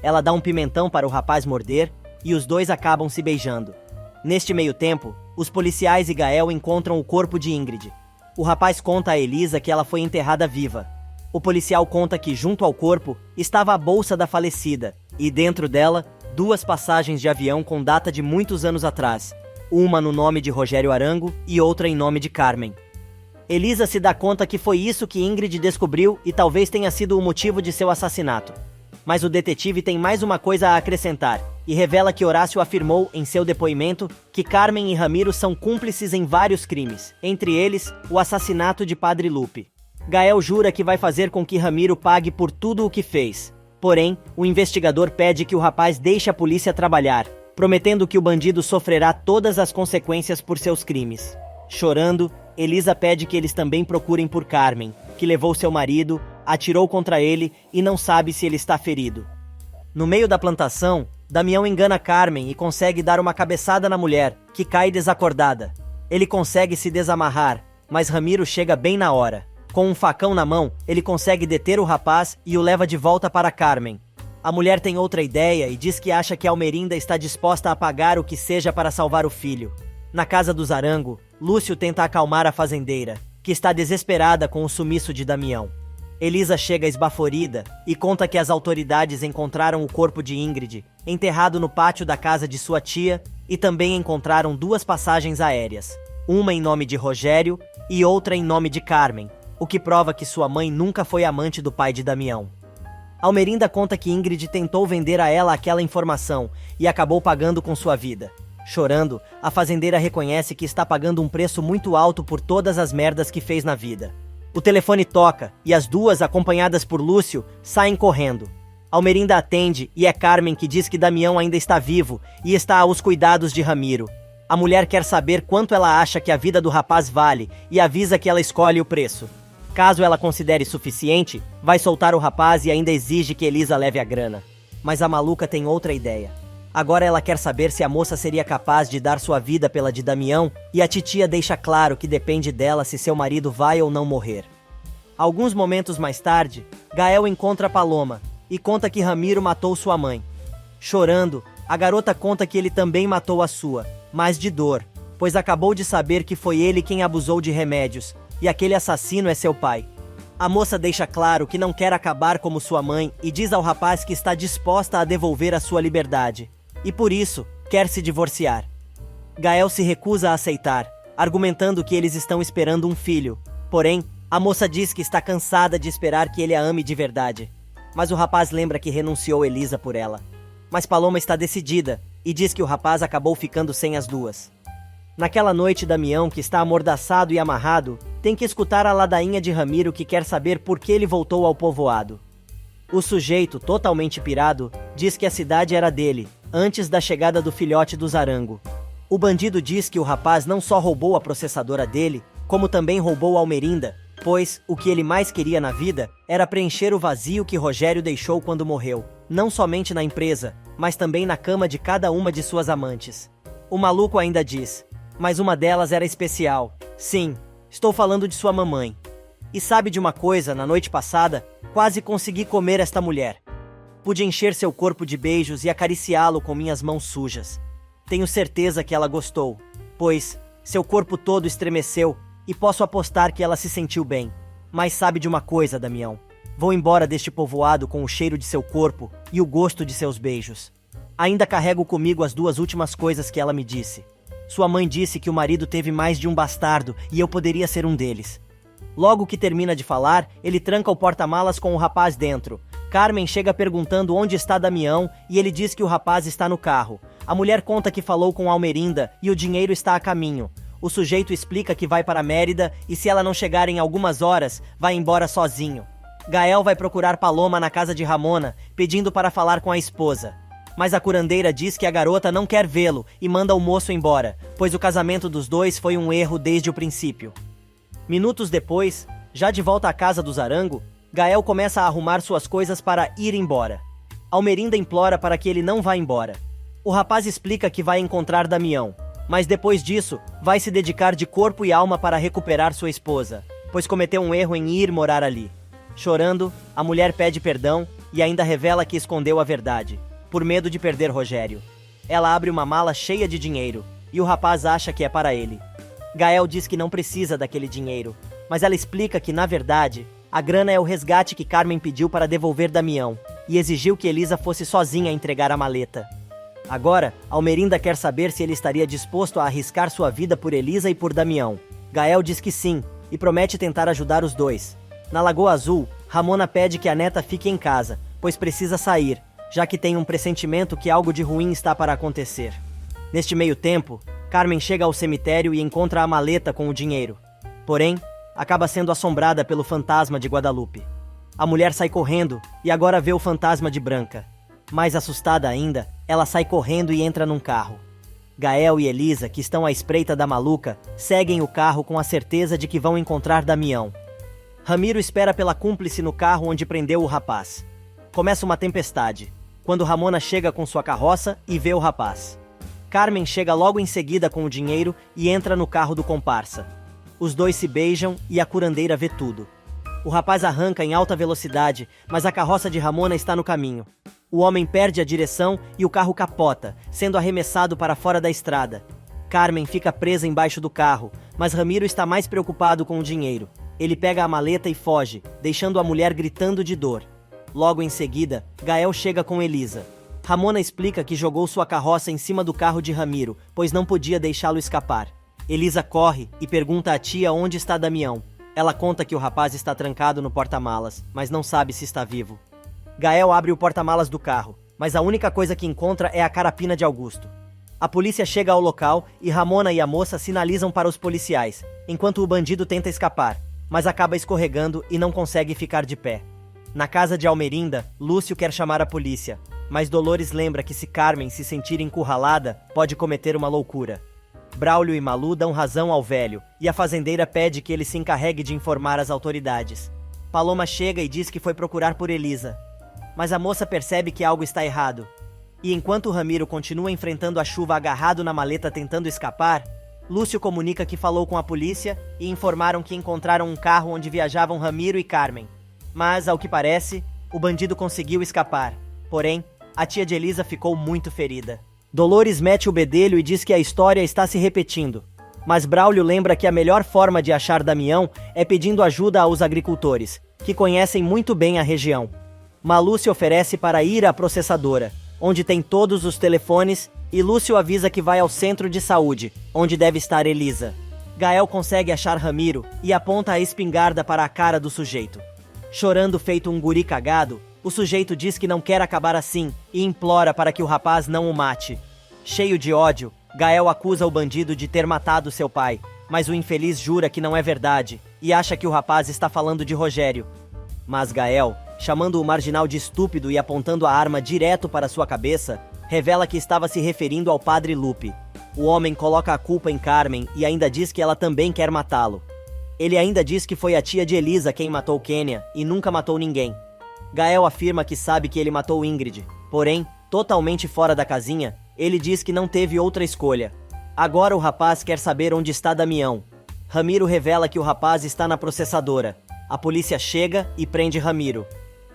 Speaker 1: Ela dá um pimentão para o rapaz morder, e os dois acabam se beijando. Neste meio tempo, os policiais e Gael encontram o corpo de Ingrid. O rapaz conta a Elisa que ela foi enterrada viva. O policial conta que, junto ao corpo, estava a bolsa da falecida, e dentro dela, 2 passagens de avião com data de muitos anos atrás, uma no nome de Rogério Arango e outra em nome de Carmen. Elisa se dá conta que foi isso que Ingrid descobriu e talvez tenha sido o motivo de seu assassinato. Mas o detetive tem mais uma coisa a acrescentar, e revela que Horácio afirmou, em seu depoimento, que Carmen e Ramiro são cúmplices em vários crimes, entre eles, o assassinato de Padre Lupe. Gael jura que vai fazer com que Ramiro pague por tudo o que fez. Porém, o investigador pede que o rapaz deixe a polícia trabalhar, prometendo que o bandido sofrerá todas as consequências por seus crimes. Chorando, Elisa pede que eles também procurem por Carmen, que levou seu marido, atirou contra ele e não sabe se ele está ferido. No meio da plantação, Damião engana Carmen e consegue dar uma cabeçada na mulher, que cai desacordada. Ele consegue se desamarrar, mas Ramiro chega bem na hora. Com um facão na mão, ele consegue deter o rapaz e o leva de volta para Carmen. A mulher tem outra ideia e diz que acha que Almerinda está disposta a pagar o que seja para salvar o filho. Na casa do Zarango, Lúcio tenta acalmar a fazendeira, que está desesperada com o sumiço de Damião. Elisa chega esbaforida e conta que as autoridades encontraram o corpo de Ingrid, enterrado no pátio da casa de sua tia, e também encontraram 2 passagens aéreas, uma em nome de Rogério e outra em nome de Carmen, o que prova que sua mãe nunca foi amante do pai de Damião. Almerinda conta que Ingrid tentou vender a ela aquela informação e acabou pagando com sua vida. Chorando, a fazendeira reconhece que está pagando um preço muito alto por todas as merdas que fez na vida. O telefone toca e as duas, acompanhadas por Lúcio, saem correndo. Almerinda atende e é Carmen que diz que Damião ainda está vivo e está aos cuidados de Ramiro. A mulher quer saber quanto ela acha que a vida do rapaz vale e avisa que ela escolhe o preço. Caso ela considere suficiente, vai soltar o rapaz e ainda exige que Elisa leve a grana. Mas a maluca tem outra ideia. Agora ela quer saber se a moça seria capaz de dar sua vida pela de Damião, e a titia deixa claro que depende dela se seu marido vai ou não morrer. Alguns momentos mais tarde, Gael encontra Paloma e conta que Ramiro matou sua mãe. Chorando, a garota conta que ele também matou a sua, mas de dor, pois acabou de saber que foi ele quem abusou de remédios, e aquele assassino é seu pai. A moça deixa claro que não quer acabar como sua mãe e diz ao rapaz que está disposta a devolver a sua liberdade. E por isso, quer se divorciar. Gael se recusa a aceitar, argumentando que eles estão esperando um filho. Porém, a moça diz que está cansada de esperar que ele a ame de verdade. Mas o rapaz lembra que renunciou Elisa por ela. Mas Paloma está decidida e diz que o rapaz acabou ficando sem as duas. Naquela noite, Damião, que está amordaçado e amarrado, tem que escutar a ladainha de Ramiro, que quer saber por que ele voltou ao povoado. O sujeito, totalmente pirado, diz que a cidade era dele, antes da chegada do filhote do Zarango. O bandido diz que o rapaz não só roubou a processadora dele, como também roubou Almerinda, pois o que ele mais queria na vida era preencher o vazio que Rogério deixou quando morreu, não somente na empresa, mas também na cama de cada uma de suas amantes. O maluco ainda diz, mas uma delas era especial. Sim, estou falando de sua mamãe. E sabe de uma coisa, na noite passada, quase consegui comer esta mulher. Pude encher seu corpo de beijos e acariciá-lo com minhas mãos sujas. Tenho certeza que ela gostou, pois seu corpo todo estremeceu e posso apostar que ela se sentiu bem. Mas sabe de uma coisa, Damião? Vou embora deste povoado com o cheiro de seu corpo e o gosto de seus beijos. Ainda carrego comigo as 2 últimas coisas que ela me disse. Sua mãe disse que o marido teve mais de um bastardo e eu poderia ser um deles. Logo que termina de falar, ele tranca o porta-malas com o rapaz dentro. Carmen chega perguntando onde está Damião e ele diz que o rapaz está no carro. A mulher conta que falou com Almerinda e o dinheiro está a caminho. O sujeito explica que vai para Mérida e se ela não chegar em algumas horas, vai embora sozinho. Gael vai procurar Paloma na casa de Ramona, pedindo para falar com a esposa. Mas a curandeira diz que a garota não quer vê-lo e manda o moço embora, pois o casamento dos dois foi um erro desde o princípio. Minutos depois, já de volta à casa do Zarango, Gael começa a arrumar suas coisas para ir embora. Almerinda implora para que ele não vá embora. O rapaz explica que vai encontrar Damião, mas depois disso, vai se dedicar de corpo e alma para recuperar sua esposa, pois cometeu um erro em ir morar ali. Chorando, a mulher pede perdão e ainda revela que escondeu a verdade, por medo de perder Rogério. Ela abre uma mala cheia de dinheiro, e o rapaz acha que é para ele. Gael diz que não precisa daquele dinheiro, mas ela explica que, na verdade, a grana é o resgate que Carmen pediu para devolver Damião, e exigiu que Elisa fosse sozinha entregar a maleta. Agora, Almerinda quer saber se ele estaria disposto a arriscar sua vida por Elisa e por Damião. Gael diz que sim, e promete tentar ajudar os dois. Na Lagoa Azul, Ramona pede que a neta fique em casa, pois precisa sair, já que tem um pressentimento que algo de ruim está para acontecer. Neste meio tempo, Carmen chega ao cemitério e encontra a maleta com o dinheiro. Porém, acaba sendo assombrada pelo fantasma de Guadalupe. A mulher sai correndo e agora vê o fantasma de Branca. Mais assustada ainda, ela sai correndo e entra num carro. Gael e Elisa, que estão à espreita da maluca, seguem o carro com a certeza de que vão encontrar Damião. Ramiro espera pela cúmplice no carro onde prendeu o rapaz. Começa uma tempestade, quando Ramona chega com sua carroça e vê o rapaz. Carmen chega logo em seguida com o dinheiro e entra no carro do comparsa. Os dois se beijam e a curandeira vê tudo. O rapaz arranca em alta velocidade, mas a carroça de Ramona está no caminho. O homem perde a direção e o carro capota, sendo arremessado para fora da estrada. Carmen fica presa embaixo do carro, mas Ramiro está mais preocupado com o dinheiro. Ele pega a maleta e foge, deixando a mulher gritando de dor. Logo em seguida, Gael chega com Elisa. Ramona explica que jogou sua carroça em cima do carro de Ramiro, pois não podia deixá-lo escapar. Elisa corre e pergunta à tia onde está Damião. Ela conta que o rapaz está trancado no porta-malas, mas não sabe se está vivo. Gael abre o porta-malas do carro, mas a única coisa que encontra é a carapina de Augusto. A polícia chega ao local e Ramona e a moça sinalizam para os policiais, enquanto o bandido tenta escapar, mas acaba escorregando e não consegue ficar de pé. Na casa de Almerinda, Lúcio quer chamar a polícia, mas Dolores lembra que se Carmen se sentir encurralada, pode cometer uma loucura. Braulio e Malu dão razão ao velho, e a fazendeira pede que ele se encarregue de informar as autoridades. Paloma chega e diz que foi procurar por Elisa. Mas a moça percebe que algo está errado. E enquanto Ramiro continua enfrentando a chuva agarrado na maleta tentando escapar, Lúcio comunica que falou com a polícia e informaram que encontraram um carro onde viajavam Ramiro e Carmen. Mas, ao que parece, o bandido conseguiu escapar. Porém, a tia de Elisa ficou muito ferida. Dolores mete o bedelho e diz que a história está se repetindo. Mas Braulio lembra que a melhor forma de achar Damião é pedindo ajuda aos agricultores, que conhecem muito bem a região. Malu se oferece para ir à processadora, onde tem todos os telefones, e Lúcio avisa que vai ao centro de saúde, onde deve estar Elisa. Gael consegue achar Ramiro e aponta a espingarda para a cara do sujeito. Chorando feito um guri cagado, o sujeito diz que não quer acabar assim e implora para que o rapaz não o mate. Cheio de ódio, Gael acusa o bandido de ter matado seu pai, mas o infeliz jura que não é verdade e acha que o rapaz está falando de Rogério. Mas Gael, chamando o marginal de estúpido e apontando a arma direto para sua cabeça, revela que estava se referindo ao padre Lupe. O homem coloca a culpa em Carmen e ainda diz que ela também quer matá-lo. Ele ainda diz que foi a tia de Elisa quem matou Kênia e nunca matou ninguém. Gael afirma que sabe que ele matou Ingrid, porém, totalmente fora da casinha, ele diz que não teve outra escolha. Agora o rapaz quer saber onde está Damião. Ramiro revela que o rapaz está na processadora. A polícia chega e prende Ramiro.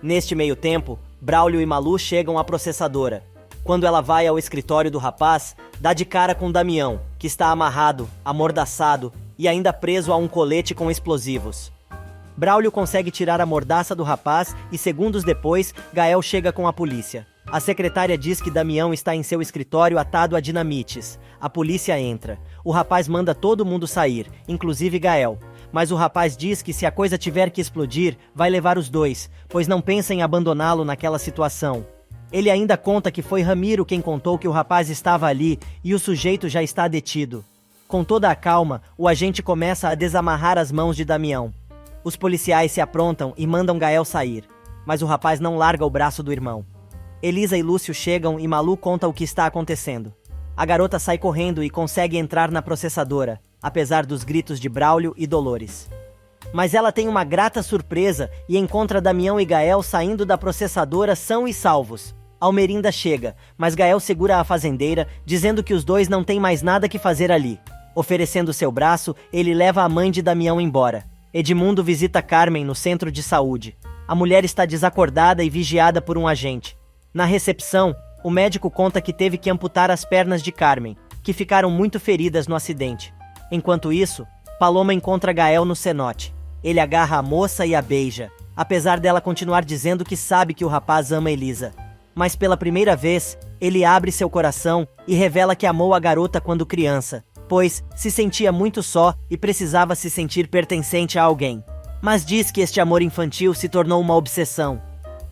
Speaker 1: Neste meio tempo, Braulio e Malu chegam à processadora. Quando ela vai ao escritório do rapaz, dá de cara com Damião, que está amarrado, amordaçado e ainda preso a um colete com explosivos. Braulio consegue tirar a mordaça do rapaz e segundos depois, Gael chega com a polícia. A secretária diz que Damião está em seu escritório atado a dinamites. A polícia entra. O rapaz manda todo mundo sair, inclusive Gael. Mas o rapaz diz que se a coisa tiver que explodir, vai levar os dois, pois não pensa em abandoná-lo naquela situação. Ele ainda conta que foi Ramiro quem contou que o rapaz estava ali e o sujeito já está detido. Com toda a calma, o agente começa a desamarrar as mãos de Damião. Os policiais se aprontam e mandam Gael sair, mas o rapaz não larga o braço do irmão. Elisa e Lúcio chegam e Malu conta o que está acontecendo. A garota sai correndo e consegue entrar na processadora, apesar dos gritos de Braulio e Dolores. Mas ela tem uma grata surpresa e encontra Damião e Gael saindo da processadora são e salvos. Almerinda chega, mas Gael segura a fazendeira, dizendo que os dois não têm mais nada que fazer ali. Oferecendo seu braço, ele leva a mãe de Damião embora. Edmundo visita Carmen no centro de saúde. A mulher está desacordada e vigiada por um agente. Na recepção, o médico conta que teve que amputar as pernas de Carmen, que ficaram muito feridas no acidente. Enquanto isso, Paloma encontra Gael no cenote. Ele agarra a moça e a beija, apesar dela continuar dizendo que sabe que o rapaz ama Elisa. Mas pela primeira vez, ele abre seu coração e revela que amou a garota quando criança, pois se sentia muito só e precisava se sentir pertencente a alguém. Mas diz que este amor infantil se tornou uma obsessão.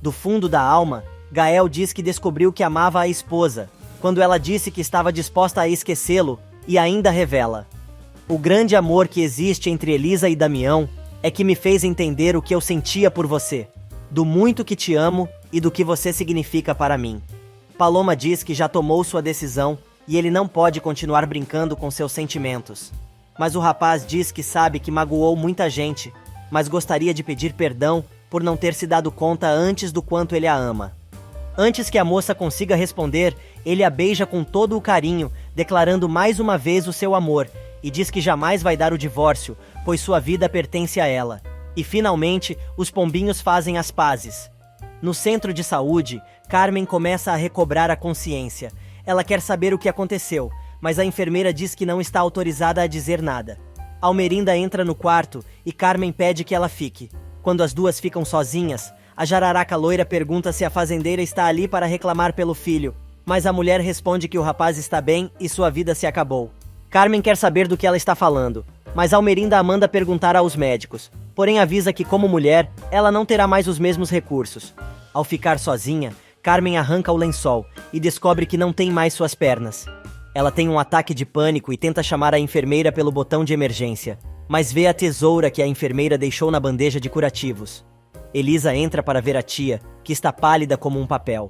Speaker 1: Do fundo da alma, Gael diz que descobriu que amava a esposa, quando ela disse que estava disposta a esquecê-lo, e ainda revela: o grande amor que existe entre Elisa e Damião é que me fez entender o que eu sentia por você, do muito que te amo e do que você significa para mim. Paloma diz que já tomou sua decisão e ele não pode continuar brincando com seus sentimentos. Mas o rapaz diz que sabe que magoou muita gente, mas gostaria de pedir perdão por não ter se dado conta antes do quanto ele a ama. Antes que a moça consiga responder, ele a beija com todo o carinho, declarando mais uma vez o seu amor, e diz que jamais vai dar o divórcio, pois sua vida pertence a ela. E finalmente, os pombinhos fazem as pazes. No centro de saúde, Carmen começa a recobrar a consciência. Ela quer saber o que aconteceu, mas a enfermeira diz que não está autorizada a dizer nada. Almerinda entra no quarto e Carmen pede que ela fique. Quando as duas ficam sozinhas, a jararaca loira pergunta se a fazendeira está ali para reclamar pelo filho, mas a mulher responde que o rapaz está bem e sua vida se acabou. Carmen quer saber do que ela está falando, mas Almerinda a manda perguntar aos médicos, porém avisa que, como mulher, ela não terá mais os mesmos recursos. Ao ficar sozinha, Carmen arranca o lençol e descobre que não tem mais suas pernas. Ela tem um ataque de pânico e tenta chamar a enfermeira pelo botão de emergência, mas vê a tesoura que a enfermeira deixou na bandeja de curativos. Elisa entra para ver a tia, que está pálida como um papel.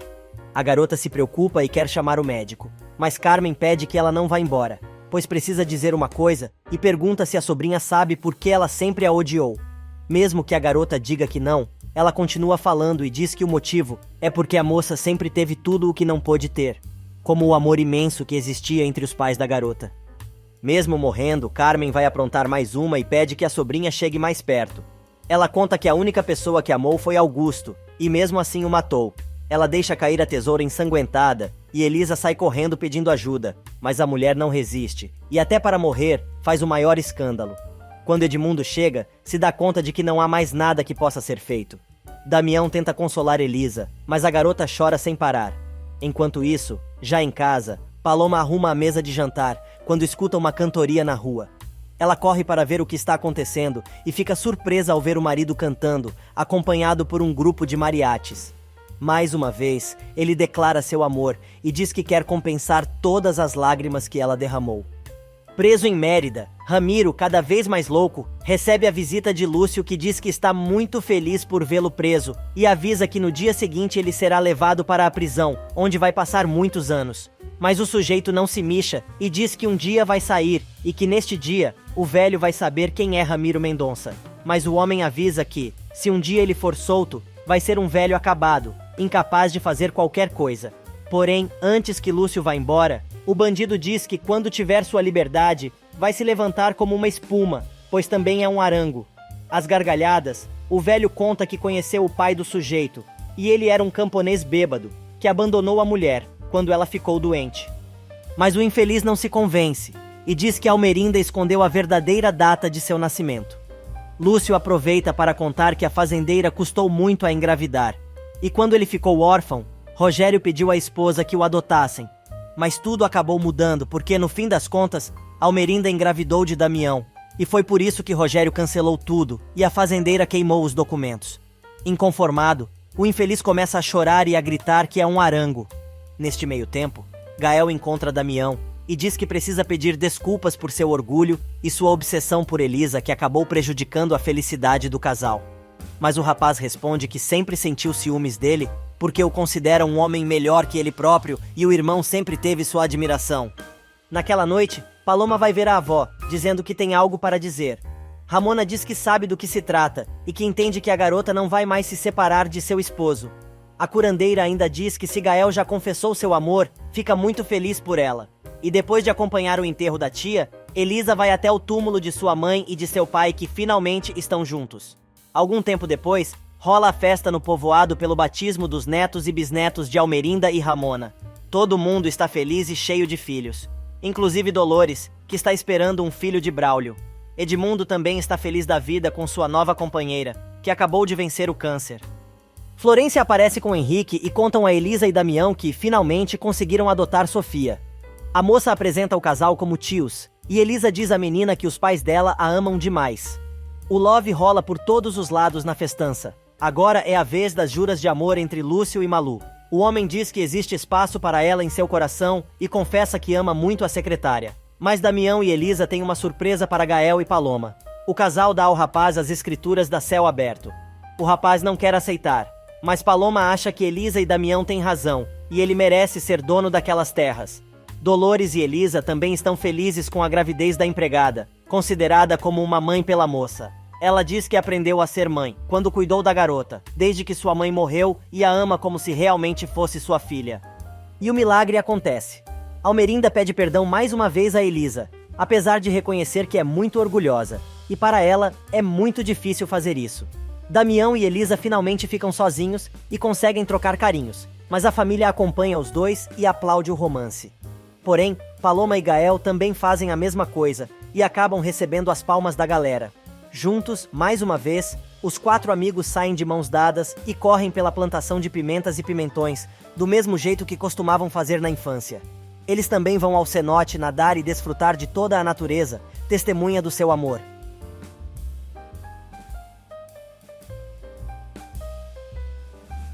Speaker 1: A garota se preocupa e quer chamar o médico, mas Carmen pede que ela não vá embora, pois precisa dizer uma coisa e pergunta se a sobrinha sabe por que ela sempre a odiou. Mesmo que a garota diga que não, ela continua falando e diz que o motivo é porque a moça sempre teve tudo o que não pôde ter, como o amor imenso que existia entre os pais da garota. Mesmo morrendo, Carmen vai aprontar mais uma e pede que a sobrinha chegue mais perto. Ela conta que a única pessoa que amou foi Augusto, e mesmo assim o matou. Ela deixa cair a tesoura ensanguentada, e Elisa sai correndo pedindo ajuda, mas a mulher não resiste, e até para morrer, faz o maior escândalo. Quando Edmundo chega, se dá conta de que não há mais nada que possa ser feito. Damião tenta consolar Elisa, mas a garota chora sem parar. Enquanto isso, já em casa, Paloma arruma a mesa de jantar, quando escuta uma cantoria na rua. Ela corre para ver o que está acontecendo e fica surpresa ao ver o marido cantando, acompanhado por um grupo de mariachis. Mais uma vez, ele declara seu amor e diz que quer compensar todas as lágrimas que ela derramou. Preso em Mérida, Ramiro, cada vez mais louco, recebe a visita de Lúcio, que diz que está muito feliz por vê-lo preso e avisa que no dia seguinte ele será levado para a prisão, onde vai passar muitos anos. Mas o sujeito não se mixa e diz que um dia vai sair e que neste dia, o velho vai saber quem é Ramiro Mendonça. Mas o homem avisa que, se um dia ele for solto, vai ser um velho acabado, incapaz de fazer qualquer coisa. Porém, antes que Lúcio vá embora, o bandido diz que quando tiver sua liberdade, vai se levantar como uma espuma, pois também é um arango. Às gargalhadas, o velho conta que conheceu o pai do sujeito, e ele era um camponês bêbado, que abandonou a mulher quando ela ficou doente. Mas o infeliz não se convence, e diz que Almerinda escondeu a verdadeira data de seu nascimento. Lúcio aproveita para contar que a fazendeira custou muito a engravidar, e quando ele ficou órfão, Rogério pediu à esposa que o adotassem. Mas tudo acabou mudando porque, no fim das contas, Almerinda engravidou de Damião, e foi por isso que Rogério cancelou tudo e a fazendeira queimou os documentos. Inconformado, o infeliz começa a chorar e a gritar que é um arango. Neste meio tempo, Gael encontra Damião e diz que precisa pedir desculpas por seu orgulho e sua obsessão por Elisa, que acabou prejudicando a felicidade do casal. Mas o rapaz responde que sempre sentiu ciúmes dele porque o considera um homem melhor que ele próprio e o irmão sempre teve sua admiração. Naquela noite, Paloma vai ver a avó, dizendo que tem algo para dizer. Ramona diz que sabe do que se trata e que entende que a garota não vai mais se separar de seu esposo. A curandeira ainda diz que se Gael já confessou seu amor, fica muito feliz por ela. E depois de acompanhar o enterro da tia, Elisa vai até o túmulo de sua mãe e de seu pai, que finalmente estão juntos. Algum tempo depois, rola a festa no povoado pelo batismo dos netos e bisnetos de Almerinda e Ramona. Todo mundo está feliz e cheio de filhos, inclusive Dolores, que está esperando um filho de Braulio. Edmundo também está feliz da vida com sua nova companheira, que acabou de vencer o câncer. Florência aparece com Henrique e contam a Elisa e Damião que finalmente conseguiram adotar Sofia. A moça apresenta o casal como tios, e Elisa diz à menina que os pais dela a amam demais. O love rola por todos os lados na festança. Agora é a vez das juras de amor entre Lúcio e Malu. O homem diz que existe espaço para ela em seu coração e confessa que ama muito a secretária. Mas Damião e Elisa têm uma surpresa para Gael e Paloma. O casal dá ao rapaz as escrituras da Céu Aberto. O rapaz não quer aceitar, mas Paloma acha que Elisa e Damião têm razão, e ele merece ser dono daquelas terras. Dolores e Elisa também estão felizes com a gravidez da empregada, considerada como uma mãe pela moça. Ela diz que aprendeu a ser mãe, quando cuidou da garota, desde que sua mãe morreu, e a ama como se realmente fosse sua filha. E o milagre acontece. Almerinda pede perdão mais uma vez a Elisa, apesar de reconhecer que é muito orgulhosa, e para ela é muito difícil fazer isso. Damião e Elisa finalmente ficam sozinhos e conseguem trocar carinhos, mas a família acompanha os dois e aplaude o romance. Porém, Paloma e Gael também fazem a mesma coisa e acabam recebendo as palmas da galera. Juntos, mais uma vez, os 4 amigos saem de mãos dadas e correm pela plantação de pimentas e pimentões, do mesmo jeito que costumavam fazer na infância. Eles também vão ao cenote nadar e desfrutar de toda a natureza, testemunha do seu amor.